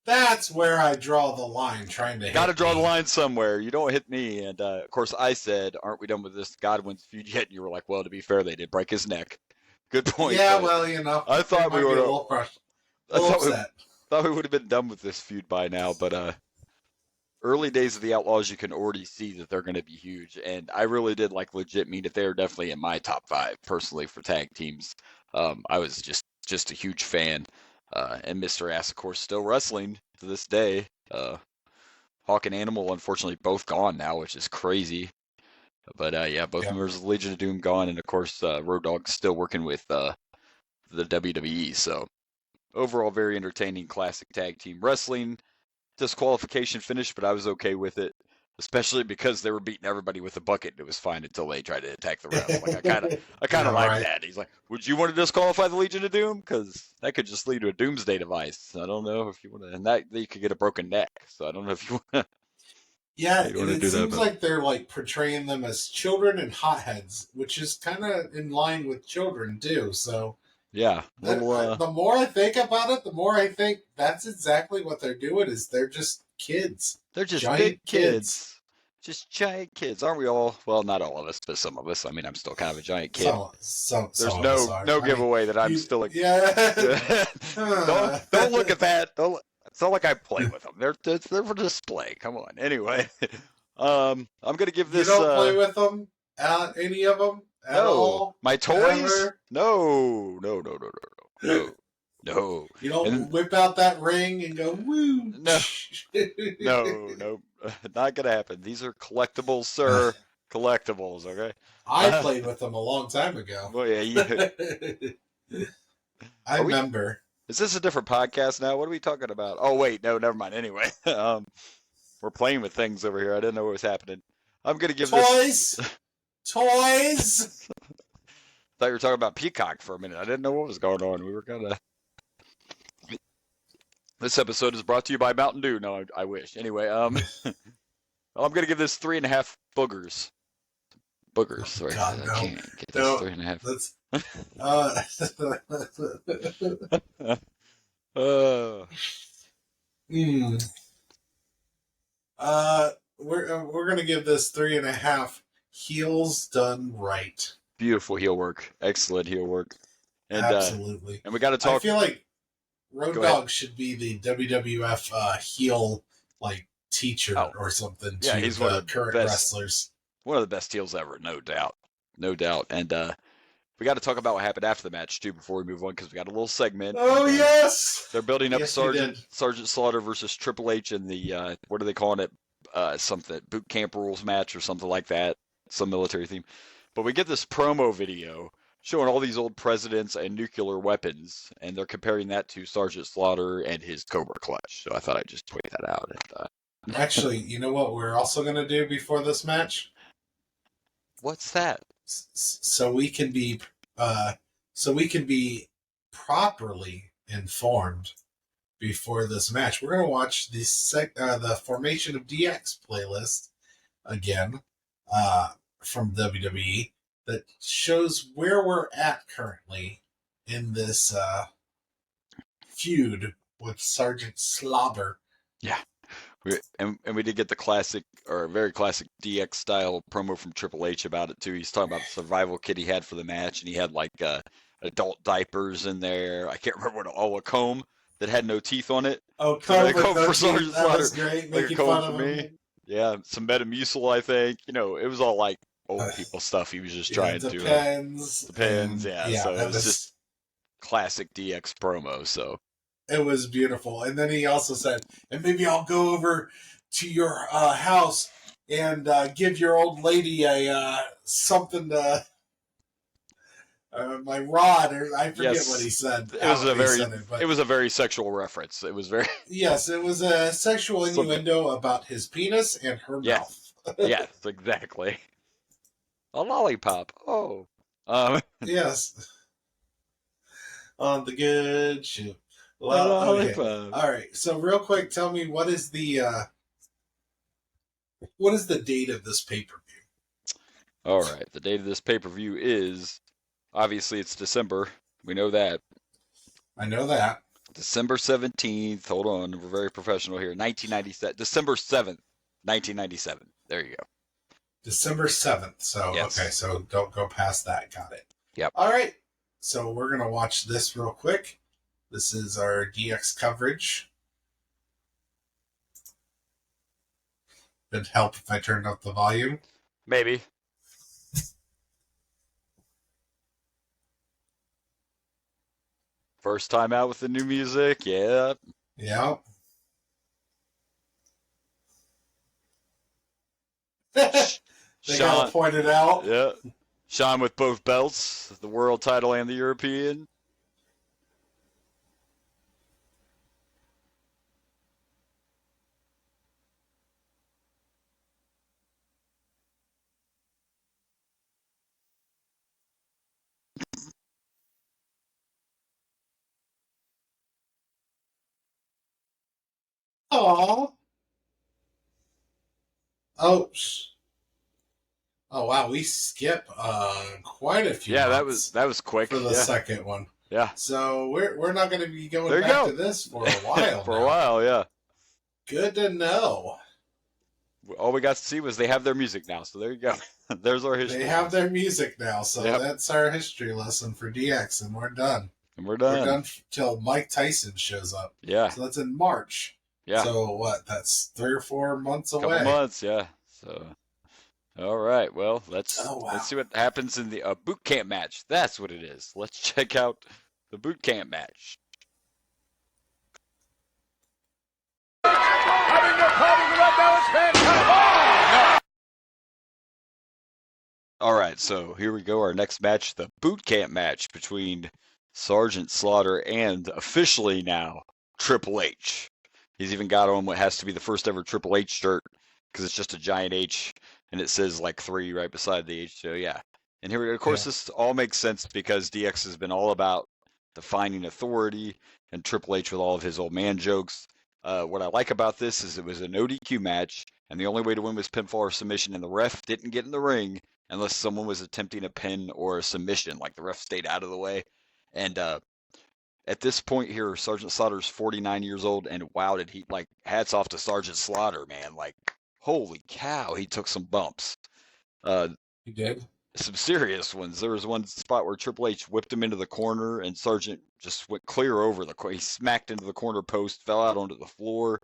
That's where I draw the line. Trying to Got to hit draw me. the line somewhere. You don't hit me. And of course, I said, "Aren't we done with this Godwin's feud yet?" And you were like, "Well, to be fair, they did break his neck." Good point. Yeah, but well, you know, I thought we might be would. a little crushed. I Little thought upset. we would have been done with this feud by now, but early days of the Outlaws, you can already see that they're going to be huge, and I really did legit mean it. They're definitely in my top 5 personally for tag teams. I was just a huge fan, and Mr. Ass, of course, still wrestling to this day. Hawk and Animal, unfortunately, both gone now, which is crazy. But yeah, both members of the Legion of Doom gone, and of course, Road Dogg's still working with the WWE. So overall, very entertaining classic tag team wrestling. Disqualification finish, but I was okay with it, especially because they were beating everybody with a bucket. And it was fine until they tried to attack the refs. I kind of like that. He's like, "Would you want to disqualify the Legion of Doom? Because that could just lead to a doomsday device. I don't know if you want to, and that you could get a broken neck. So I don't know if you want to." Yeah, You and wanna it do that, seems but- like they're portraying them as children and hotheads, which is kind of in line with children too. So Yeah, little, the more I think about it, the more I think that's exactly what they're doing. Is they're just kids. they're just giant big kids. kids. Just giant kids, aren't we all? Well, not all of us, but some of us. I mean, I'm still kind of a giant kid. Some There's of us are. no I mean, giveaway that I'm you- still a yeah. don't look at that. It's not like I play with them. They're for display. Come on. Anyway, I'm gonna give You this. don't play with them? Any of them? At no, all? my toys. Ever? No. You don't And- whip out that ring and go, woo! No. No, not gonna happen. These are collectibles, sir. Collectibles. Okay. I played with them a long time ago. Well, yeah. I remember. Is this a different podcast now? What are we talking about? Oh wait, no, never mind. Anyway, we're playing with things over here. I didn't know what was happening. I'm gonna give this. Toys! Toys! Thought you were talking about Peacock for a minute. I didn't know what was going on. We were gonna. This episode is brought to you by Mountain Dew. No, I wish. Anyway, I'm gonna give this 3.5 boogers. Boogers. Sorry, God, no. I can't get this No. 3.5. Let's. We're gonna give this 3.5 heels done right. Beautiful heel work. Excellent heel work. And Absolutely. and we got to I talk. feel like Road Go ahead. Dogg should be the WWF heel teacher Oh. or something Yeah, to he's one the of the current best. wrestlers. One of the best heels ever, no doubt. No doubt. And we got to talk about what happened after the match too before we move on, because we got a little segment. Oh And, yes. they're building up Yes, we did. Sergeant Slaughter versus Triple H in the what are they calling it? Something boot camp rules match or something like that. Some military theme. But we get this promo video showing all these old presidents and nuclear weapons, and they're comparing that to Sergeant Slaughter and his Cobra Clutch. So I thought I'd just point that out. And, Actually, you know what we're also gonna do before this match? what's that? So we can be properly informed before this match. We're gonna watch the Formation of DX playlist again from WWE that shows where we're at currently in this feud with Sergeant Slobber. We did get the classic, or very classic DX style promo from Triple H about it too. He's talking about the survival kit he had for the match, and he had adult diapers in there. I can't remember a comb that had no teeth on it. Oh, So they Cobra come for Clutch, Sergeant that was Slaughter. great. Like a Making comb fun for of me. him. Yeah, some Metamucil, I think. It was all like old people stuff. He was just trying to Depends. Depends, yeah. So it that was just classic DX promo. So it was beautiful. And then he also said, and maybe I'll go over to your house and give your old lady a something to my rod, or I forget Yes. what he said. it was how a he very said it, but it was a very sexual reference. It was very yes, it was a sexual Something. innuendo about his penis and her Yes. mouth. yes, exactly. A lollipop. Oh. Yes. On the good ship. Well, okay. Lollipop. All right. So real quick, tell me what is the date of this pay-per-view? All right. The date of this pay-per-view is, obviously, it's December. We know that. I know that. December 17th. Hold on. We're very professional here. 1997. December 7th, 1997. There you go. December 7th. So, Yes. okay. So don't go past that. Got it. Yep. All right. So we're going to watch this real quick. This is our DX coverage. It'd help if I turned up the volume. Maybe. First time out with the new music. Yeah. Yeah. They got Sean. it pointed out. Yeah. Sean with both belts, the world title and the European. Aww. Oh. Oh wow, we skip quite a few. Yeah, months that was quick. for the Yeah. second one. Yeah. So we're not going to be going There you back go. to this for a while. For a now. while, yeah. Good to know. All we got to see was they have their music now. So there you go. There's our history. They have their music now, so Yep. that's our history lesson for DX, and we're done. And we're We're done. done till Mike Tyson shows up. Yeah. So that's in March. Yeah. So what? That's 3 or 4 months Couple away. months, yeah. So, all right. Well, let's Oh, wow. let's see what happens in the boot camp match. That's what it is. Let's check out the boot camp match. Having no problem with that balance, man. All right, so here we go. Our next match, the boot camp match between Sergeant Slaughter and officially now Triple H. He's even got on what has to be the first ever Triple H shirt because it's just a giant H and it says like 3 right beside the H. So yeah. And here we go. Of course, this all makes sense because DX has been all about defining authority and Triple H with all of his old man jokes. What I like about this is it was an ODQ match, and the only way to win was pinfall or submission, and the ref didn't get in the ring unless someone was attempting a pin or a submission, like the ref stayed out of the way. And at this point here, Sergeant Slaughter's 49 years old, and wow, did he, like, hats off to Sergeant Slaughter, man. Like, holy cow, he took some bumps. You did? Some serious ones. There was one spot where Triple H whipped him into the corner, and Sergeant just went clear over the corner. He smacked into the corner post, fell out onto the floor.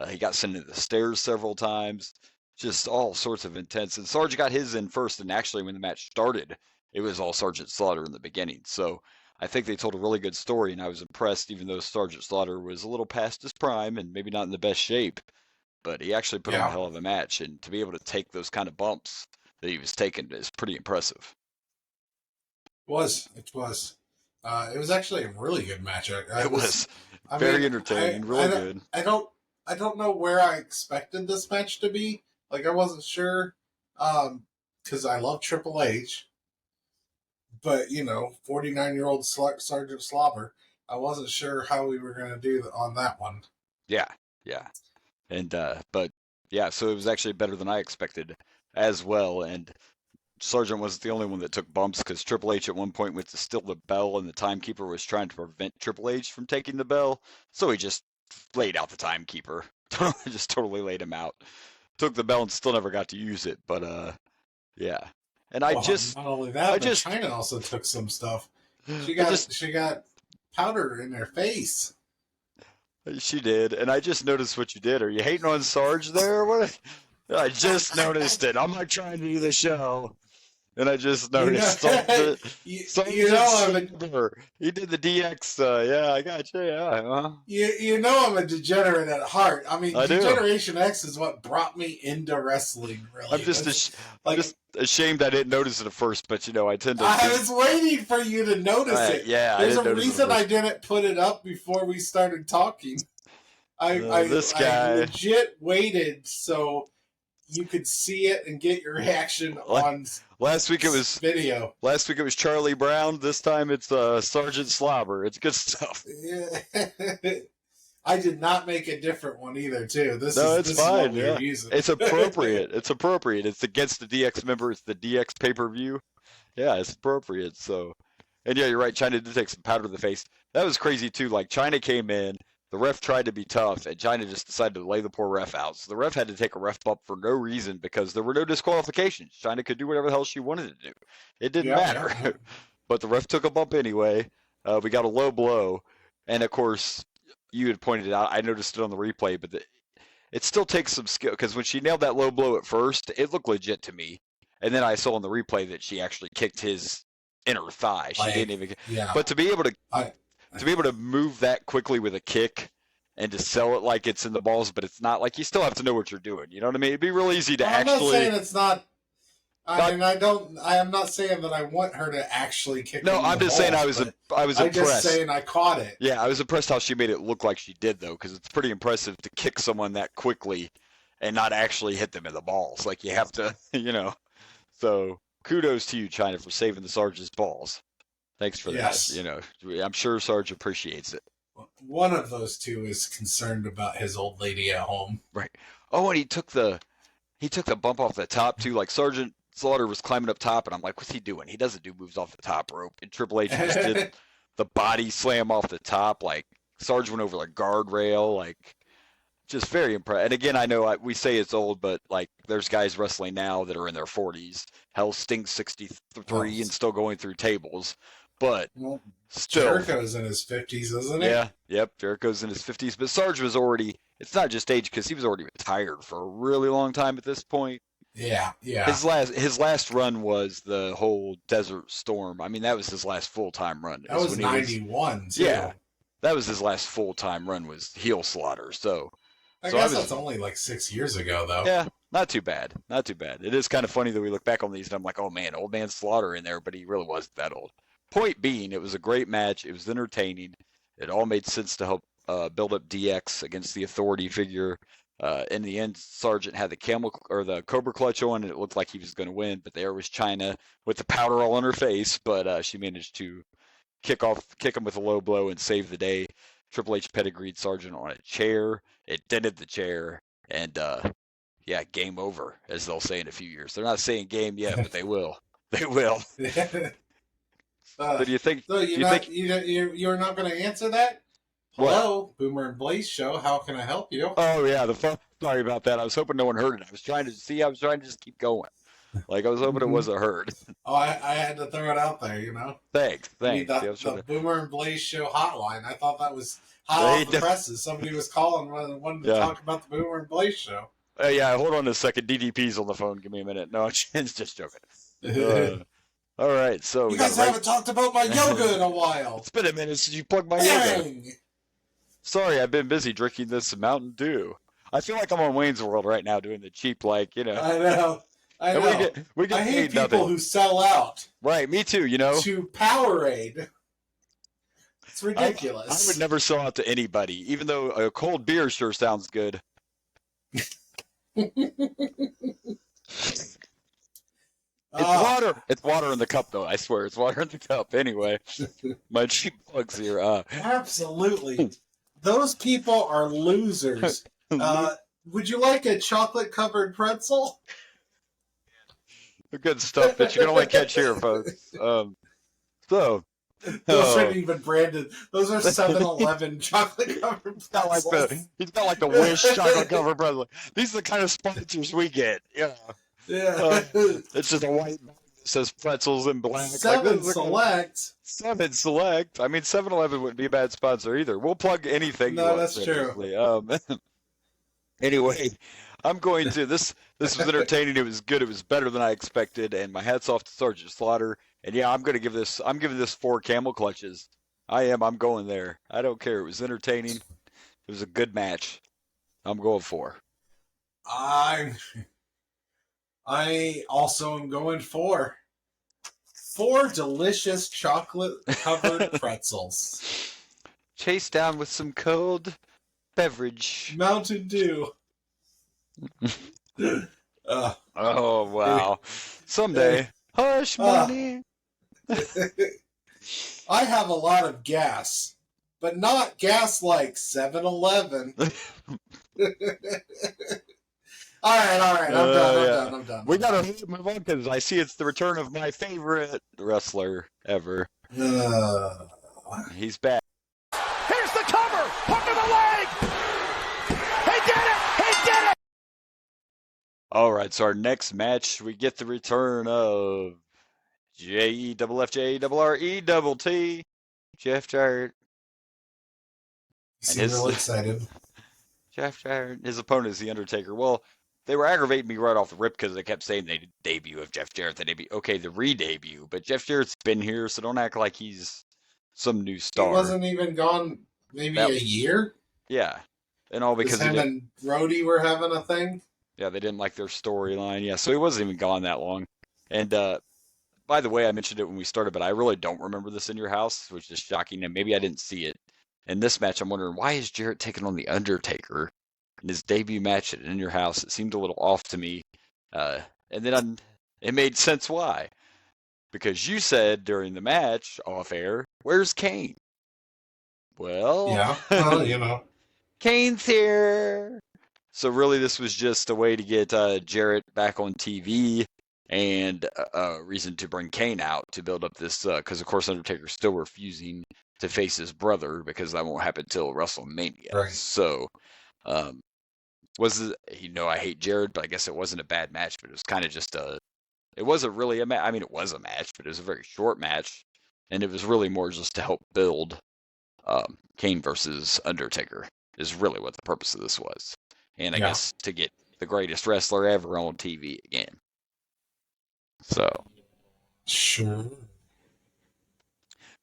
He got sent into the stairs several times. Just all sorts of intense. And Sergeant got his in first, and actually when the match started, it was all Sergeant Slaughter in the beginning. So I think they told a really good story, and I was impressed, even though Sergeant Slaughter was a little past his prime and maybe not in the best shape. But he actually put on a hell of a match, and to be able to take those kind of bumps that he was taking is pretty impressive. It was. It was actually a really good match. It was very entertaining, really good. I don't know where I expected this match to be. Like, I wasn't sure, because I love Triple H. But 49-year-old Sergeant Slobber, I wasn't sure how we were going to do on that one. Yeah. And but yeah, so it was actually better than I expected as well. And Sergeant wasn't the only one that took bumps, because Triple H at one point went to steal the bell, and the timekeeper was trying to prevent Triple H from taking the bell. So he just laid out the timekeeper. Just totally laid him out. Took the bell and still never got to use it. But yeah. And not only that, but China also took some stuff. She got powder in her face. She did, and I just noticed what you did. Are you hating on Sarge there? What? I just noticed it. I'm not trying to do the show, and I just noticed. He did the DX. Yeah, I got you. Yeah. I'm a degenerate at heart. I mean, I do. Degeneration X is what brought me into wrestling. Really, I'm just ashamed I didn't notice it at first, but I tend to. I was waiting for you to notice it. Yeah, there's a reason I didn't put it up before we started talking. I this guy legit waited so you could see it and get your reaction on Last week it was video. Charlie Brown. This time it's Sergeant Slobber. It's good stuff. Yeah. I did not make a different one either, too. This It's is fine. what we Yeah. were using. It's appropriate. It's appropriate. It's against the DX member. It's the DX pay-per-view. Yeah, it's appropriate. So, and yeah, you're right. China did take some powder to the face. That was crazy too. Like China came in, the ref tried to be tough, and China just decided to lay the poor ref out. So the ref had to take a ref bump for no reason because there were no disqualifications. China could do whatever the hell she wanted to do. It didn't matter. Yeah. But the ref took a bump anyway. We got a low blow, and of course, you had pointed it out. I noticed it on the replay, but it still takes some skill because when she nailed that low blow at first, it looked legit to me. And then I saw on the replay that she actually kicked his inner thigh. She didn't even. Yeah. But to be able to move that quickly with a kick and to sell it like it's in the balls, but it's not, like you still have to know what you're doing. You know what I mean? It'd be real easy to I'm not actually. saying it's not. I am not saying that I want her to actually kick. No, him in I'm the just saying balls, I was I'm impressed. just saying I caught it. Yeah, I was impressed how she made it look like she did though, because it's pretty impressive to kick someone that quickly and not actually hit them in the balls. Like you have to, you know. So kudos to you, China, for saving the Sarge's balls. Thanks for that. Yes. You know, I'm sure Sarge appreciates it. One of those two is concerned about his old lady at home. Right. Oh, and he took the bump off the top too. Like Sergeant Slaughter was climbing up top, and I'm like, what's he doing? He doesn't do moves off the top rope. And Triple H just did the body slam off the top. Like Sarge went over the guardrail. Like just very impressive. And again, I know we say it's old, but like there's guys wrestling now that are in their 40s. Hell, Sting's 63 and still going through tables. But Well, still, Jericho's in his 50s, isn't he? yeah, yep, Jericho's in his 50s. But Sarge was already, it's not just age because he was already retired for a really long time at this point. Yeah. His last run was the whole Desert Storm. I mean, that was his last full-time run. That was when he 91, too. Yeah, that was his last full-time run was heel Slaughter. So I So guess that's only like 6 years ago, though. yeah, not too bad. Not too bad. It is kind of funny that we look back on these and I'm like, oh man, old man Slaughter in there, but he really wasn't that old. Point being, it was a great match. It was entertaining. It all made sense to help build up DX against the authority figure. In the end, Sargent had the Cobra Clutch on, and it looked like he was going to win. But there was China with the powder all on her face, but she managed to kick him with a low blow and save the day. Triple H pedigreed Sargent on a chair. It dented the chair, and yeah, game over, as they'll say in a few years. They're not saying game yet, but they will. They will. So do you think? So you're not going to answer that? What? Hello, Boomer and Blaze show. How can I help you? Oh yeah, the phone. Sorry about that. I was hoping no one heard it. I was trying to just keep going. Like I was hoping it wasn't heard. Oh, I had to throw it out there, you know. Thanks. I mean, Yeah, I was the trying to- Boomer and Blaze show hotline. I thought that was hot off the presses. Somebody was calling wanted to Yeah. talk about the Boomer and Blaze show. Yeah, hold on a second. DDP's on the phone. Give me a minute. No, it's just joking. All right, so You guys haven't talked about my yoga in a while. It's been a minute since you plugged my yoga. Dang! Sorry, I've been busy drinking this Mountain Dew. I feel like I'm on Wayne's World right now doing the cheap, like, you know. I know. I And know. we get I hate paid people nothing. who sell out Right, me too, you know. to Powerade. It's I ridiculous. would never sell out to anybody, even though a cold beer sure sounds good. It's water. It's water in the cup, though. I swear, it's water in the cup. Anyway, my cheap plugs here. Absolutely. Those people are losers. Would you like a chocolate-covered pretzel? The good stuff that you can only catch here, folks. Those aren't even branded. Those are 7-Eleven chocolate-covered He's got like the Wish chocolate covered pretzel. These are the kind of sponsors we get. Yeah. Yeah. It's just a white bag that says pretzels in black. Seven Select. 7 Select. I mean, 7-Eleven wouldn't be a bad sponsor either. We'll plug anything. No, you want, that's true. basically. Anyway, I'm going to this. This was entertaining. It was good. It was better than I expected. And my hats off to Sergeant Slaughter. And yeah, I'm giving this 4 camel clutches. I am. I'm going there. I don't care. It was entertaining. It was a good match. I'm going 4. I also am going 4. 4 delicious chocolate-covered pretzels. Chased down with some cold beverage. Mountain Dew. Oh wow! Someday, hush money. I have a lot of gas, but not gas like 7-Eleven. All right. I'm done. We gotta move on because I see it's the return of my favorite wrestler ever. He's back. Here's the cover. Hook to the leg. He did it. He did it. All right, so our next match, we get the return of JEFFJRRETT, Jeff Jarrett. You seem real excited. Jeff Jarrett, his opponent is The Undertaker. Well, they were aggravating me right off the rip because they kept saying they debut of Jeff Jarrett, okay, the re-debut, but Jeff Jarrett's been here, so don't act like he's some new star. He wasn't even gone maybe a year? Yeah. And all because him and Brody were having a thing? Yeah, they didn't like their storyline. Yeah, so he wasn't even gone that long. And by the way, I mentioned it when we started, but I really don't remember this in your house, which is shocking. And maybe I didn't see it. In this match, I'm wondering, why is Jarrett taking on The Undertaker in his debut match at In Your House? It seemed a little off to me. And then it made sense why. Because you said during the match, off air, where's Kane? Well, yeah, well, you know. Kane's here. So really, this was just a way to get Jarrett back on TV and a reason to bring Kane out to build up this, because of course Undertaker's still refusing to face his brother because that won't happen till WrestleMania. Right. So, I hate Jarrett, but I guess it wasn't a bad match, but it was kind of just it wasn't really a match. I mean, it was a match, but it was a very short match, and it was really more just to help build Kane versus Undertaker is really what the purpose of this was. And I guess to get the greatest wrestler ever on TV again. So. Sure.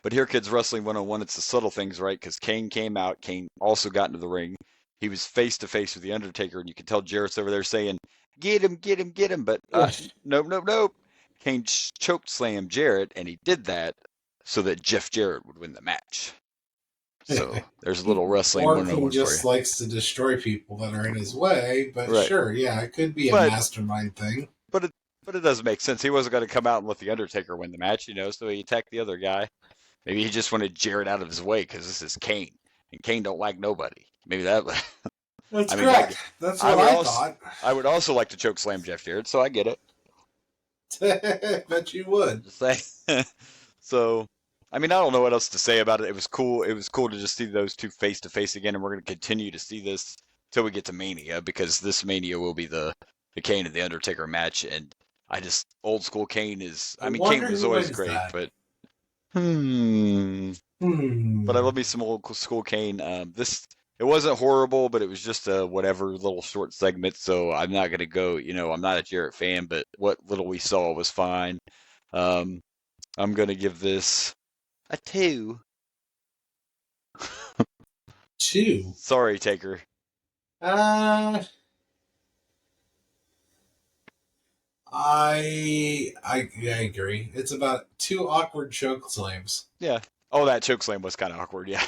But here, Kids Wrestling 101, it's the subtle things, right? Because Kane came out. Kane also got into the ring. He was face-to-face with The Undertaker, and you can tell Jarrett's over there saying, get him, get him, get him. But nope. Kane choked slammed Jarrett, and he did that so that Jeff Jarrett would win the match. So there's a little wrestling. Or he just likes to destroy people that are in his way, but sure, yeah, it could be a mastermind thing. But it doesn't make sense. He wasn't going to come out and let The Undertaker win the match, so he attacked the other guy. Maybe he just wanted Jarrett out of his way because this is Kane, and Kane don't like nobody. Maybe that. That's correct. That's what I thought. I would also like to choke slam Jeff Jarrett, so I get it. Bet you would. So. I mean, I don't know what else to say about it. It was cool. It was cool to just see those two face to face again, and we're going to continue to see this till we get to Mania, because this Mania will be the Kane and the Undertaker match. And old school Kane is. I mean, Kane was always great, but but I love me some old school Kane. It wasn't horrible, but it was just a whatever little short segment. So I'm not going to go. I'm not a Jarrett fan, but what little we saw was fine. I'm going to give this a 2. 2? Sorry, Taker. I agree. It's about 2 awkward choke slams. Yeah. Oh, that choke slam was kind of awkward, yeah.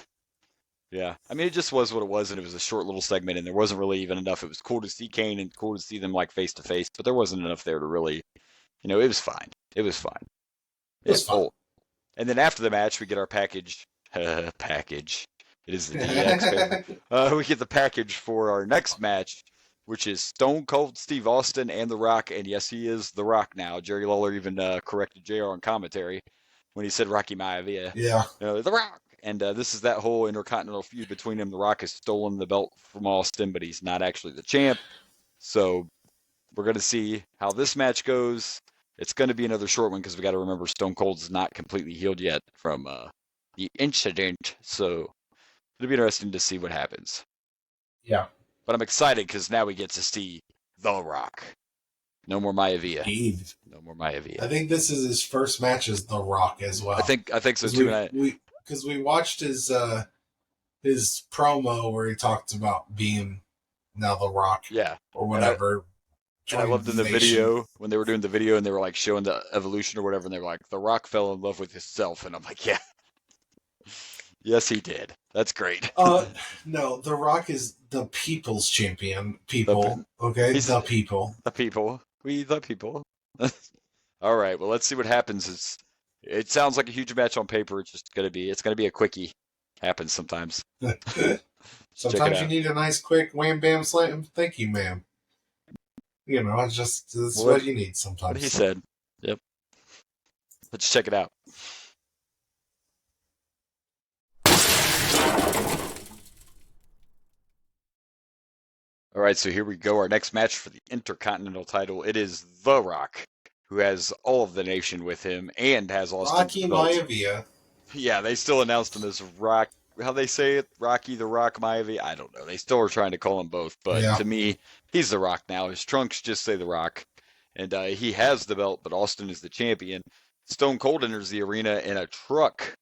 Yeah. I mean, it just was what it was, and it was a short little segment, and there wasn't really even enough. It was cool to see Kane and cool to see them like face to face, but there wasn't enough there to really, it was fine. It was fine. It was fun. And then after the match, we get our package. Package. It is the DX. We get the package for our next match, which is Stone Cold Steve Austin and The Rock. And yes, he is The Rock now. Jerry Lawler even corrected JR on commentary when he said Rocky Maivia. Yeah. The Rock. And this is that whole intercontinental feud between him. The Rock has stolen the belt from Austin, but he's not actually the champ. So we're going to see how this match goes. It's going to be another short one because we got to remember Stone Cold's not completely healed yet from the incident. So it'll be interesting to see what happens. Yeah. But I'm excited because now we get to see The Rock. No more Maivia. Indeed. No more Maivia. I think this is his first match as The Rock as well. I think so too. Because we watched his promo where he talked about being now The Rock. Yeah. Or whatever. And I loved in the video when they were doing the video and they were like showing the evolution or whatever, and they were like, The Rock fell in love with himself, and I'm like, yeah, yes, he did. That's great. No, The Rock is the people's champion. People, okay, the people. The people. We the people. All right. Well, let's see what happens. It sounds like a huge match on paper. It's gonna be a quickie. Happens sometimes. Sometimes you need a nice quick wham bam slam. Thank you, ma'am. You know, it's what you need sometimes. What he said. Yep. Let's check it out. All right, so here we go. Our next match for the Intercontinental title. It is The Rock, who has all of the nation with him and has Austin. Rocky Maivia. Yeah, they still announced him as Rock. How they say it? Rocky the Rock Maivia? I don't know. They still are trying to call him both, but to me, he's The Rock now. His trunks just say The Rock, and he has the belt, but Austin is the champion. Stone Cold enters the arena in a truck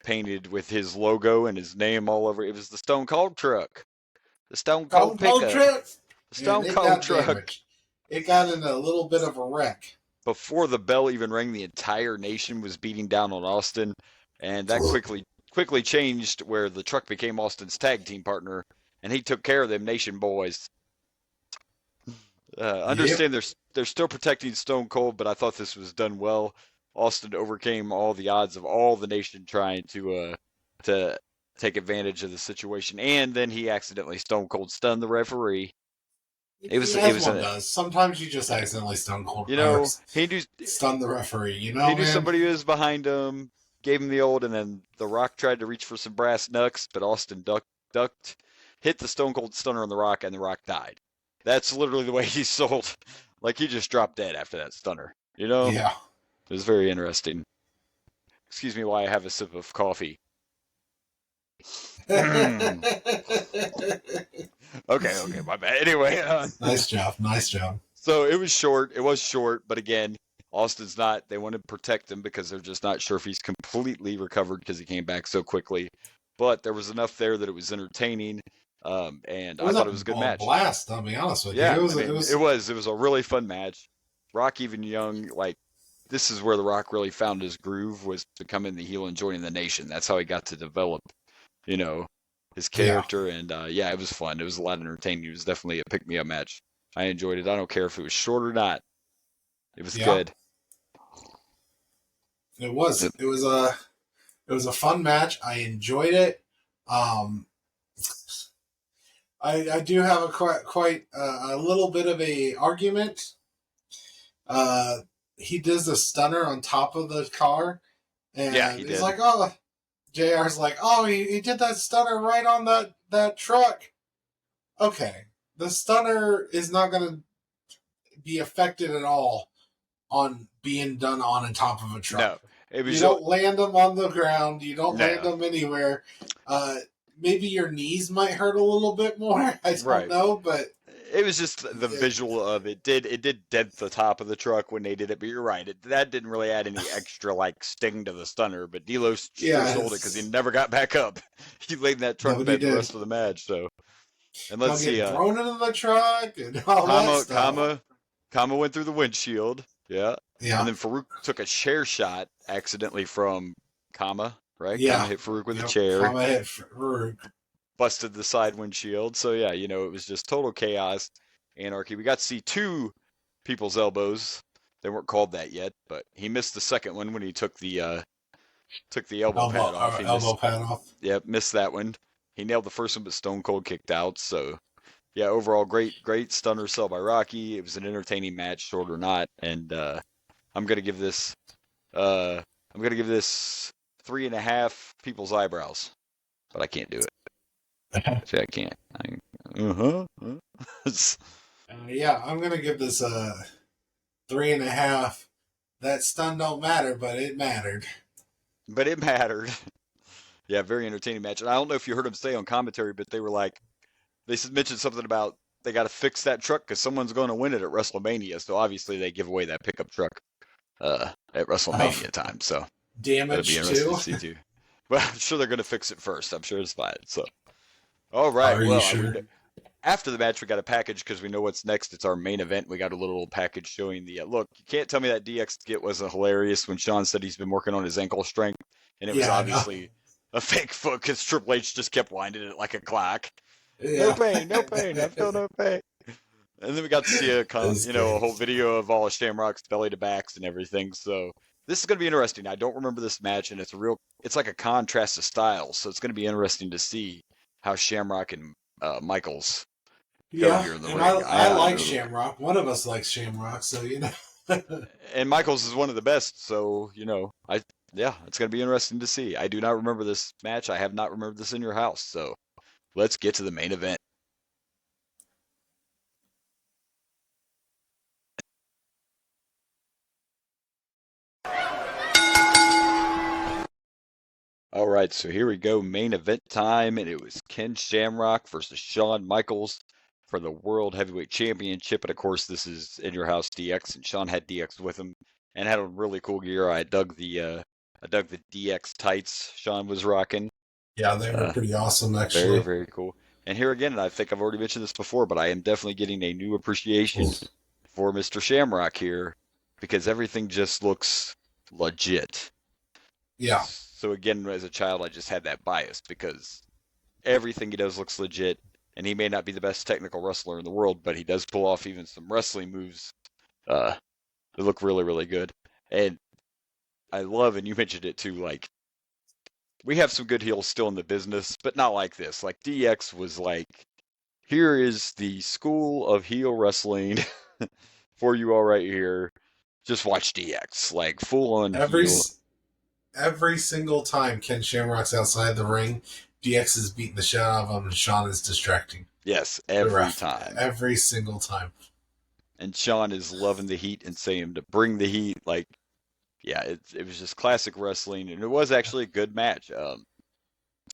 painted with his logo and his name all over. It was the Stone Cold truck. The Stone Cold pickup. The Stone Cold truck. Damaged. It got in a little bit of a wreck. Before the bell even rang, the entire nation was beating down on Austin, and that quickly changed where the truck became Austin's tag team partner, and he took care of them Nation boys. Understand they're still protecting Stone Cold, but I thought this was done well. Austin overcame all the odds of all the Nation trying to take advantage of the situation, and then he accidentally Stone Cold stunned the referee. Sometimes you just accidentally Stone Cold. You know, stun the referee. You know, he knew somebody who was behind him, gave him the old, and then The Rock tried to reach for some brass knucks, but Austin ducked, hit the Stone Cold Stunner on The Rock, and The Rock died. That's literally the way he sold. Like, he just dropped dead after that stunner. You know? Yeah. It was very interesting. Excuse me while I have a sip of coffee. Okay, my bad. Anyway. Nice job. So it was short, but again, Austin's not, they want to protect him because they're just not sure if he's completely recovered because he came back so quickly. But there was enough there that it was entertaining, and I thought it was a good match. Blast, I'll be honest with you. Yeah, it was a really fun match. Rock even young, like, this is where The Rock really found his groove, was becoming the heel and joining the Nation. That's how he got to develop, you know, his character, and it was fun. It was a lot of entertaining. It was definitely a pick-me-up match. I enjoyed it. I don't care if it was short or not. It was good. It was. It was a fun match. I enjoyed it. I do have quite a little bit of a argument. He does the stunner on top of the car, and he's like, "Oh." JR's like, "Oh, he did that stunner right on that truck." Okay, the stunner is not going to be affected at all on being done on and top of a truck. No, you don't land them on the ground. You don't land them anywhere. Maybe your knees might hurt a little bit more. I don't know, but it was just the visual of it. It did dent the top of the truck when they did it, but you're right. That didn't really add any extra like sting to the stunner. But D'Lo sold it because he never got back up. He laid in that truck bed the rest of the match. So, and let's see, thrown into the truck and all that stuff. Kama went through the windshield. Yeah. And then Farouk took a chair shot accidentally from Kama. Right? Yeah. Kama hit Farouk with a chair. Kama hit Farouk. Busted the side windshield. So yeah, you know, it was just total chaos, anarchy. We got to see two people's elbows. They weren't called that yet, but he missed the second one when he took the elbow pad off. Yep, missed that one. He nailed the first one, but Stone Cold kicked out. So yeah, overall great stunner sell by Rocky. It was an entertaining match, short or not, and I'm gonna give this 3.5 people's eyebrows, but I can't do it. See, I can't. I'm gonna give this 3.5. That stun don't matter, but it mattered. Yeah, very entertaining match. And I don't know if you heard him say on commentary, but they were like, they mentioned something about they got to fix that truck because someone's going to win it at WrestleMania. So obviously they give away that pickup truck at WrestleMania time. So damage to see too. Well, I'm sure they're going to fix it first. I'm sure it's fine. So. All right. Are you sure? After the match, we got a package because we know what's next. It's our main event. We got a little package showing the look. You can't tell me that DX skit wasn't hilarious when Sean said he's been working on his ankle strength, and it was obviously a fake foot because Triple H just kept winding it like a clock. No pain. I feel no pain. And then we got to see a That's a great. whole video of all of Shamrock's belly to backs and everything. So this is going to be interesting. I don't remember this match, and it's like a contrast of styles. So it's going to be interesting to see how Shamrock and Michaels go Yeah, here in the and ring. I like Shamrock. One of us likes Shamrock, so And Michaels is one of the best. So it's going to be interesting to see. I do not remember this match. I have not remembered this in your house. So let's get to the main event. All right, so here we go, main event time, and it was Ken Shamrock versus Shawn Michaels for the World Heavyweight Championship. And of course, this is in your house DX, and Shawn had DX with him and had a really cool gear. I dug the DX tights Shawn was rocking. yeah, they were pretty awesome, Very, actually. very cool. And here again, and I think I've already mentioned this before, but I am definitely getting a new appreciation for Mr. Shamrock here because everything just looks legit. Yeah, So again, as a child, I just had that bias because everything he does looks legit, and he may not be the best technical wrestler in the world, but he does pull off even some wrestling moves that look really, really good. And I love, and you mentioned it too, like we have some good heels still in the business, but not like this. Like DX was like, here is the school of heel wrestling for you all right here. Just watch DX, like full on heel. Every single time Ken Shamrock's outside the ring, DX is beating the shit out of him, and Shawn is distracting. Yes, The every ref. time. Every single time. And Shawn is loving the heat and saying to bring the heat. Like, yeah, it was just classic wrestling, and it was actually a good match.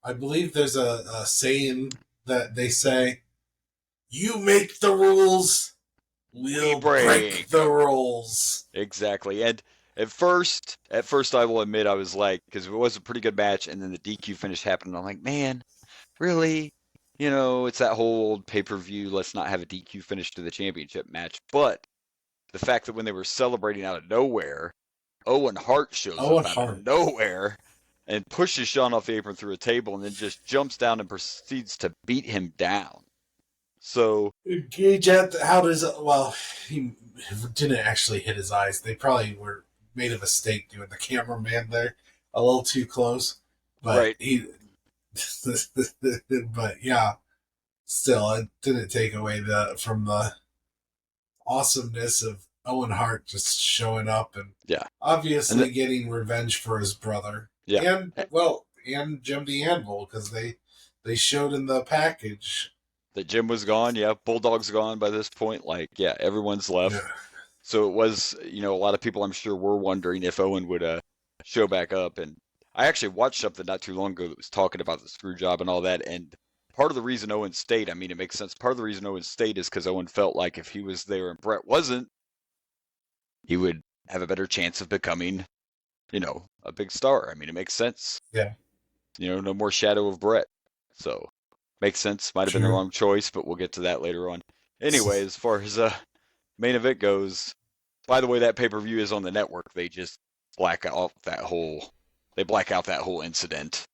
I believe there's a saying that they say, "You make the rules, we'll break the rules." Exactly. And at first I will admit I was like, because it was a pretty good match, and then the DQ finish happened, and I'm like, man, really? It's that whole old pay-per-view, let's not have a DQ finish to the championship match. But the fact that when they were celebrating out of nowhere, Owen Hart shows up out of nowhere and pushes Shawn off the apron through a table and then just jumps down and proceeds to beat him down. So Gage, he didn't actually hit his eyes. They probably were made a mistake doing the cameraman there a little too close. But right. But yeah, still, it didn't take away from the awesomeness of Owen Hart just showing up and obviously getting revenge for his brother. Yeah. And Jim the Anvil, because they showed in the package that Jim was gone. Yeah, Bulldog's gone by this point. Like, yeah, everyone's left. Yeah. So it was, a lot of people I'm sure were wondering if Owen would show back up. And I actually watched something not too long ago that was talking about the screw job and all that. And part of the reason Owen stayed, I mean, it makes sense. Part of the reason Owen stayed is because Owen felt like if he was there and Brett wasn't, he would have a better chance of becoming, a big star. I mean, it makes sense. Yeah. No more shadow of Brett. So makes sense. Might have been the wrong choice, but we'll get to that later on. Anyway, as far as main event goes, by the way, that pay-per-view is on the network. They just black out that whole incident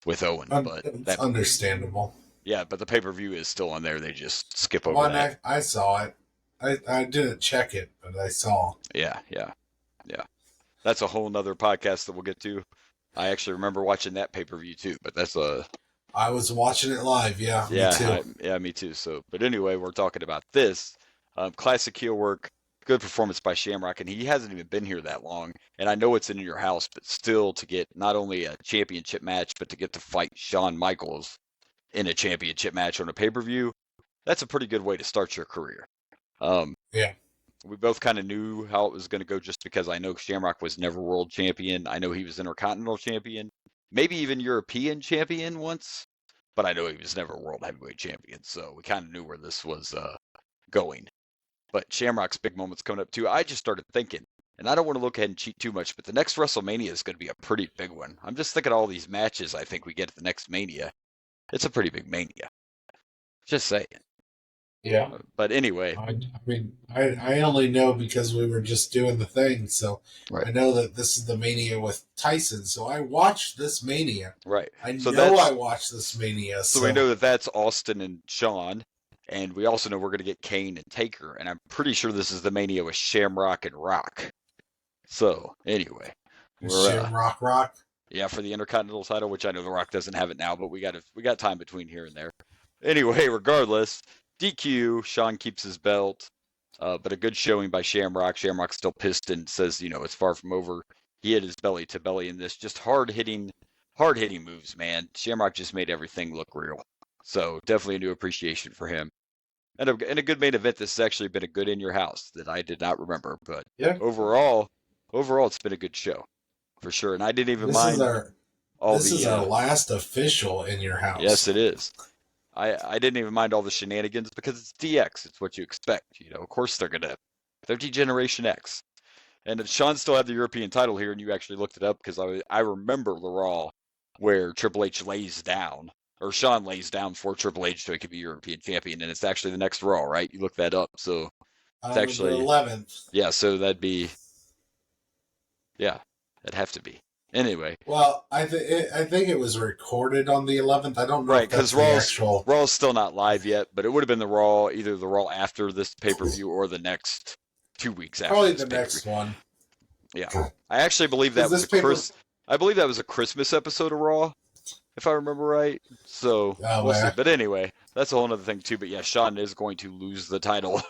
with Owen. But that's understandable. Yeah, but the pay-per-view is still on there. They just skip over that. I saw it. I didn't check it, but I saw. Yeah. That's a whole nother podcast that we'll get to. I actually remember watching that pay-per-view too, but that's I was watching it live, yeah. Me too. Me too. So, but anyway, we're talking about this. Classic heel work, good performance by Shamrock, and he hasn't even been here that long. And I know it's in your house, but still to get not only a championship match, but to get to fight Shawn Michaels in a championship match on a pay-per-view, that's a pretty good way to start your career. Yeah. We both kind of knew how it was going to go just because I know Shamrock was never world champion. I know he was Intercontinental champion, maybe even European champion once, but I know he was never world heavyweight champion. So we kind of knew where this was going. But Shamrock's big moment's coming up too. I just started thinking, and I don't want to look ahead and cheat too much, but the next WrestleMania is going to be a pretty big one. I'm just thinking of all these matches I think we get at the next Mania. It's a pretty big Mania. Just saying. Yeah. But anyway. I only know because we were just doing the thing, so I know that this is the Mania with Tyson, so I watched this Mania. Right. I watched this Mania. So we know that that's Austin and Shawn, And we also know we're going to get Kane and Taker, and I'm pretty sure this is the Mania with Shamrock and Rock. So, anyway. Shamrock Rock? Yeah, for the Intercontinental title, which I know The Rock doesn't have it now, but we got time between here and there. Anyway, regardless, DQ, Shawn keeps his belt, but a good showing by Shamrock. Shamrock's still pissed and says, it's far from over. He hit his belly to belly in this. Just hard-hitting moves, man. Shamrock just made everything look real. So definitely a new appreciation for him. And a good main event. This has actually been a good in your house that I did not remember. But overall, it's been a good show for sure. And I didn't even mind. This is our last official in your house. Yes, it is. I didn't even mind all the shenanigans because it's DX. It's what you expect. Of course they're D-Generation X. And if Shawn still had the European title here, and you actually looked it up, because I remember the Raw where Triple H lays down, or Shawn lays down for Triple H so he could be European champion, and it's actually the next Raw, right? You look that up, so it's actually the 11th. Yeah, so that'd be, it'd have to be. Anyway. Well, I think it was recorded on the 11th. I don't know. Right, because Raw's still not live yet, but it would have been either the Raw after this pay-per-view or the next 2 weeks after. Probably the next one. Yeah, I actually believe that was a Christmas episode of Raw, if I remember right. So we'll see. But anyway, that's a whole other thing too. But yeah, Shawn is going to lose the title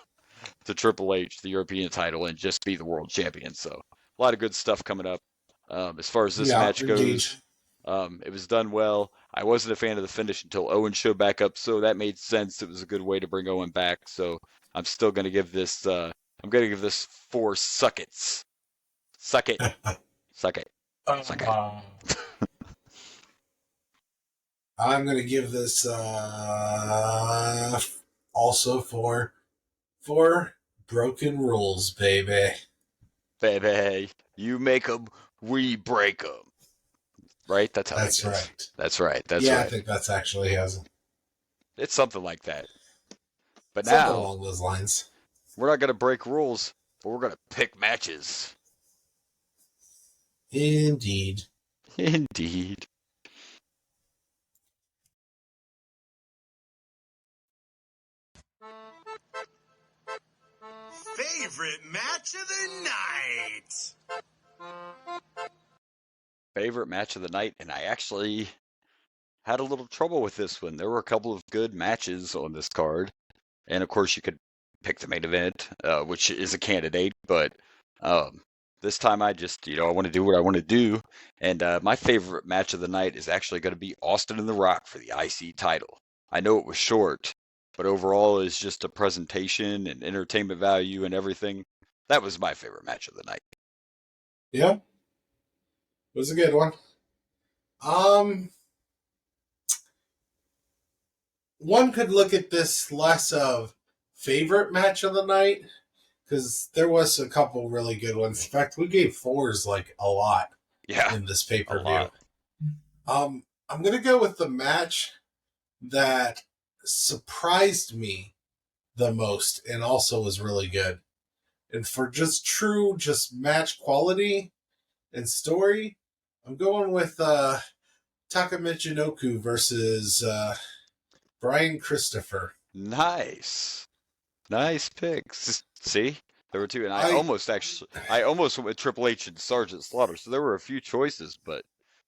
to Triple H, the European title, and just be the world champion. So a lot of good stuff coming up. As far as this match goes, it was done well. I wasn't a fan of the finish until Owen showed back up, so that made sense. It was a good way to bring Owen back. So I'm still going to give this. I'm going to give this 4 suckets. Suck it. Suck it. Suck it. I'm going to give this also for broken rules, baby. Baby, you make them, we break them. Right? That's how That's right. That's right. That's right. I think that's actually has. It's something like that. But something now, along those lines. We're not going to break rules, but we're going to pick matches. Indeed. Indeed. Favorite match of the night. Favorite match of the night, and I actually had a little trouble with this one. There were a couple of good matches on this card, and of course you could pick the main event, which is a candidate, but this time I just, I want to do what I want to do, and my favorite match of the night is actually going to be Austin and The Rock for the IC title. I know it was short, but overall it's just a presentation and entertainment value and everything. That was my favorite match of the night. Yeah. It was a good one. One could look at this less of favorite match of the night, because there was a couple really good ones. In fact, we gave 4s like a lot in this pay-per-view. I'm going to go with the match that surprised me the most and also was really good. And for just match quality and story, I'm going with Taka Michinoku versus Brian Christopher. Nice picks. See, there were 2, and I almost went with Triple H and Sergeant Slaughter. So there were a few choices, but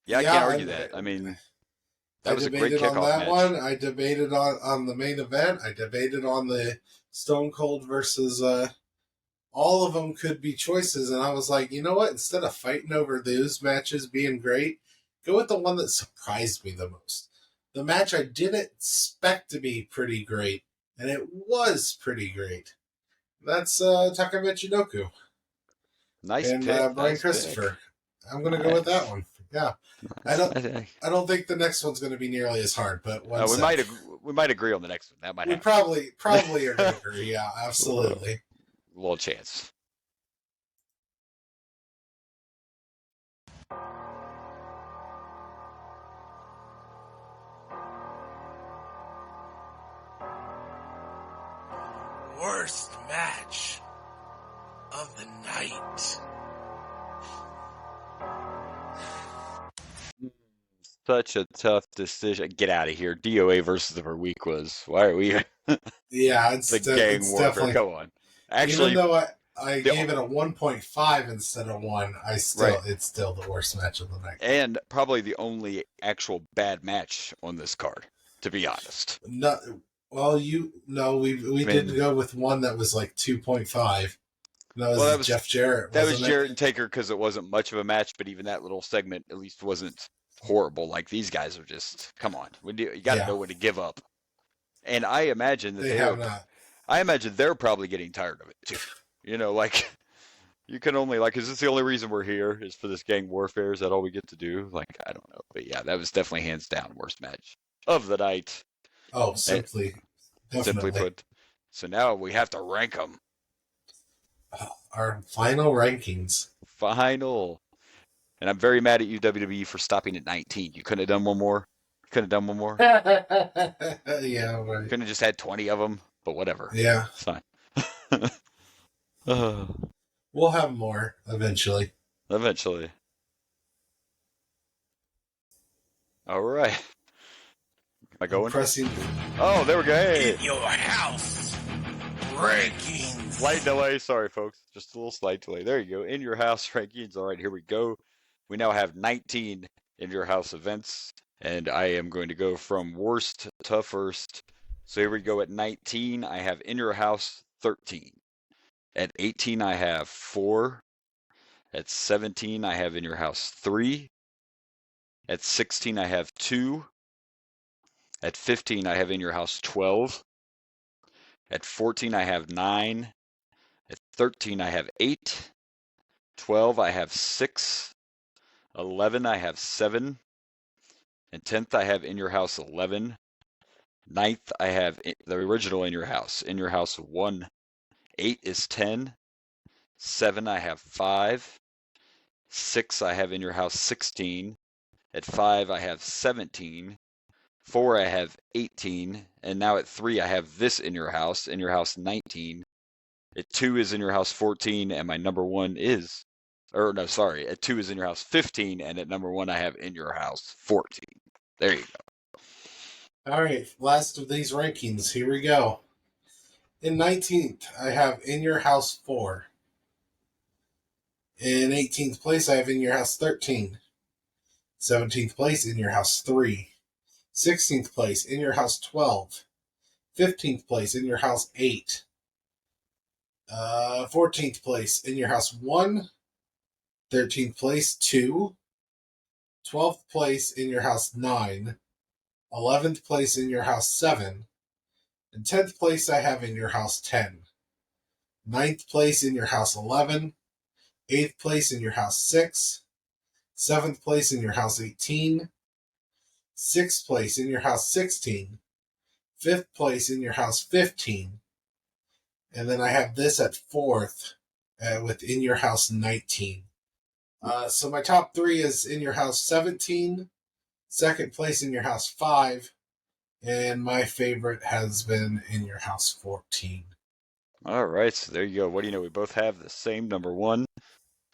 I can't argue that. I mean, that was a great kickoff on that match. One. I debated on the main event. I debated on the Stone Cold versus. All of them could be choices, and I was like, you know what? Instead of fighting over those matches being great, go with the one that surprised me the most. The match I didn't expect to be pretty great, and it was pretty great. That's Taka Michinoku. Nice and pick. Brian Christopher. Pick. I'm going to go with that one. Yeah, I don't think the next one's going to be nearly as hard, but we might agree on the next one. That might happen. Probably are going to agree. Yeah, absolutely. A little chance. Worst match of the night. such a tough decision. Get out of here. DOA versus the per week was. Why are we? Yeah, it's the gang it's warfare. definitely. Come on. Actually, even though I the- gave it a 1.5 instead of 1, it's still the worst match of the night. and probably the only actual bad match on this card, to be honest. No, well, we did go with one that was like 2.5. That was Jeff Jarrett. That was wasn't it? Jarrett and Taker because it wasn't much of a match, but even that little segment at least wasn't horrible. Like these guys are just, come on, you got to know when to give up. And I imagine that They have not. I imagine they're probably getting tired of it too. Like you can only is this the only reason we're here is for this gang warfare? Is that all we get to do? Like I don't know, but yeah, that was definitely hands down worst match of the night. Oh, simply put. So now we have to rank them. Our final rankings. Final. And I'm very mad at you, WWE, for stopping at 19. You couldn't have done one more. Yeah, right. Couldn't have just had 20 of them, but whatever. Yeah. It's fine. We'll have more eventually. Eventually. All right. Am I going? Pressing. Oh, there we go. Hey. In your house. Rankings. Slight delay. Sorry, folks. Just a little slight delay. There you go. In your house rankings. All right, here we go. We now have 19 in your house events. And I am going to go from worst to first. So here we go at 19. I have in your house 13. At 18, I have 4. At 17, I have in your house 3. At 16, I have 2. At 15, I have in your house 12. At 14, I have 9. At 13, I have 8. 12, I have 6. 11, I have 7. And 10th, I have in your house 11. 9th, I have the original in your house 1. 8 is 10. 7, I have 5. 6, I have in your house 16. At 5, I have 17. 4, I have 18. And now at 3, I have this in your house 19. At 2 is in your house 14, and my number 1 is, at 2 is in your house 15, and at number 1, I have in your house 14. There you go. All right, last of these rankings. Here we go. In 19th, I have in your house 4. In 18th place, I have in your house 13. 17th place, in your house 3. 16th place, in your house 12. 15th place, in your house 8. 14th place, in your house 1. 13th place, 2. 12th place, in your house 9. 11th place, in your house 7. And 10th place, I have in your house 10. 9th place, in your house 11. 8th place, in your house 6. 7th place, in your house 18. 6th place, in your house 16. 5th place, in your house 15. And then I have this at 4th with in your house 19. So my top 3 is in your house 17. Second place, in your house 5. And my favorite has been in your house 14. All right, so there you go. What do you know? We both have the same number 1.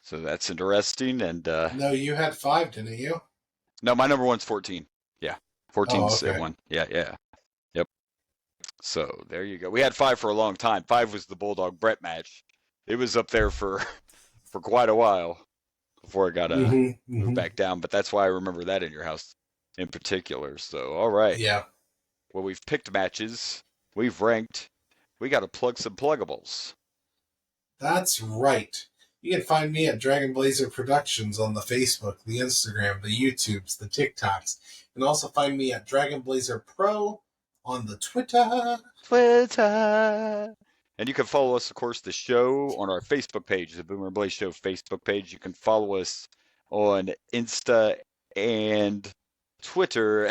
So that's interesting. And No, you had 5, didn't you? no, my number 1's 14. Yeah, 14's okay. at 1. Yeah. Yep. So there you go. We had 5 for a long time. 5 was the Bulldog Brett match. It was up there for quite a while before it got moved back down. But that's why I remember that in your house in particular. So all right. Yeah. Well, we've picked matches. We've ranked. We got to plug some pluggables. That's right. You can find me at Dragon Blazer Productions on the Facebook, the Instagram, the YouTubes, the TikToks. You can also find me at Dragon Blazer Pro on the Twitter. And you can follow us, of course, the show on our Facebook page, the Boomer and Blaze Show Facebook page. You can follow us on Insta and Twitter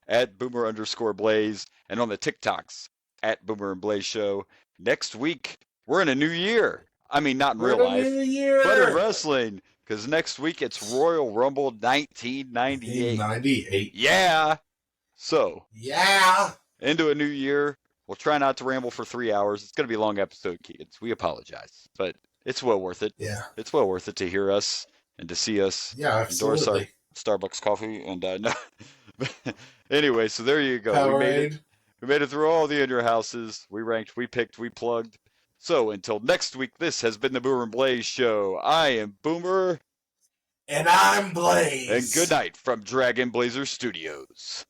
at Boomer_Blaze and on the TikToks at Boomer and Blaze Show. Next week, we're in a new year. I mean, not in real life, but in wrestling. Because next week, it's Royal Rumble 1998. 98. Yeah. So. Yeah. Into a new year. We'll try not to ramble for 3 hours. It's going to be a long episode, kids. We apologize. But it's well worth it. Yeah. It's well worth it to hear us and to see us Yeah, absolutely. Starbucks coffee, and no. Anyway, so there you go. Powerade. We made it through all the In Your Houses. We ranked, we picked, we plugged. So until next week, this has been the Boomer and Blaze Show. I am Boomer. And I'm Blaze. And good night from Dragon Blazer Studios.